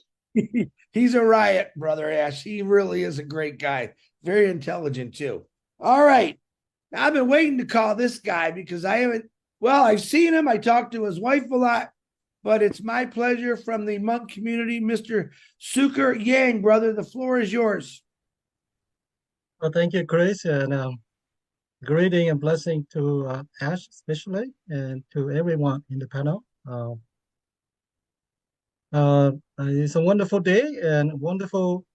He's a riot, brother Ash. He really is a great guy. Very intelligent, too. All right. Now, I've been waiting to call this guy because I've seen him. I talked to his wife a lot, but it's my pleasure from the monk community, Mr. Suker Yang, brother. The floor is yours. Well, thank you, Chris, and greeting and blessing to Ash especially, and to everyone in the panel. It's a wonderful day and wonderful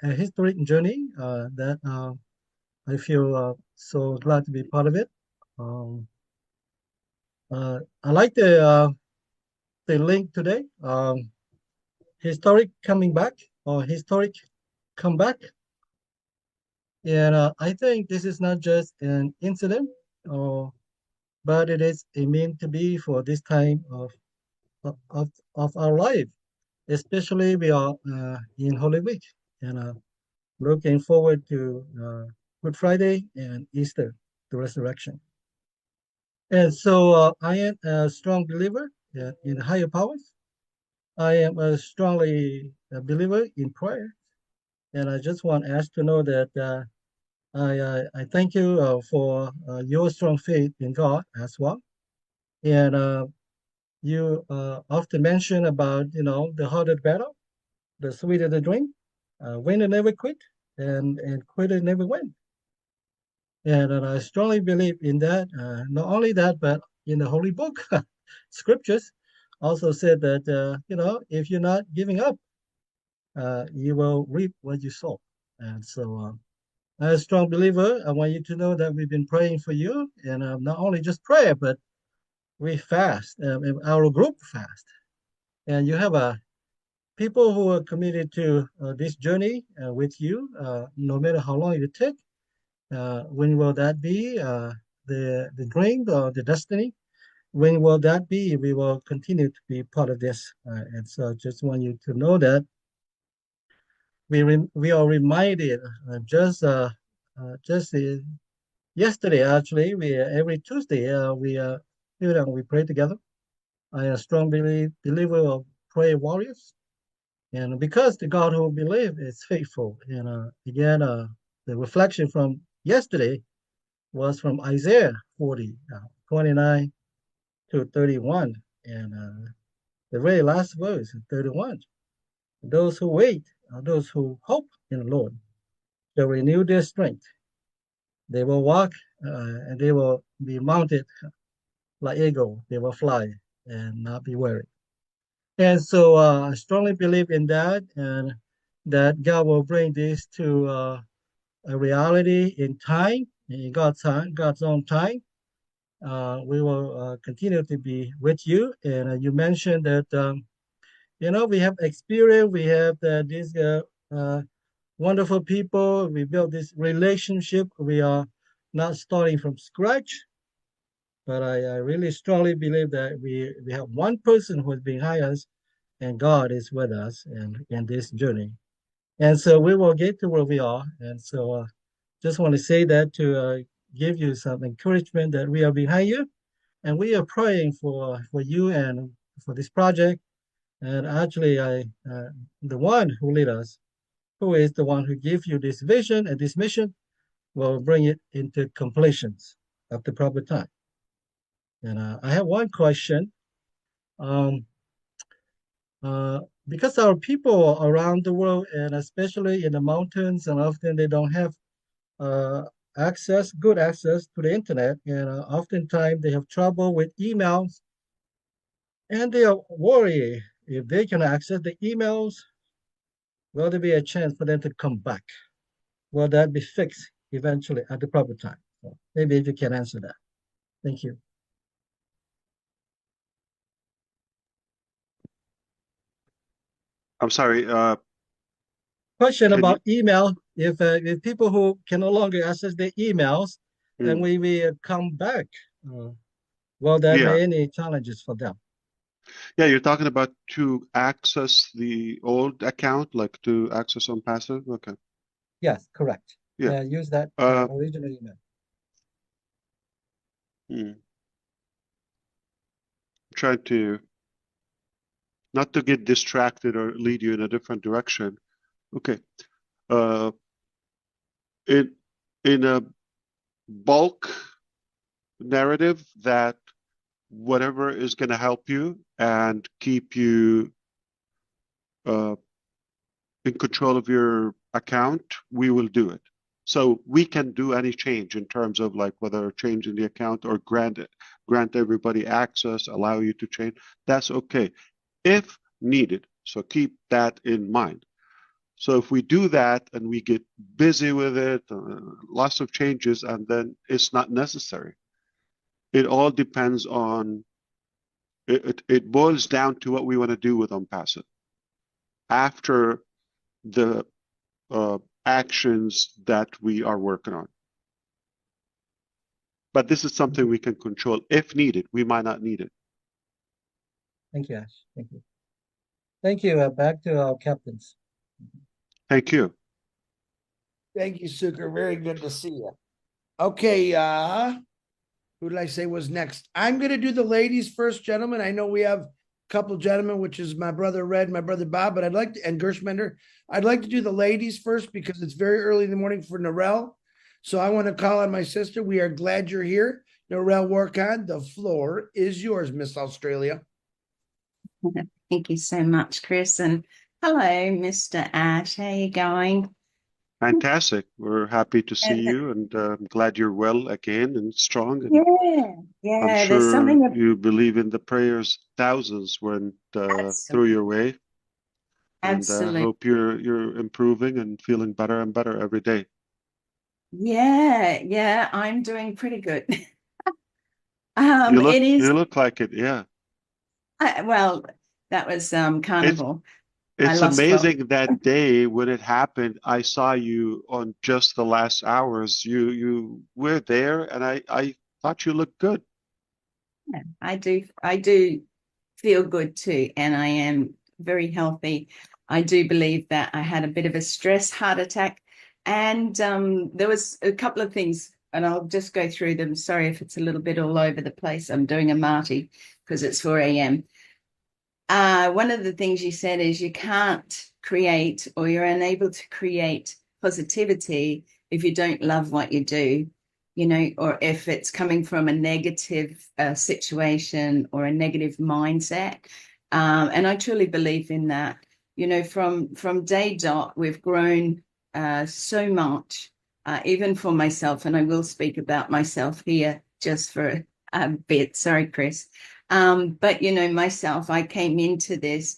historic journey that I feel so glad to be part of it. I like the link today, historic coming back or historic comeback. And I think this is not just an incident, but it is a meant to be for this time of our life. Especially we are in Holy Week, and looking forward to Good Friday and Easter, the resurrection. And so I am a strong believer in higher powers. I am a strongly believer in prayer. And I just want Ash to know that I thank you for your strong faith in God as well. And you often mention about, the harder the battle, the sweeter the drink. Win and never quit, and quit and never win. And I strongly believe in that. Not only that, but in the Holy Book, scriptures also said that, if you're not giving up, you will reap what you sow. And so as a strong believer, I want you to know that we've been praying for you, and not only just prayer, but we fast, our group fast. And you have people who are committed to this journey with you, no matter how long it takes. When will that be? The dream or the destiny? When will that be? We will continue to be part of this. And so just want you to know that we are reminded just yesterday, actually, we every Tuesday we pray together. I am a strong believer of prayer warriors, and because the God who believe is faithful. And again, the reflection from yesterday was from Isaiah 40, 29 to 31, and the very last verse, 31. Those who wait, those who hope in the Lord, shall renew their strength. They will walk and they will be mounted like eagle. They will fly and not be weary. And so I strongly believe in that, and that God will bring this to a reality in time, in God's time, God's own time. We will continue to be with you. And you mentioned that we have experience, we have these wonderful people, we built this relationship. We are not starting from scratch, but I really strongly believe that we have one person who is behind us, and God is with us in this journey. And so we will get to where we are. And so just want to say that to give you some encouragement that we are behind you, and we are praying for you and for this project. And actually, the one who lead us, who is the one who gives you this vision and this mission, will bring it into completions at the proper time. And I have one question. Um, because our people around the world, and especially in the mountains, and often they don't have uh, good access to the internet, and oftentimes they have trouble with emails, and they are worried if they can access the emails, will there be a chance for them to come back? Will that be fixed eventually at the proper time? So maybe if you can answer that. Thank you. I'm sorry. Question Can you? about email. If people who can no longer access their emails, and we come back, will there Yeah. be any challenges for them? Yeah, you're talking about to access the old account, like to access ONPASSIVE? Okay. Yes, correct. Yeah. Use that original email. Trying to not to get distracted or lead you in a different direction. Okay. In a bulk narrative, that whatever is going to help you and keep you in control of your account, we will do it. So we can do any change in terms of like whether change in the account or grant everybody access, allow you to change. That's okay if needed. So keep that in mind. So if we do that and we get busy with it, lots of changes, and then it's not necessary. It all depends on, it boils down to what we want to do with ONPASSIVE after the actions that we are working on. But this is something we can control if needed. We might not need it. Thank you, Ash. Thank you. Thank you. Back to our captains. Thank you. Thank you, Suker. Very good to see you. Okay, who did I say was next? I'm going to do the ladies first, gentlemen. I know we have a couple gentlemen, which is my brother Red, my brother Bob, but I'd like to, and Gershmender. I'd like to do the ladies first because it's very early in the morning for Narelle. So I want to call on my sister. We are glad you're here. Narelle Warkon, the floor is yours, Miss Australia. Thank you so much, Chris. And hello, Mr. Ash. How are you going? Fantastic. We're happy to see you, and I'm glad you're well again and strong. And yeah. I'm There's sure something you believe in the prayers thousands went through your way. And Absolutely. I hope you're improving and feeling better and better every day. Yeah, I'm doing pretty good. You look like it, yeah. Well, that was carnival. It's amazing that day when it happened. I saw you on just the last hours. You were there, and I thought you looked good. Yeah, I do feel good too, and I am very healthy. I do believe that I had a bit of a stress heart attack, and there was a couple of things and I'll just go through them. Sorry if it's a little bit all over the place. I'm doing a Marty because it's 4 a.m. One of the things you said is you can't create, or you're unable to create positivity if you don't love what you do, you know, or if it's coming from a negative situation or a negative mindset. And I truly believe in that. You know, from day dot, we've grown so much, even for myself, and I will speak about myself here just for a bit. Sorry, Chris. But, you know, myself, I came into this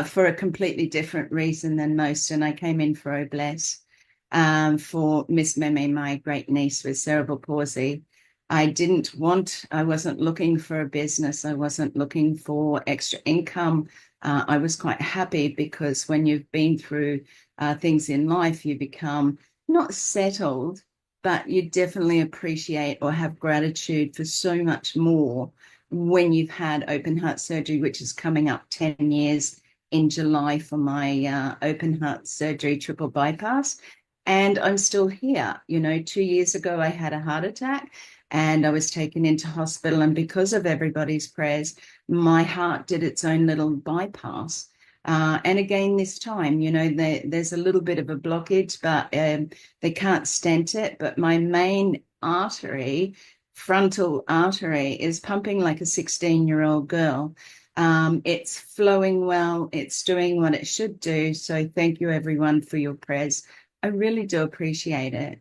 for a completely different reason than most, and I came in for Obless, for Miss Meme, my great niece with cerebral palsy. I wasn't looking for a business. I wasn't looking for extra income. I was quite happy because when you've been through things in life, you become not settled, but you definitely appreciate or have gratitude for so much more when you've had open heart surgery, which is coming up 10 years in July for my open heart surgery triple bypass. And I'm still here. You know, 2 years ago, I had a heart attack and I was taken into hospital. And because of everybody's prayers, my heart did its own little bypass. And again, this time, you know, there's a little bit of a blockage, but they can't stent it. But my main artery, frontal artery, is pumping like a 16-year-old girl. It's flowing well. It's doing what it should do. So thank you, everyone, for your prayers. I really do appreciate it.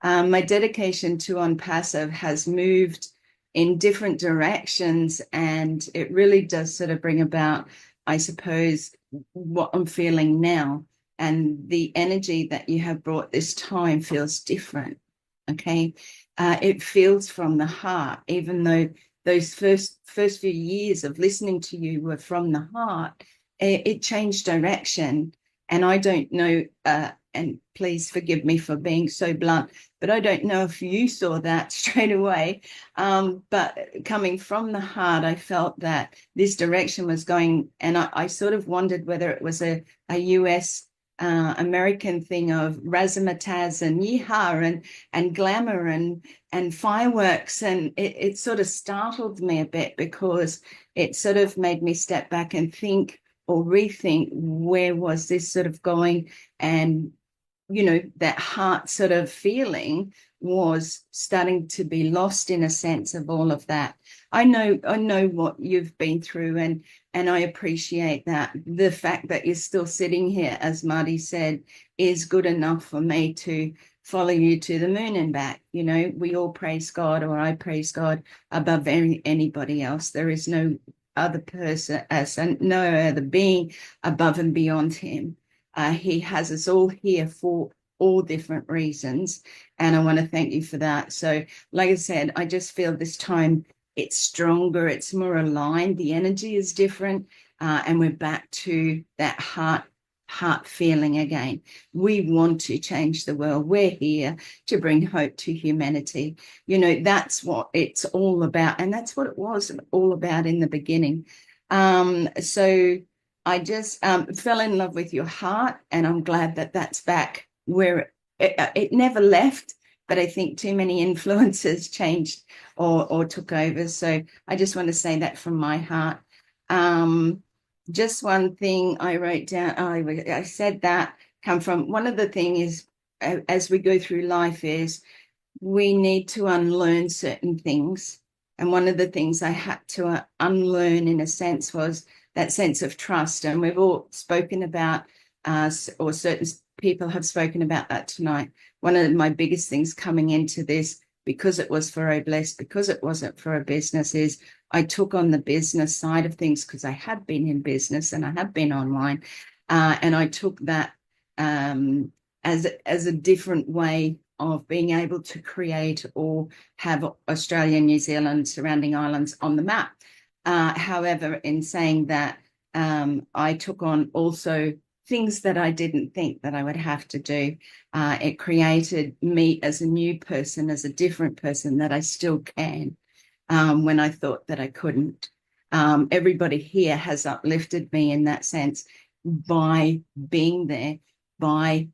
My dedication to ONPASSIVE has moved in different directions, and it really does sort of bring about, I suppose, what I'm feeling now. And the energy that you have brought this time feels different. Okay. It feels from the heart, even though those first few years of listening to you were from the heart. It changed direction. And I don't know, and please forgive me for being so blunt, but I don't know if you saw that straight away. But coming from the heart, I felt that this direction was going, and I sort of wondered whether it was a US American thing of razzmatazz and yeehaw and glamour and fireworks. And it sort of startled me a bit because it sort of made me step back and think or rethink, where was this sort of going? And, you know, that heart sort of feeling was starting to be lost in a sense of all of that. I know what you've been through, and I appreciate that. The fact that you're still sitting here, as Marty said, is good enough for me to follow you to the moon and back. You know, we all praise God, or I praise God above anybody else. There is no other person, no other being above and beyond him. He has us all here for all different reasons, and I want to thank you for that. So, like I said, I just feel this time it's stronger, it's more aligned, the energy is different, and we're back to that heart feeling again. We want to change the world. We're here to bring hope to humanity. You know, that's what it's all about, and that's what it was all about in the beginning. So I just fell in love with your heart, and I'm glad that that's back where it never left, but I think too many influences changed or took over. So I just want to say that from my heart. Just one thing I wrote down, I said that come from, one of the things is, as we go through life, is we need to unlearn certain things. And one of the things I had to unlearn, in a sense, was that sense of trust. And we've all spoken about, or certain people have spoken about that tonight. One of my biggest things coming into this, because it was for Obless, because it wasn't for a business, is I took on the business side of things because I had been in business and I have been online. And I took that as a different way of being able to create or have Australia, New Zealand, surrounding islands on the map. However, in saying that, I took on also things that I didn't think that I would have to do. It created me as a new person, as a different person that I still can, when I thought that I couldn't. Everybody here has uplifted me in that sense by being there, by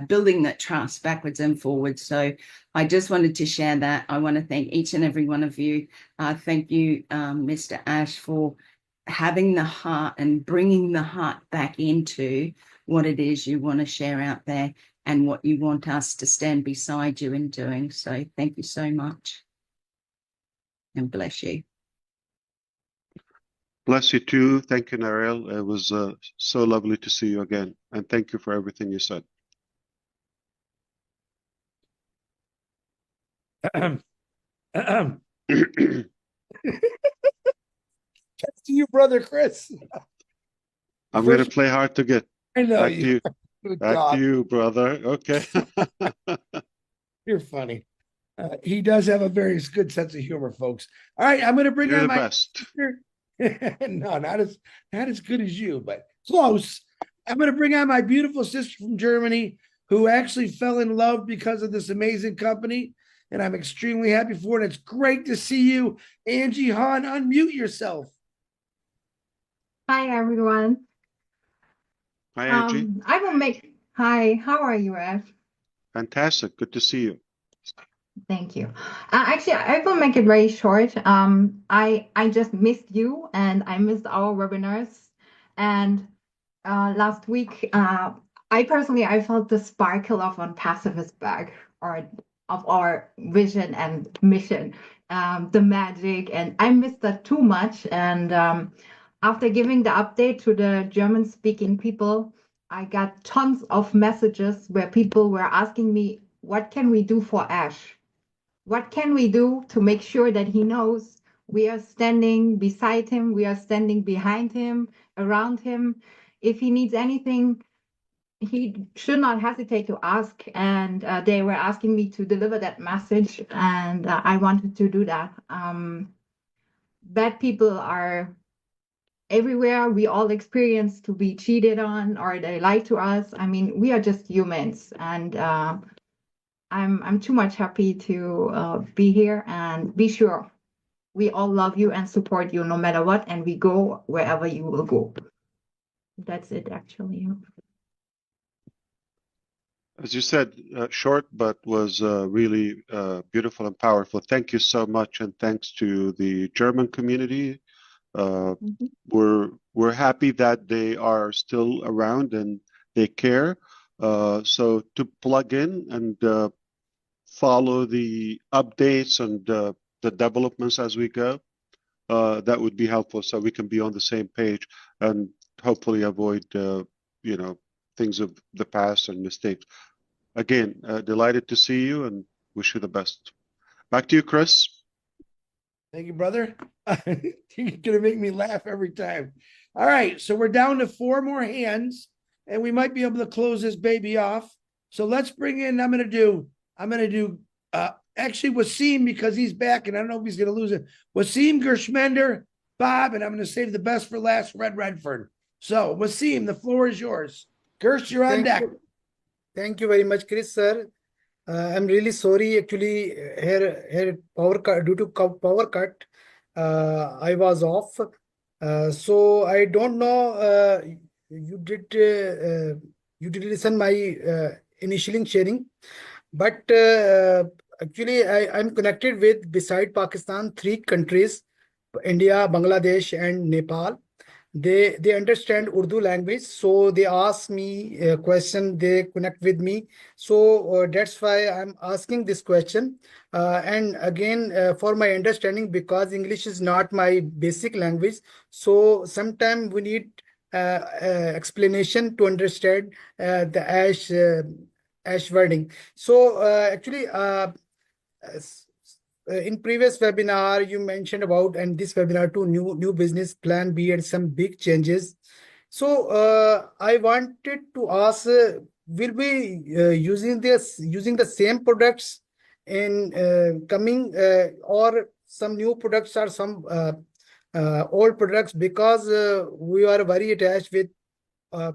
building that trust backwards and forwards. So I just wanted to share that. I want to thank each and every one of you. Thank you, Mr. Ash, for having the heart and bringing the heart back into what it is you want to share out there and what you want us to stand beside you in doing. So thank you so much. And bless you. Bless you too. Thank you, Narelle. It was so lovely to see you again. And thank you for everything you said. That's to you, brother Chris. I'm going to play hard to get. I know Back to you. Back to you, brother. Okay. You're funny. He does have a very good sense of humor, folks. All right, I'm going to bring You're on the my best. No, not as good as you, but close. I'm going to bring on my beautiful sister from Germany who actually fell in love because of this amazing company, and I'm extremely happy for it. It's great to see you, Angie Hahn. Unmute yourself. Hi, everyone. Hi, Angie. I will make. Hi, how are you, Ash? Fantastic. Good to see you. Thank you. Actually, I will make it very short. I just missed you, and I missed our webinars. And last week, I personally felt the sparkle of ONPASSIVE is back, or of our vision and mission, the magic, and I missed that too much. And after giving the update to the German-speaking people, I got tons of messages where people were asking me, what can we do for Ash? What can we do to make sure that he knows we are standing beside him, we are standing behind him, around him? If he needs anything, he should not hesitate to ask. And they were asking me to deliver that message, and I wanted to do that. Bad people are everywhere. We all experience to be cheated on, or they lie to us. I mean, we are just humans, and I'm too much happy to be here, and be sure we all love you and support you no matter what, and we go wherever you will go. That's it, actually. As you said, short, but was really beautiful and powerful. Thank you so much, and thanks to the German community. We're happy that they are still around and they care. So to plug in and follow the updates and the developments as we go, that would be helpful, so we can be on the same page and hopefully avoid things of the past and mistakes. Again, delighted to see you and wish you the best. Back to you, Chris. Thank you, brother. You're going to make me laugh every time. All right, so we're down to 4 more hands, and we might be able to close this baby off. So let's bring in, I'm going to do actually Wasim, because he's back, and I don't know if he's going to lose it. Wasim, Gershmender, Bob, and I'm going to save the best for last, Red Redford. So Wasim, the floor is yours. Gersh, you're on deck. Thank you very much, Chris, sir. I'm really sorry. Actually, here power cut, due to power cut, I was off. So I don't know. You did listen my initial sharing, but actually I'm connected with, beside Pakistan, 3 countries: India, Bangladesh, and Nepal. They understand Urdu language, so they ask me a question, they connect with me. So that's why I'm asking this question. And again, for my understanding, because English is not my basic language, so sometimes we need explanation to understand the Ash wording. So actually, in previous webinar you mentioned about, and this webinar too, new business plan B and some big changes. So I wanted to ask, will we using the same products in coming, or some new products, or some old products, because we are very attached with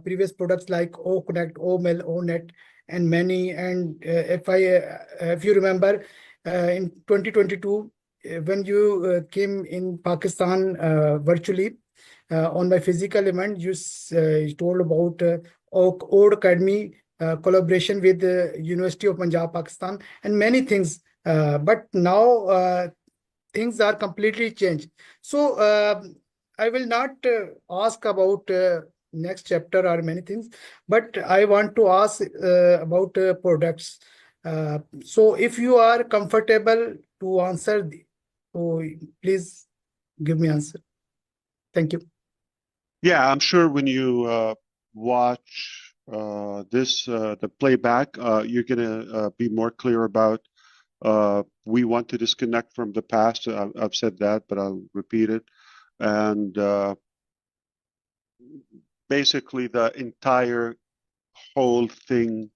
previous products like O Connect, O Mail, O Net, and many. And if you remember, in 2022, when you came in Pakistan virtually on my physical event, you told about Ode Academy collaboration with the University of Punjab, Pakistan, and many things. But now things are completely changed. So I will not ask about next chapter or many things, but I want to ask about products. So if you are comfortable to answer, so please give me answer. Thank you. Yeah, I'm sure when you watch the playback, you're gonna be more clear about we want to disconnect from the past. I've said that, but I'll repeat it. And basically, the entire whole thing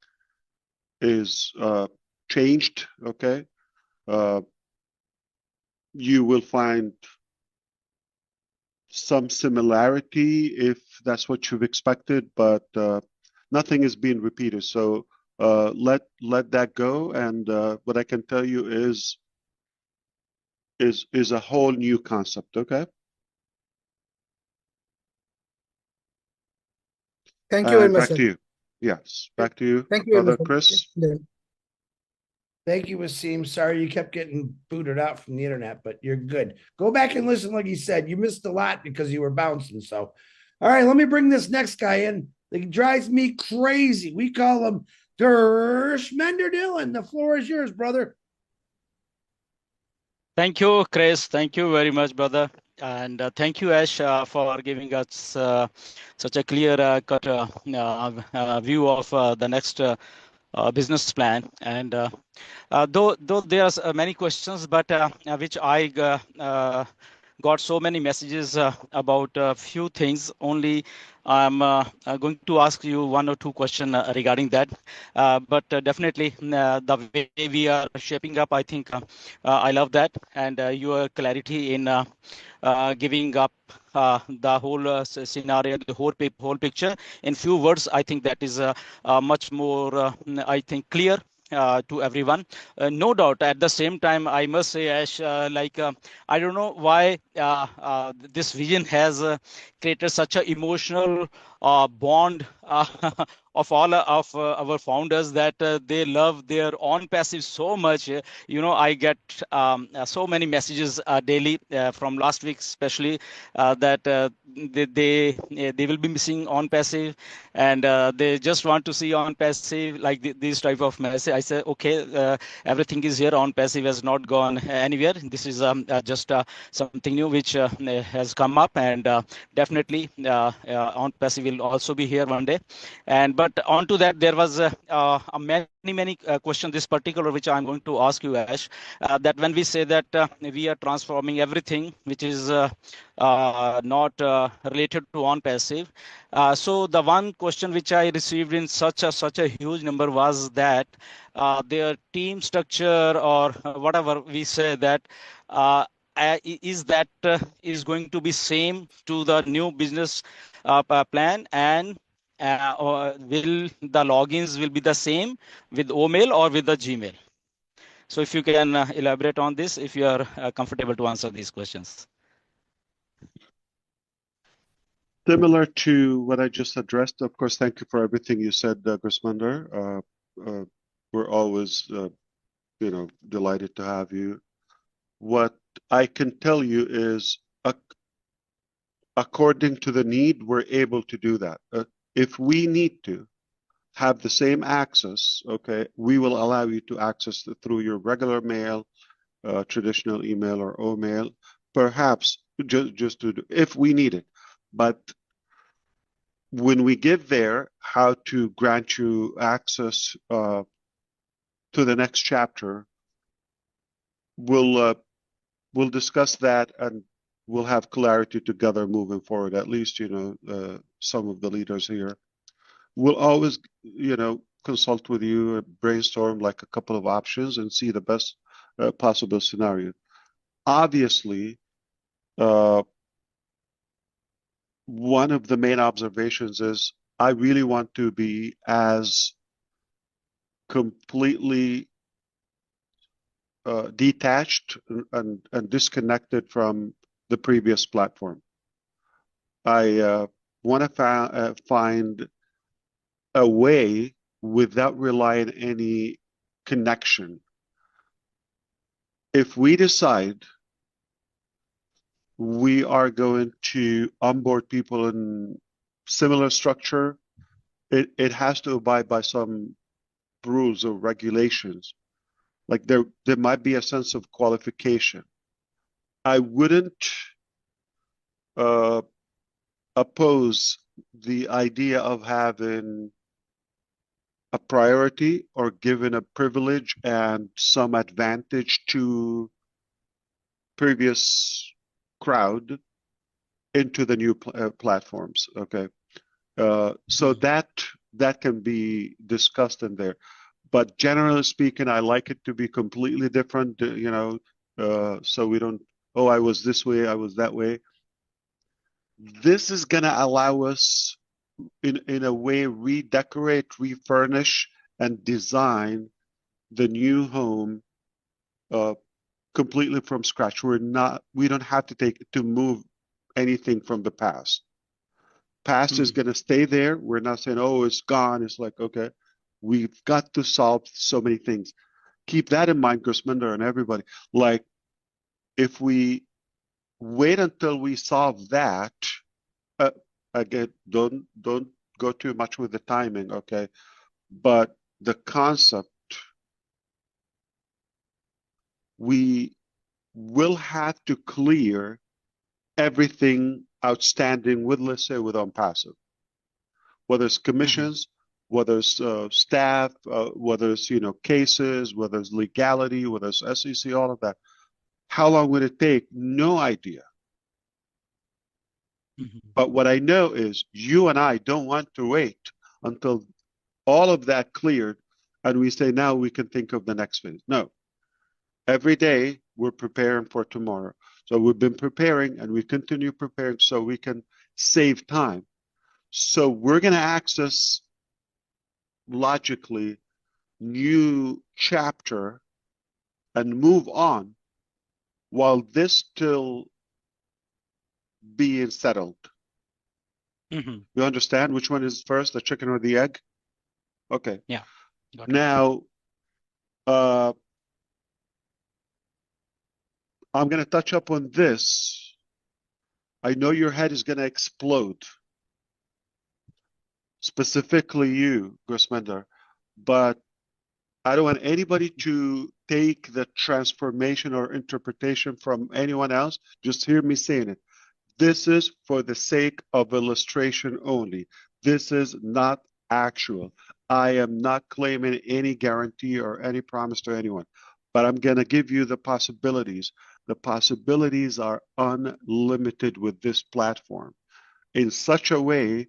is changed. Okay, you will find some similarity if that's what you've expected, but nothing is being repeated. So let that go. And what I can tell you is a whole new concept. Okay. Thank you very And much, back sir. to you. Yes, back to you, Thank you very brother much, Chris. sir. Thank you, Wasim. Sorry you kept getting booted out from the internet, but you're good. Go back and listen, like you said. You missed a lot because you were bouncing. So, all right, let me bring this next guy in. He drives me crazy. We call him Dershmender Dylan. The floor is yours, brother. Thank you, Chris. Thank you very much, brother. And thank you, Ash, for giving us such a clear cut view of the next business plan. And though there are many questions, but which I got so many messages about a few things. Only I'm going to ask you one or two questions regarding that. But definitely the way we are shaping up, I think I love that, and your clarity in giving up the whole scenario, the whole picture in few words. I think that is much more, I think, clear to everyone. No doubt. At the same time, I must say, Ash, I don't know why this vision has created such an emotional bond of all of our founders, that they love their own passive so much. I get so many messages daily from last week, especially that they will be missing on passive, and they just want to see on passive, like this type of message. I say, okay, everything is here. On passive has not gone anywhere. This is just something new which has come up, and definitely on passive will also be here one day. And but onto that, there was many questions, this particular, which I'm going to ask you, Ash, that when we say that we are transforming everything which is not related to on passive. So the one question which I received in such a huge number was that their team structure, or whatever we say, that is that is going to be same to the new business plan, and or will the logins will be the same with OMail or with the Gmail? So if you can elaborate on this, if you are comfortable to answer these questions. Similar to what I just addressed, of course, thank you for everything you said, Grismander. We're always, delighted to have you. What I can tell you is, according to the need, we're able to do that. If we need to have the same access, okay, we will allow you to access through your regular mail, traditional email, or OMail, perhaps just to do, if we need it. But when we get there, how to grant you access to the next chapter, we'll discuss that, and we'll have clarity together moving forward. At least, some of the leaders here will always, consult with you, brainstorm like a couple of options, and see the best possible scenario. Obviously, one of the main observations is I really want to be as completely detached and disconnected from the previous platform. I want to find a way without relying on any connection. If we decide we are going to onboard people in similar structure, it has to abide by some rules or regulations. Like there might be a sense of qualification. I wouldn't oppose the idea of having a priority or given a privilege and some advantage to previous crowd into the new platforms. Okay, so that can be discussed in there. But generally speaking, I like it to be completely different. So we don't. Oh, I was this way. I was that way. This is going to allow us, in a way, redecorate, refurnish, and design the new home completely from scratch. We don't have to move anything from the past. Past is going to stay there. We're not saying, oh, it's gone. It's like, okay, we've got to solve so many things. Keep that in mind, Gusminder and everybody. Like, if we wait until we solve that, again, don't go too much with the timing, okay? But the concept, we will have to clear everything outstanding with, let's say, with ONPASSIVE, whether it's commissions, whether it's staff, whether it's cases, whether it's legality, whether it's SEC, all of that. How long would it take? No idea. But what I know is you and I don't want to wait until all of that cleared and we say, now we can think of the next phase. No. Every day we're preparing for tomorrow. So we've been preparing and we continue preparing so we can save time. So we're going to access logically new chapter and move on while this still being settled. You understand which one is first, the chicken or the egg? Okay. Yeah. Got it. Now, I'm going to touch up on this. I know your head is going to explode, specifically you, Gusminder, but I don't want anybody to take the transformation or interpretation from anyone else. Just hear me saying it. This is for the sake of illustration only. This is not actual. I am not claiming any guarantee or any promise to anyone, but I'm going to give you the possibilities. The possibilities are unlimited with this platform. In such a way,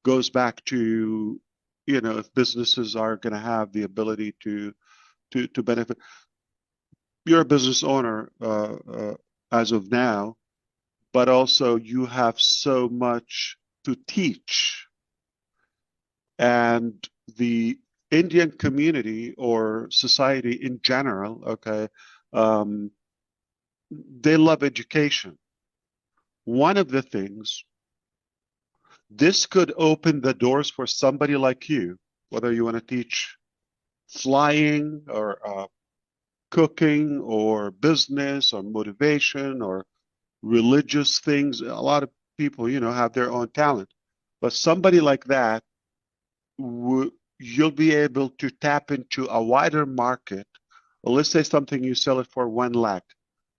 goes back to, if businesses are going to have the ability to benefit. You're a business owner as of now, but also you have so much to teach. And the Indian community or society in general, okay, they love education. One of the things, this could open the doors for somebody like you, whether you want to teach flying or cooking or business or motivation or religious things. A lot of people, have their own talent. But somebody like that, you'll be able to tap into a wider market. Well, let's say something you sell it for 1 lakh,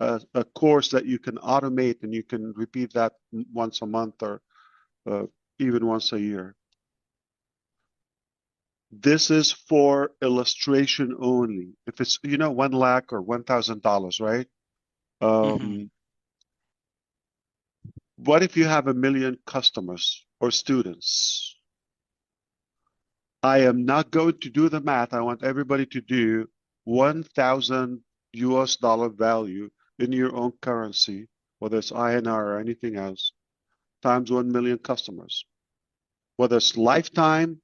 a course that you can automate and you can repeat that once a month or even once a year. This is for illustration only. If it's, 1 lakh or $1,000, right? What if you have 1 million customers or students? I am not going to do the math. I want everybody to do 1,000 US dollar value in your own currency, whether it's INR or anything else, times 1 million customers. Whether it's lifetime.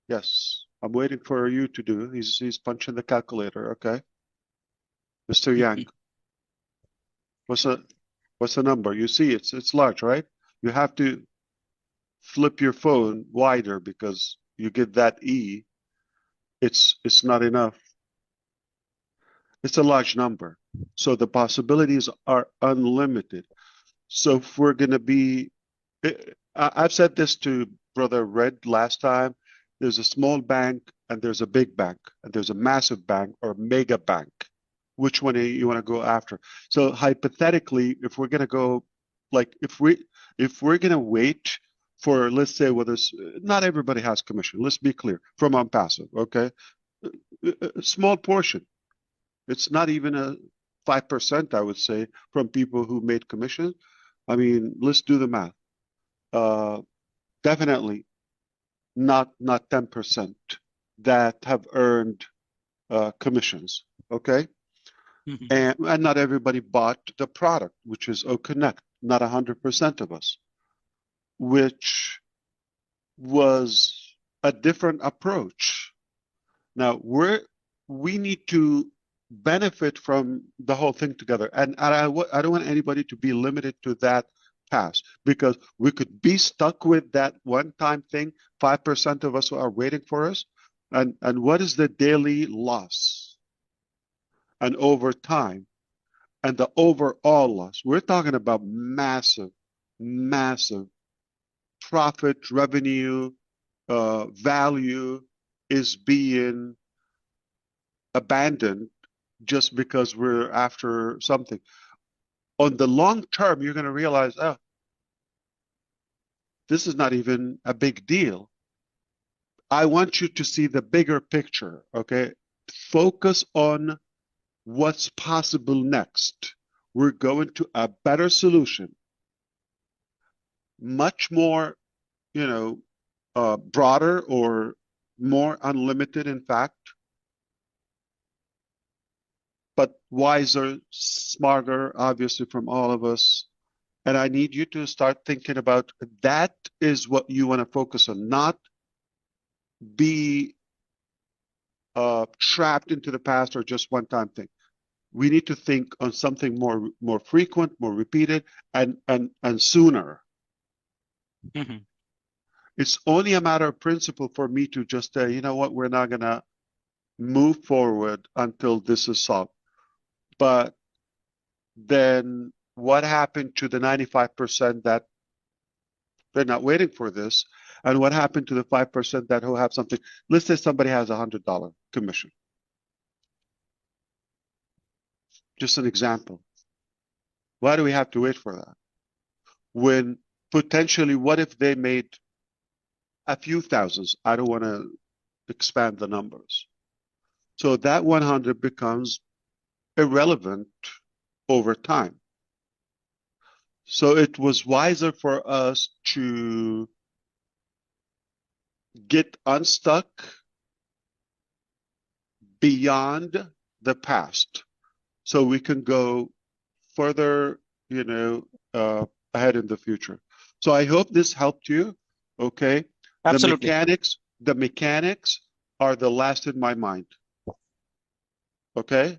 Yes, I'm waiting for you to do. He's punching the calculator. Okay, Mr. Yang. What's the number? You see, it's large, right? You have to. flip your phone wider because you get that E, it's not enough. It's a large number. So the possibilities are unlimited. So if we're going to be, I've said this to Brother Red last time, there's a small bank and there's a big bank and there's a massive bank or mega bank. Which one you want to go after? So hypothetically, if we're going to go, like if we're going to wait for, let's say, whether not everybody has commission. Let's be clear from ONPASSIVE, okay? A small portion. It's not even a 5%, I would say, from people who made commission. I mean, let's do the math. Definitely not 10% that have earned commissions, okay? Mm-hmm. And not everybody bought the product, which is OConnect, not 100% of us, which was a different approach. Now we need to benefit from the whole thing together. And I don't want anybody to be limited to that pass because we could be stuck with that one-time thing. 5% of us are waiting for us. And what is the daily loss? And over time, and the overall loss, we're talking about massive, massive profit, revenue, value is being abandoned just because we're after something. On the long term, you're going to realize, oh, this is not even a big deal. I want you to see the bigger picture, okay? Focus on what's possible next. We're going to a better solution, much more, broader or more unlimited, in fact, but wiser, smarter, obviously, from all of us. And I need you to start thinking about that is what you want to focus on, not be trapped into the past or just one-time thing. We need to think on something more frequent, more repeated, and sooner. Mm-hmm. It's only a matter of principle for me to just say, you know what, we're not going to move forward until this is solved. But then what happened to the 95% that they're not waiting for this? And what happened to the 5% that who have something? Let's say somebody has $100 commission. Just an example. Why do we have to wait for that? When potentially, what if they made a few thousands? I don't want to expand the numbers. So that 100 becomes irrelevant over time. So it was wiser for us to get unstuck beyond the past so we can go further, ahead in the future. So I hope this helped you. Okay. Absolutely. The mechanics are the last in my mind. Okay.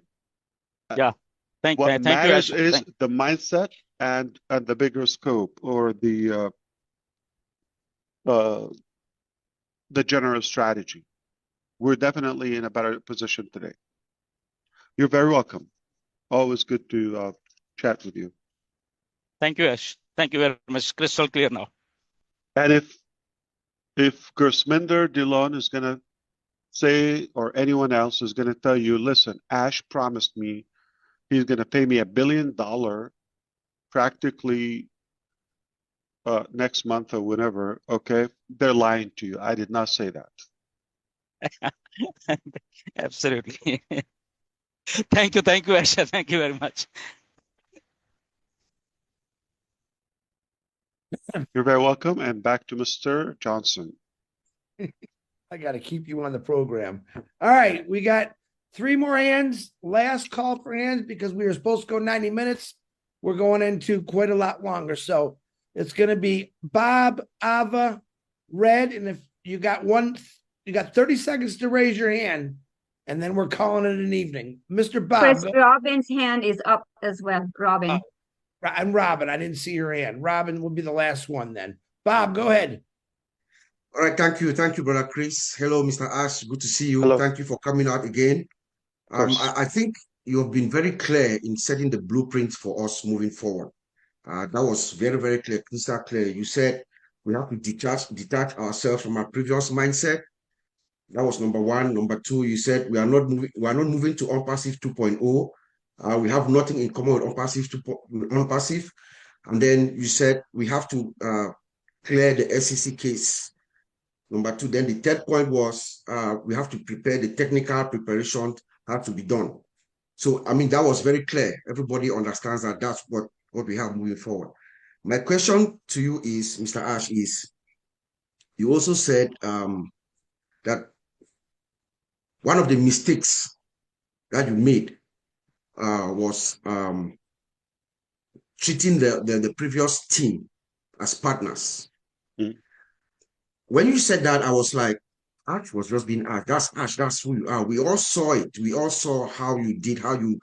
Yeah. Thank you, matters Ash. is the mindset and the bigger scope or the general strategy. We're definitely in a better position today. You're very welcome. Always good to chat with you. Thank you, Ash. Thank you very much. Crystal clear now. And if Gersminder Dillon is going to say, or anyone else is going to tell you, listen, Ash promised me he's going to pay me $1 billion practically next month or whenever, okay, they're lying to you. I did not say that. Absolutely. Thank you, Asha. Thank you very much. You're very welcome. And back to Mr. Johnson. I got to keep you on the program. All right, we got 3 more hands. Last call for hands because we were supposed to go 90 minutes. We're going into quite a lot longer. So it's going to be Bob, Ava, Red. And if you got 30 seconds to raise your hand, and then we're calling it an evening. Mr. Bob. Chris, Robin's hand is up as well. Robin. And Robin, I didn't see your hand. Robin will be the last one then. Bob, go ahead. All right, thank you. Thank you, Brother Chris. Hello, Mr. Ash. Good to see you. Hello. Thank you for coming out again. Of course. I think you have been very clear in setting the blueprint for us moving forward. That was very, very clear, crystal clear. You said we have to detach ourselves from our previous mindset. That was number one. Number two, you said we are not moving to unpassive 2.0. We have nothing in common with unpassive. And then you said we have to clear the SEC case. Number two, then the third point was we have to prepare the technical preparation had to be done. So, I mean, that was very clear. Everybody understands that that's what we have moving forward. My question to you is, Mr. Ash, is you also said that one of the mistakes that you made was treating the previous team as partners. Mm. When you said that, I was like, Ash was just being Ash. That's Ash. That's who you are. We all saw it. We all saw how you did, how you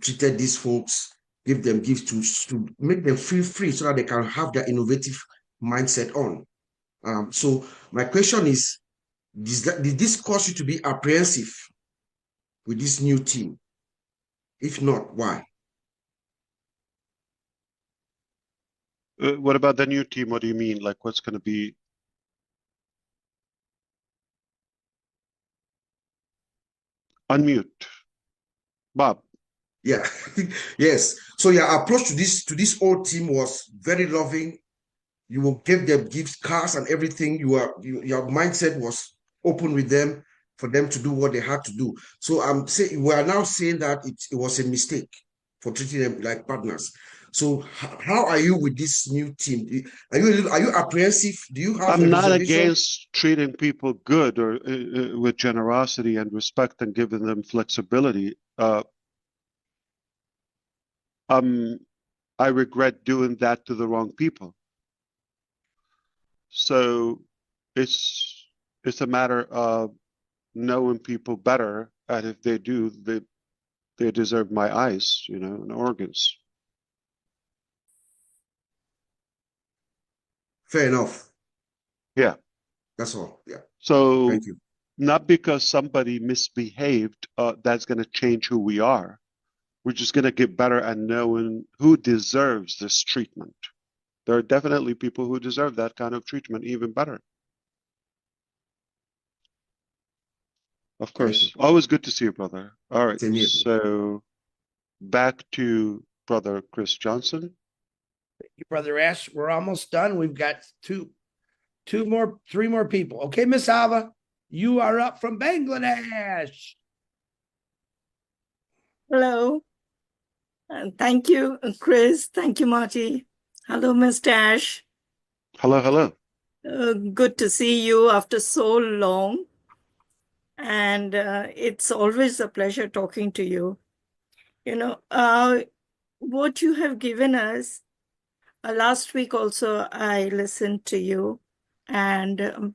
treated these folks, give them gifts to make them feel free so that they can have their innovative mindset on. So my question is, did this cause you to be apprehensive with this new team? If not, why? What about the new team? What do you mean? Like, what's going to be? Unmute. Bob. Yeah. Yes. So your approach to this old team was very loving. You will give them gifts, cars, and everything. Your mindset was open with them for them to do what they had to do. So I'm saying we are now saying that it was a mistake for treating them like partners. So how are you with this new team? Are you apprehensive? Do you have I'm a not reservation? against treating people good or with generosity and respect and giving them flexibility. I regret doing that to the wrong people. So it's a matter of knowing people better, and if they do, they deserve my eyes, and organs. Fair enough. Yeah. That's all. Yeah. So Thank you. not because somebody misbehaved, that's going to change who we are. We're just going to get better at knowing who deserves this treatment. There are definitely people who deserve that kind of treatment even better. Of course. Always good to see you, brother. All right. Same here. So back to Brother Chris Johnson. Thank you, Brother Ash. We're almost done. We've got three more people. Okay, Miss Ava, you are up from Bangladesh. Hello. Thank you, Chris. Thank you, Marty. Hello, Mr. Ash. Hello, hello. Good to see you after so long. And it's always a pleasure talking to you. What you have given us, last week also I listened to you, and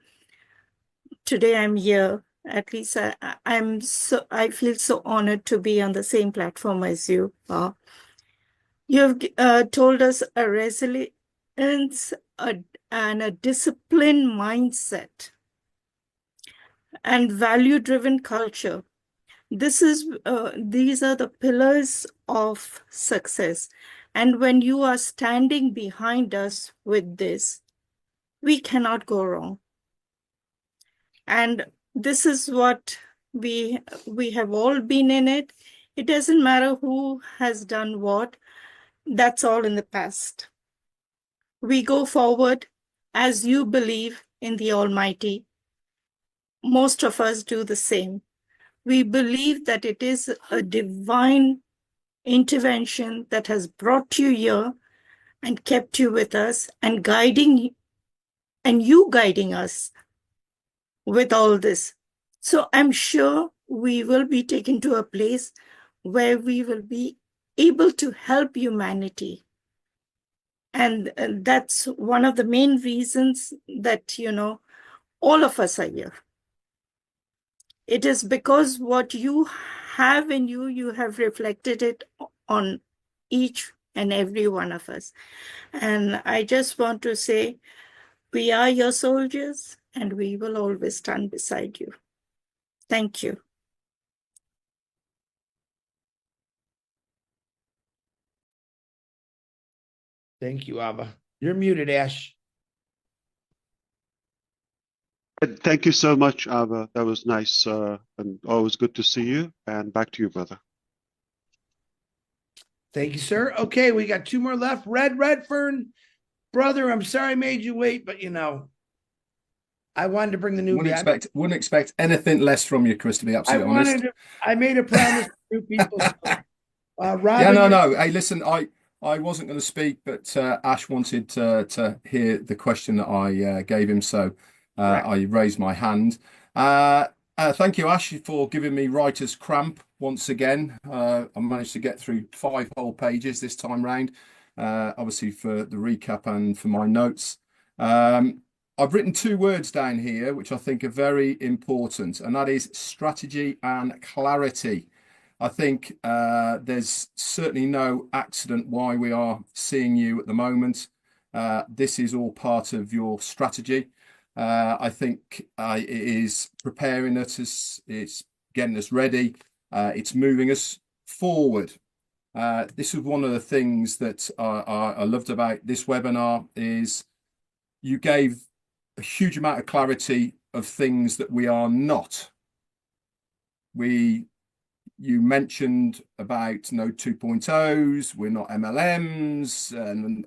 today I'm here. At least I feel so honored to be on the same platform as you are. You have told us a resilience and a disciplined mindset and value-driven culture. These are the pillars of success. And when you are standing behind us with this, we cannot go wrong. And this is what we have all been in it. It doesn't matter who has done what. That's all in the past. We go forward as you believe in the Almighty. Most of us do the same. We believe that it is a divine intervention that has brought you here and kept you with us and guiding us with all this. So I'm sure we will be taken to a place where we will be able to help humanity. And that's one of the main reasons that, all of us are here. It is because what you have in you, you have reflected it on each and every one of us. And I just want to say We are your soldiers, and we will always stand beside you. Thank you. Thank you, Ava. You're muted, Ash. Thank you so much, Ava. That was nice, and always good to see you. And back to you, brother. Thank you, sir. Okay, we got two more left. Redfern, brother, I'm sorry I made you wait, but I wanted to bring the newbie. Wouldn't expect anything less from you, Chris, to be absolutely honest. I made a promise to new people. Robin, yeah, no. Hey, listen, I wasn't going to speak, but Ash wanted to hear the question that I gave him, so I raised my hand. Thank you, Ash, for giving me writer's cramp once again. I managed to get through 5 whole pages this time round, obviously for the recap and for my notes. I've written 2 words down here, which I think are very important, and that is strategy and clarity. I think there's certainly no accident why we are seeing you at the moment. This is all part of your strategy. I think it is preparing us, it's getting us ready, it's moving us forward. This is one of the things that I loved about this webinar is you gave a huge amount of clarity of things that we are not. You mentioned about 2.0s, we're not MLMs and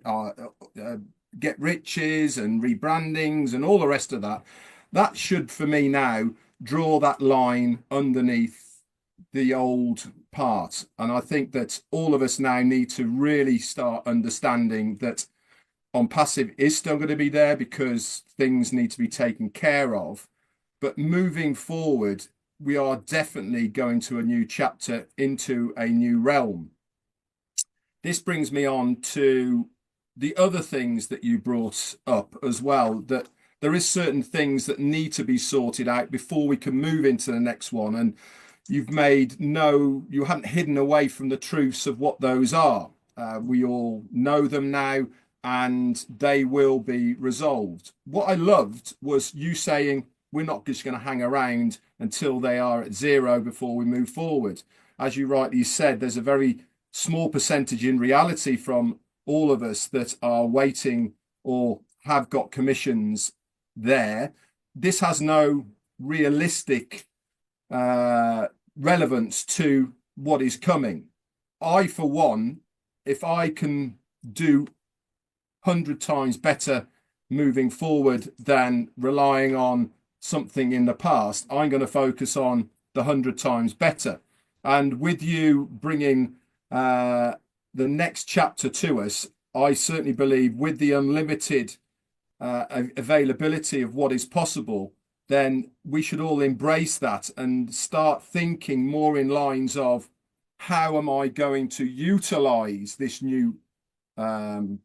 get riches and rebrandings and all the rest of that. That should, for me now, draw that line underneath the old part. And I think that all of us now need to really start understanding that ONPASSIVE is still going to be there because things need to be taken care of. But moving forward, we are definitely going to a new chapter, into a new realm. This brings me on to the other things that you brought up as well, that there is certain things that need to be sorted out before we can move into the next one. And you haven't hidden away from the truths of what those are. We all know them now, and they will be resolved. What I loved was you saying, we're not just going to hang around until they are at 0 before we move forward. As you rightly said, there's a very small percentage in reality from all of us that are waiting or have got commissions there. This has no realistic relevance to what is coming. I, for one, if I can do 100 times better moving forward than relying on something in the past, I'm going to focus on the 100 times better. And with you bringing the next chapter to us, I certainly believe with the unlimited availability of what is possible, then we should all embrace that and start thinking more in lines of how am I going to utilize this new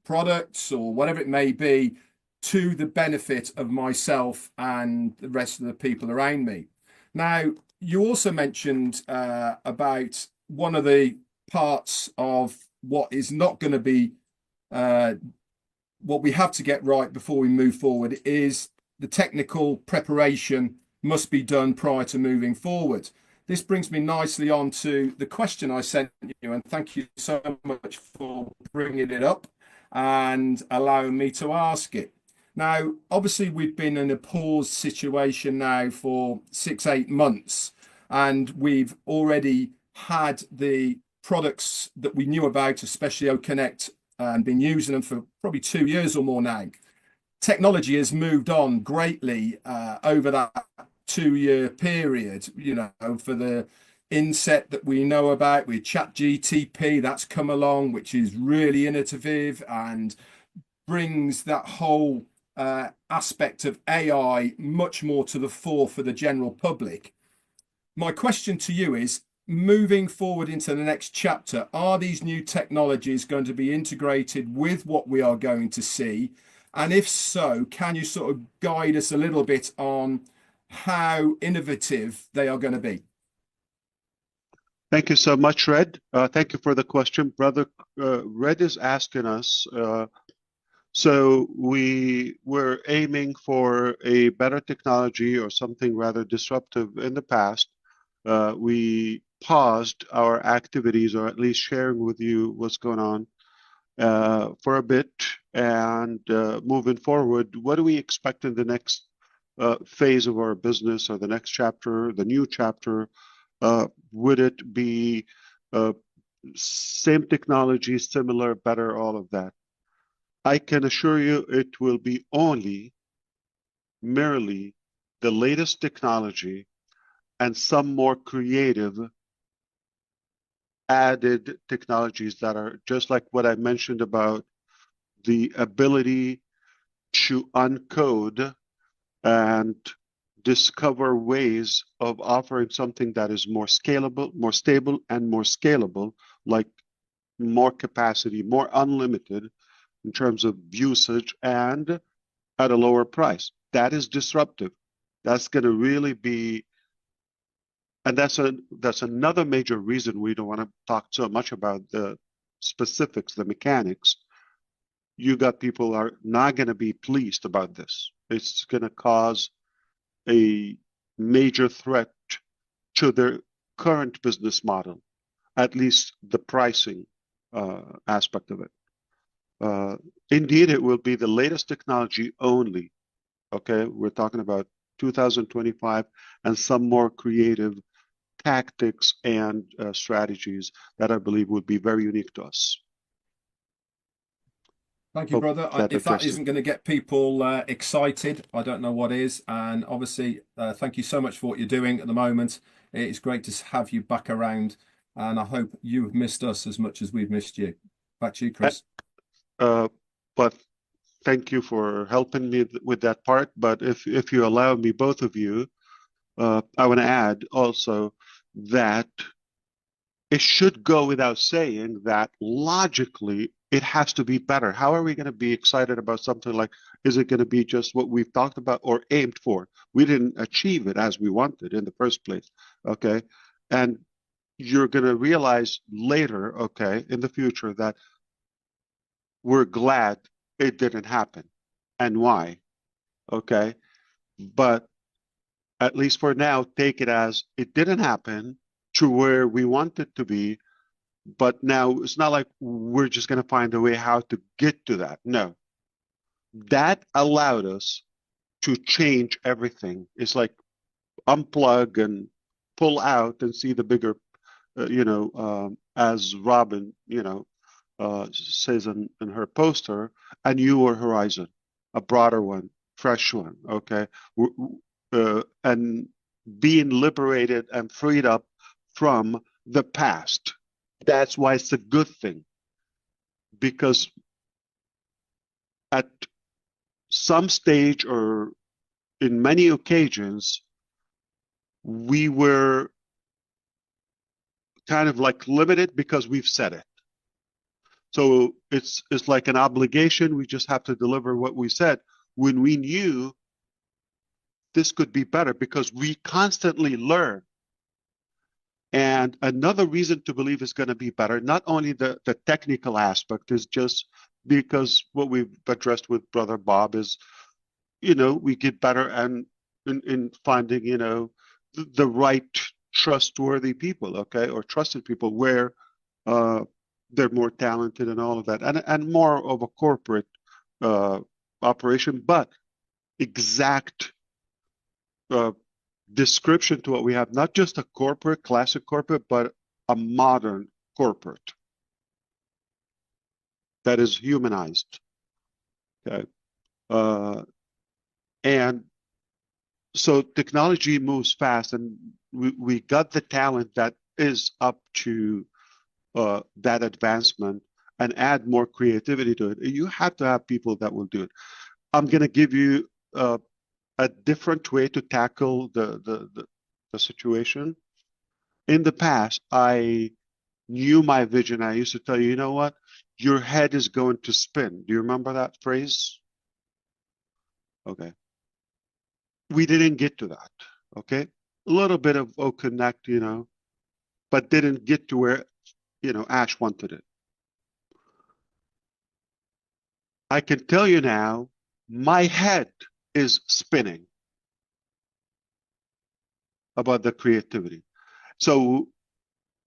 products or whatever it may be to the benefit of myself and the rest of the people around me. Now, you also mentioned about one of the parts of what is not going to be what we have to get right before we move forward is the technical preparation must be done prior to moving forward. This brings me nicely on to the question I sent you, and thank you so much for bringing it up and allowing me to ask it. Now, obviously, we've been in a pause situation now for 6-8 months, and we've already had the products that we knew about, especially OConnect, and been using them for probably 2 years or more now. Technology has moved on greatly over that 2-year period, for the inset that we know about with ChatGTP, that's come along, which is really innovative and brings that whole aspect of AI much more to the fore for the general public. My question to you is, moving forward into the next chapter, are these new technologies going to be integrated with what we are going to see? And if so, can you sort of guide us a little bit on how innovative they are going to be? Thank you so much, Red. Thank you for the question. Brother Red is asking us, So we were aiming for a better technology or something rather disruptive in the past. We paused our activities, or at least sharing with you what's going on, for a bit. And moving forward, what do we expect in the next phase of our business, or the next chapter, the new chapter? Would it be same technology, similar, better, all of that? I can assure you it will be only merely the latest technology and some more creative added technologies that are just like what I mentioned about the ability to uncode and discover ways of offering something that is more scalable, more stable, and more scalable, like more capacity, more unlimited in terms of usage, and at a lower price. That is disruptive. That's going to really be, and that's another major reason we don't want to talk so much about the specifics, the mechanics. You got people are not going to be pleased about this. It's going to cause a major threat to their current business model, at least the pricing aspect of it. Indeed, it will be the latest technology only. Okay, we're talking about 2025 and some more creative tactics and strategies that I believe would be very unique to us. Thank you, brother. That If that addresses isn't going to get people excited, I don't know what is. And obviously, thank you so much for what you're doing at the moment. It's great to have you back around, and I hope you've missed us as much as we've missed you. Back to you, Chris. But thank you for helping me with that part. But if you allow me, both of you, I want to add also that it should go without saying that logically it has to be better. How are we going to be excited about something like, is it going to be just what we've talked about or aimed for? We didn't achieve it as we wanted in the first place. Okay. And you're going to realize later, okay, in the future, that we're glad it didn't happen. And why? Okay. But at least for now, take it as it didn't happen to where we want it to be. But now it's not like we're just going to find a way how to get to that. No, that allowed us to change everything. It's like unplug and pull out and see the bigger, as Robin, says in her poster, a newer horizon, a broader one, fresh one. Okay. And being liberated and freed up from the past. That's why it's a good thing, because at some stage or in many occasions, we were kind of like limited because we've said it. So it's like an obligation. We just have to deliver what we said when we knew this could be better, because we constantly learn. And another reason to believe it's going to be better, not only the technical aspect, is just because what we've addressed with Brother Bob is, we get better and in finding, the right trustworthy people, okay, or trusted people where they're more talented and all of that, and more of a corporate operation, but exact description to what we have, not just a corporate, classic corporate, but a modern corporate that is humanized. Okay. And so technology moves fast, and we got the talent that is up to that advancement and add more creativity to it. You have to have people that will do it. I'm going to give you a different way to tackle the situation. In the past, I knew my vision. I used to tell you, you know what? Your head is going to spin. Do you remember that phrase? Okay. We didn't get to that. Okay. A little bit of connect, but didn't get to where, Ash wanted it. I can tell you now, my head is spinning about the creativity. So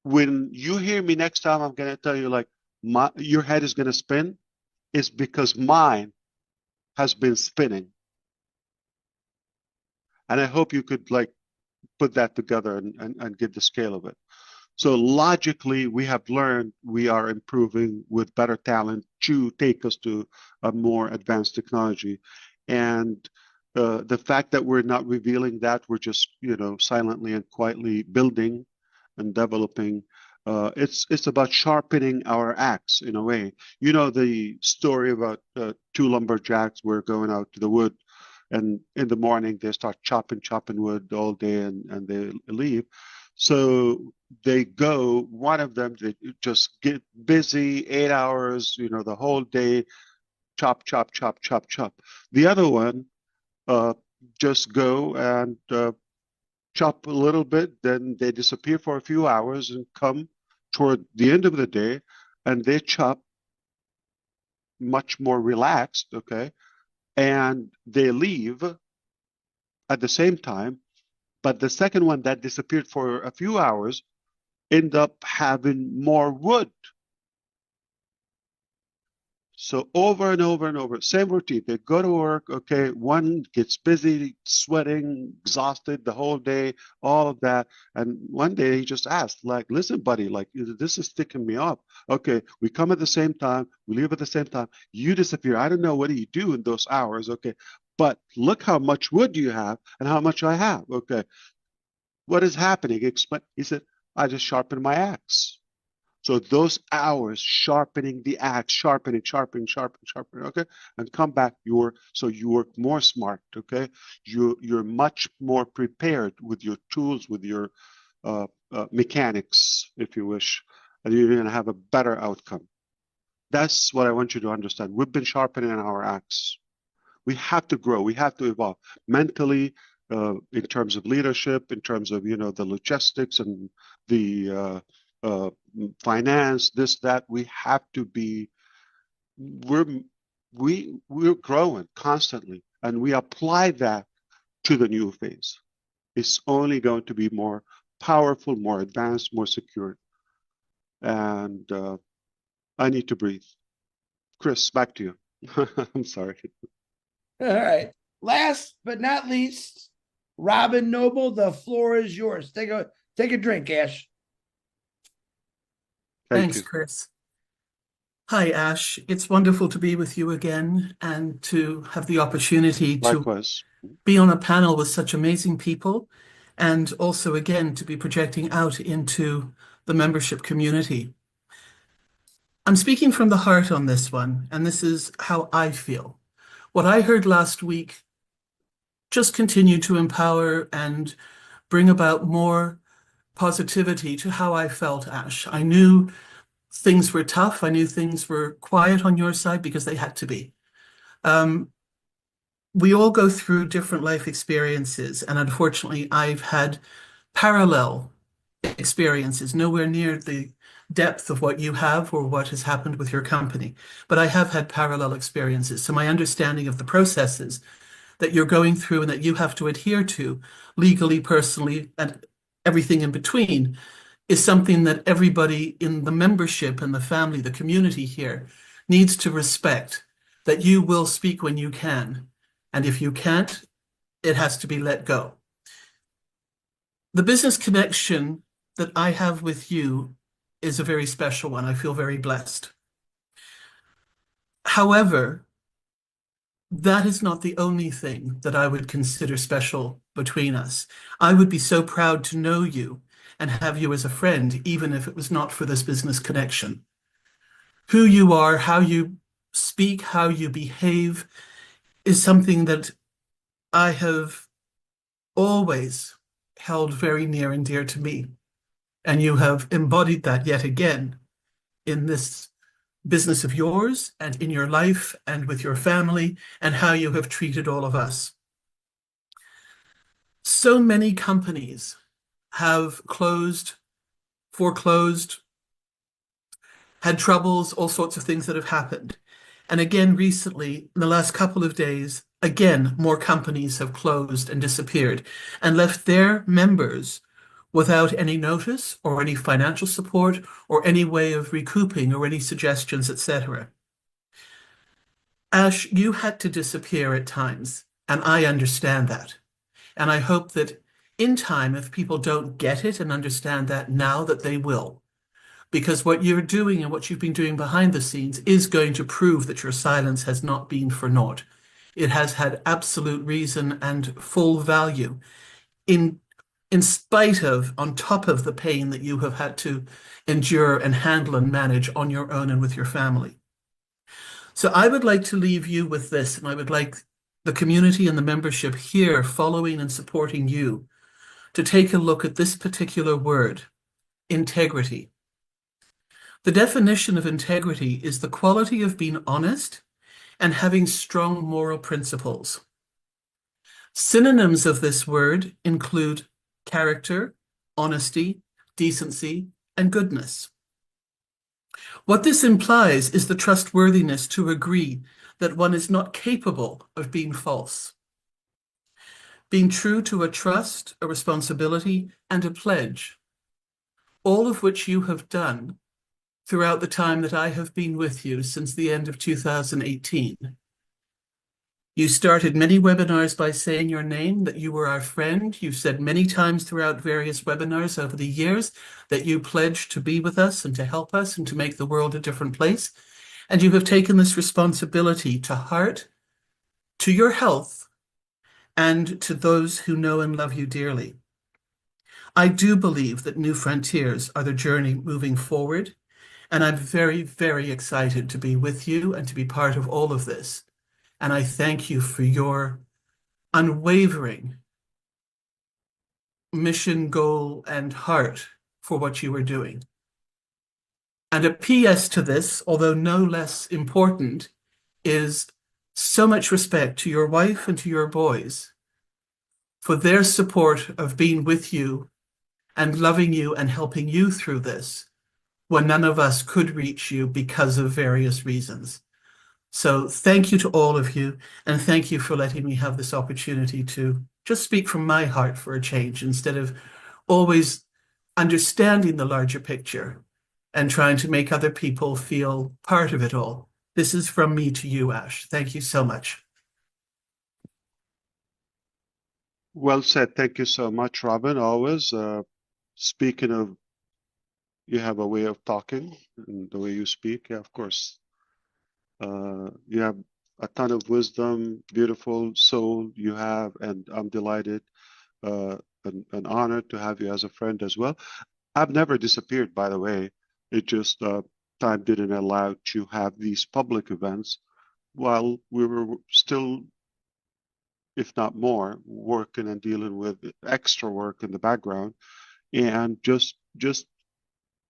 when you hear me next time, I'm going to tell you like, your head is going to spin. It's because mine has been spinning. And I hope you could like put that together and get the scale of it. So logically, we have learned we are improving with better talent to take us to a more advanced technology. And the fact that we're not revealing that, we're just, silently and quietly building and developing. It's about sharpening our axe in a way. You know the story about two lumberjacks were going out to the wood, and in the morning they start chopping wood all day, and they leave. So they go, one of them, they just get busy 8 hours, the whole day, chop, chop, chop, chop, chop. The other one uh, just go and chop a little bit, then they disappear for a few hours and come toward the end of the day, and they chop much more relaxed, okay? And they leave at the same time, but the second one that disappeared for a few hours end up having more wood. So over and over and over, same routine. They go to work, okay, one gets busy, sweating, exhausted the whole day, all of that. And one day he just asked, like, listen, buddy, like, this is sticking me up. Okay, we come at the same time, we leave at the same time, you disappear. I don't know what do you do in those hours, okay, but look how much wood you have and how much I have, okay. What is happening? He said, I just sharpened my axe. So those hours sharpening the axe, sharpening, okay, and come back. You work more smart, okay. You're much more prepared with your tools, with your mechanics, if you wish, and you're going to have a better outcome. That's what I want you to understand. We've been sharpening our axe. We have to grow. We have to evolve mentally, in terms of leadership, in terms of the logistics and the finance, this, that. We have to be. We're growing constantly, and we apply that to the new phase. It's only going to be more powerful, more advanced, more secure. And I need to breathe. Chris, back to you. I'm sorry. All right. Last but not least, Robin Noble, the floor is yours. Take a drink, Ash. Thanks, Chris. Hi, Ash. It's wonderful to be with you again and to have the opportunity to be on a panel with such amazing people, and also, again, to be projecting out into the membership community. I'm speaking from the heart on this one, and this is how I feel. What I heard last week just continued to empower and bring about more positivity to how I felt, Ash. I knew things were tough. I knew things were quiet on your side because they had to be. We all go through different life experiences, and unfortunately, I've had parallel experiences, nowhere near the depth of what you have or what has happened with your company. But I have had parallel experiences. So my understanding of the processes that you're going through and that you have to adhere to legally, personally, and everything in between is something that everybody in the membership and the family, the community here, needs to respect, that you will speak when you can. And if you can't, it has to be let go. The business connection that I have with you is a very special one. I feel very blessed. However, that is not the only thing that I would consider special between us. I would be so proud to know you and have you as a friend, even if it was not for this business connection. Who you are, how you speak, how you behave is something that I have always held very near and dear to me. And you have embodied that yet again in this business of yours and in your life and with your family and how you have treated all of us. So many companies have closed, foreclosed, had troubles, all sorts of things that have happened. And again, recently, in the last couple of days, again, more companies have closed and disappeared and left their members without any notice or any financial support or any way of recouping or any suggestions, etc. Ash, you had to disappear at times, and I understand that. And I hope that in time, if people don't get it and understand that now, that they will. Because what you're doing and what you've been doing behind the scenes is going to prove that your silence has not been for naught. It has had absolute reason and full value in spite of, on top of the pain that you have had to endure and handle and manage on your own and with your family. So I would like to leave you with this, and I would like the community and the membership here following and supporting you to take a look at this particular word, integrity. The definition of integrity is the quality of being honest and having strong moral principles. Synonyms of this word include character, honesty, decency, and goodness. What this implies is the trustworthiness to agree that one is not capable of being false. Being true to a trust, a responsibility, and a pledge, all of which you have done throughout the time that I have been with you since the end of 2018. You started many webinars by saying your name, that you were our friend. You've said many times throughout various webinars over the years that you pledged to be with us and to help us and to make the world a different place. And you have taken this responsibility to heart, to your health, and to those who know and love you dearly. I do believe that new frontiers are the journey moving forward, and I'm very, very excited to be with you and to be part of all of this. And I thank you for your unwavering mission, goal, and heart for what you are doing. And a PS to this, although no less important, is so much respect to your wife and to your boys for their support of being with you and loving you and helping you through this when none of us could reach you because of various reasons. So thank you to all of you, and thank you for letting me have this opportunity to just speak from my heart for a change instead of always understanding the larger picture and trying to make other people feel part of it all. This is from me to you, Ash. Thank you so much. Well said. Thank you so much, Robin. Always. Speaking of, you have a way of talking and the way you speak. Yeah, of course. You have a ton of wisdom, beautiful soul you have, and I'm delighted and honored to have you as a friend as well. I've never disappeared, by the way. It just time didn't allow to have these public events while we were still, if not more, working and dealing with extra work in the background, and just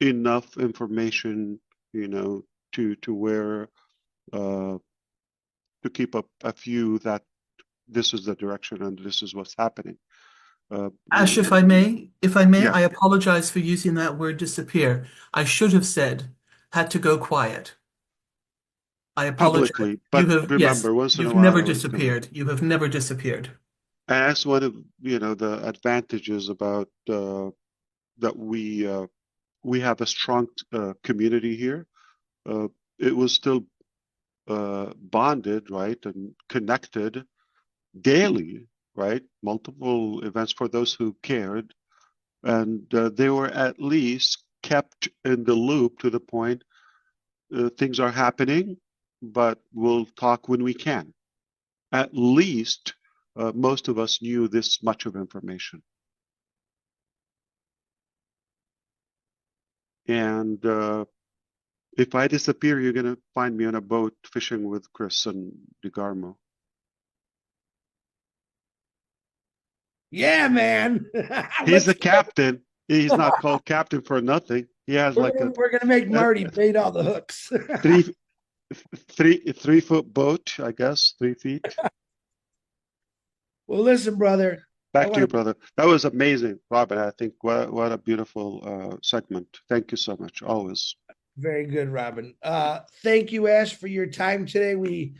enough information, to where to keep up a few that this is the direction and this is what's happening. Ash, if I may, Yeah. I apologize for using that word disappear. I should have said, had to go quiet. I apologize. Publicly, but remember, yes, once in a you've while, never I was gonna. disappeared. You have never disappeared. And that's one of the advantages about that we have a strong community here. It was still bonded, right, and connected daily, right? Multiple events for those who cared, and they were at least kept in the loop to the point things are happening, but we'll talk when we can. At least most of us knew this much of information. And if I disappear, you're going to find me on a boat fishing with Chris and DeGarmo. Yeah, man. He's the captain. He's not called captain for nothing. He has we're gonna make Marty bait all the hooks. 3 foot boat, I guess, 3 feet. Well, listen, brother. Back to you, brother. That was amazing, Robin. I think what a beautiful segment. Thank you so much. Always. Very good, Robin. Thank you, Ash, for your time today. We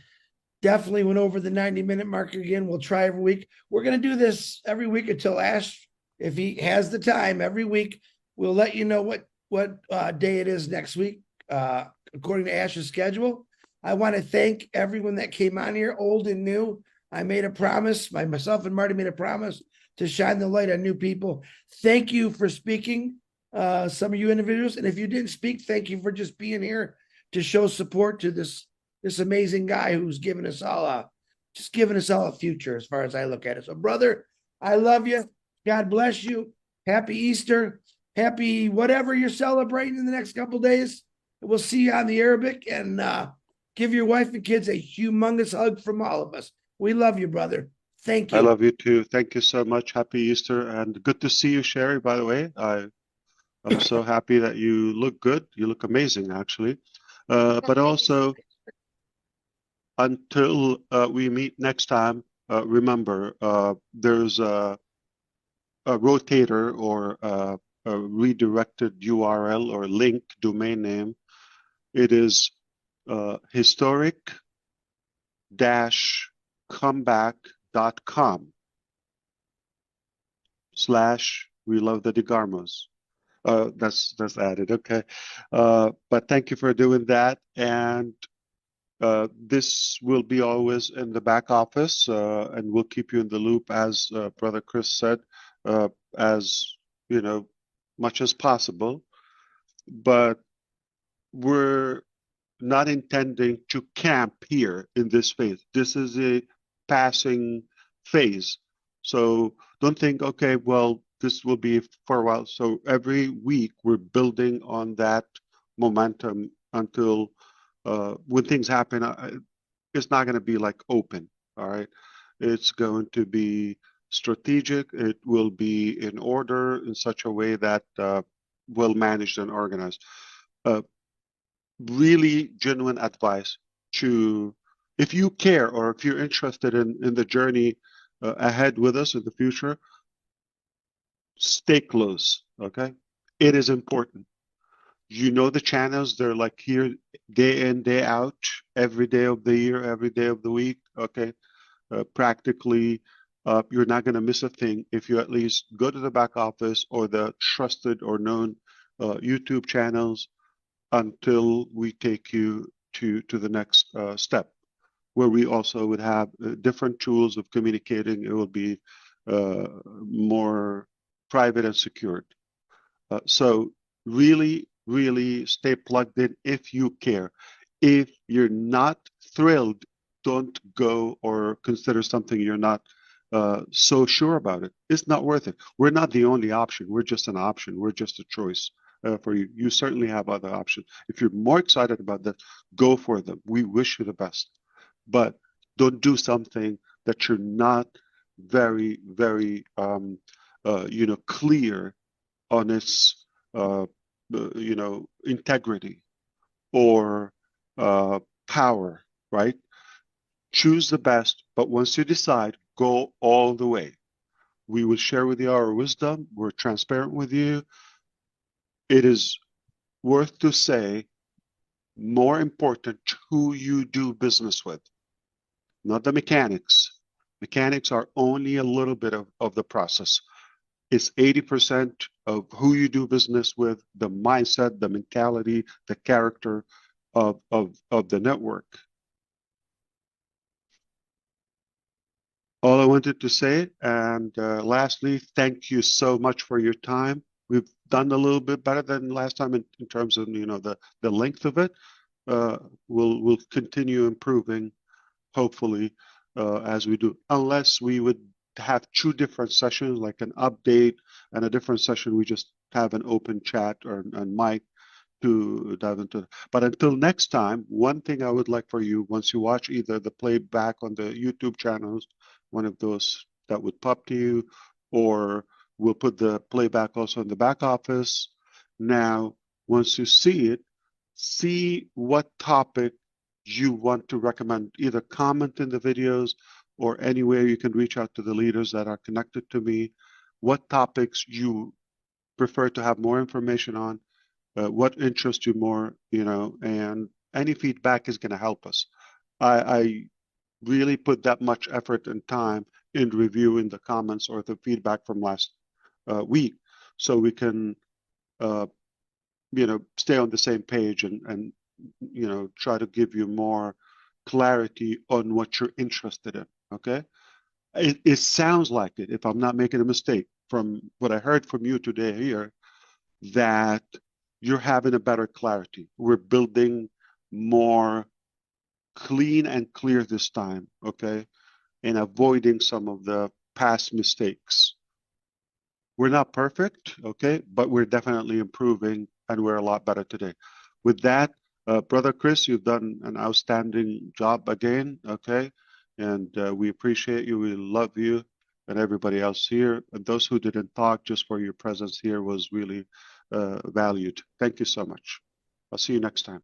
definitely went over the 90-minute mark again. We'll try every week. We're going to do this every week until Ash, if he has the time, every week. We'll let you know what day it is next week, according to Ash's schedule. I want to thank everyone that came on here, old and new. I made a promise, myself and Marty made a promise to shine the light on new people. Thank you for speaking, some of you individuals. And if you didn't speak, thank you for just being here to show support to this amazing guy who's given us all a future, as far as I look at it. So, brother, I love you. God bless you. Happy Easter. Happy whatever you're celebrating in the next couple of days. We'll see you on the Arabic, and give your wife and kids a humongous hug from all of us. We love you, brother. Thank you. I love you too. Thank you so much. Happy Easter, and good to see you, Sherry, by the way. I'm so happy that you look good. You look amazing, actually. But also, until we meet next time, remember, there's a rotator or a redirected URL or link domain name. It is historic-comeback.com/we love the DeGarmos. That's added. Okay. But thank you for doing that. And this will be always in the back office, and we'll keep you in the loop, as Brother Chris said, as much as possible. But we're not intending to camp here in this phase. This is a passing phase. So don't think, okay, well, this will be for a while. So every week we're building on that momentum until when things happen, it's not going to be like open, all right? It's going to be strategic. It will be in order in such a way that well managed and organized. Really genuine advice to, if you care or if you're interested in the journey ahead with us in the future, stay close, okay? It is important. You know the channels, they're like here day in, day out, every day of the year, every day of the week, okay? Practically, you're not going to miss a thing if you at least go to the back office or the trusted or known YouTube channels until we take you to the next step, where we also would have different tools of communicating. It will be more private and secured. So really, really stay plugged in if you care. If you're not thrilled, don't go or consider something you're not so sure about it. It's not worth it. We're not the only option. We're just an option. We're just a choice for you. You certainly have other options. If you're more excited about that, go for them. We wish you the best. But don't do something that you're not very, very, clear on its, integrity or power, right? Choose the best, but once you decide, go all the way. We will share with you our wisdom. We're transparent with you. It is worth to say, more important who you do business with, not the mechanics. Mechanics are only a little bit of the process. It's 80% of who you do business with, the mindset, the mentality, the character of the network. All I wanted to say, and lastly, thank you so much for your time. We've done a little bit better than last time in terms of the length of it. We'll continue improving, hopefully, as we do. Unless we would have two different sessions, like an update and a different session, we just have an open chat or and mic to dive into. But until next time, one thing I would like for you, once you watch either the playback on the YouTube channels, one of those that would pop to you, or we'll put the playback also in the back office. Now, once you see it, see what topic you want to recommend. Either comment in the videos or anywhere you can reach out to the leaders that are connected to me. What topics you prefer to have more information on, what interests you more, and any feedback is going to help us. I really put that much effort and time in reviewing the comments or the feedback from last week, so we can, stay on the same page and try to give you more clarity on what you're interested in. Okay, it sounds like it, if I'm not making a mistake, from what I heard from you today here, that you're having a better clarity. We're building more clean and clear this time, okay, and avoiding some of the past mistakes. We're not perfect, okay, but we're definitely improving, and we're a lot better today. With that, Brother Chris, you've done an outstanding job again, okay, and we appreciate you, we love you, and everybody else here. And those who didn't talk, just for your presence here was really valued. Thank you so much. I'll see you next time.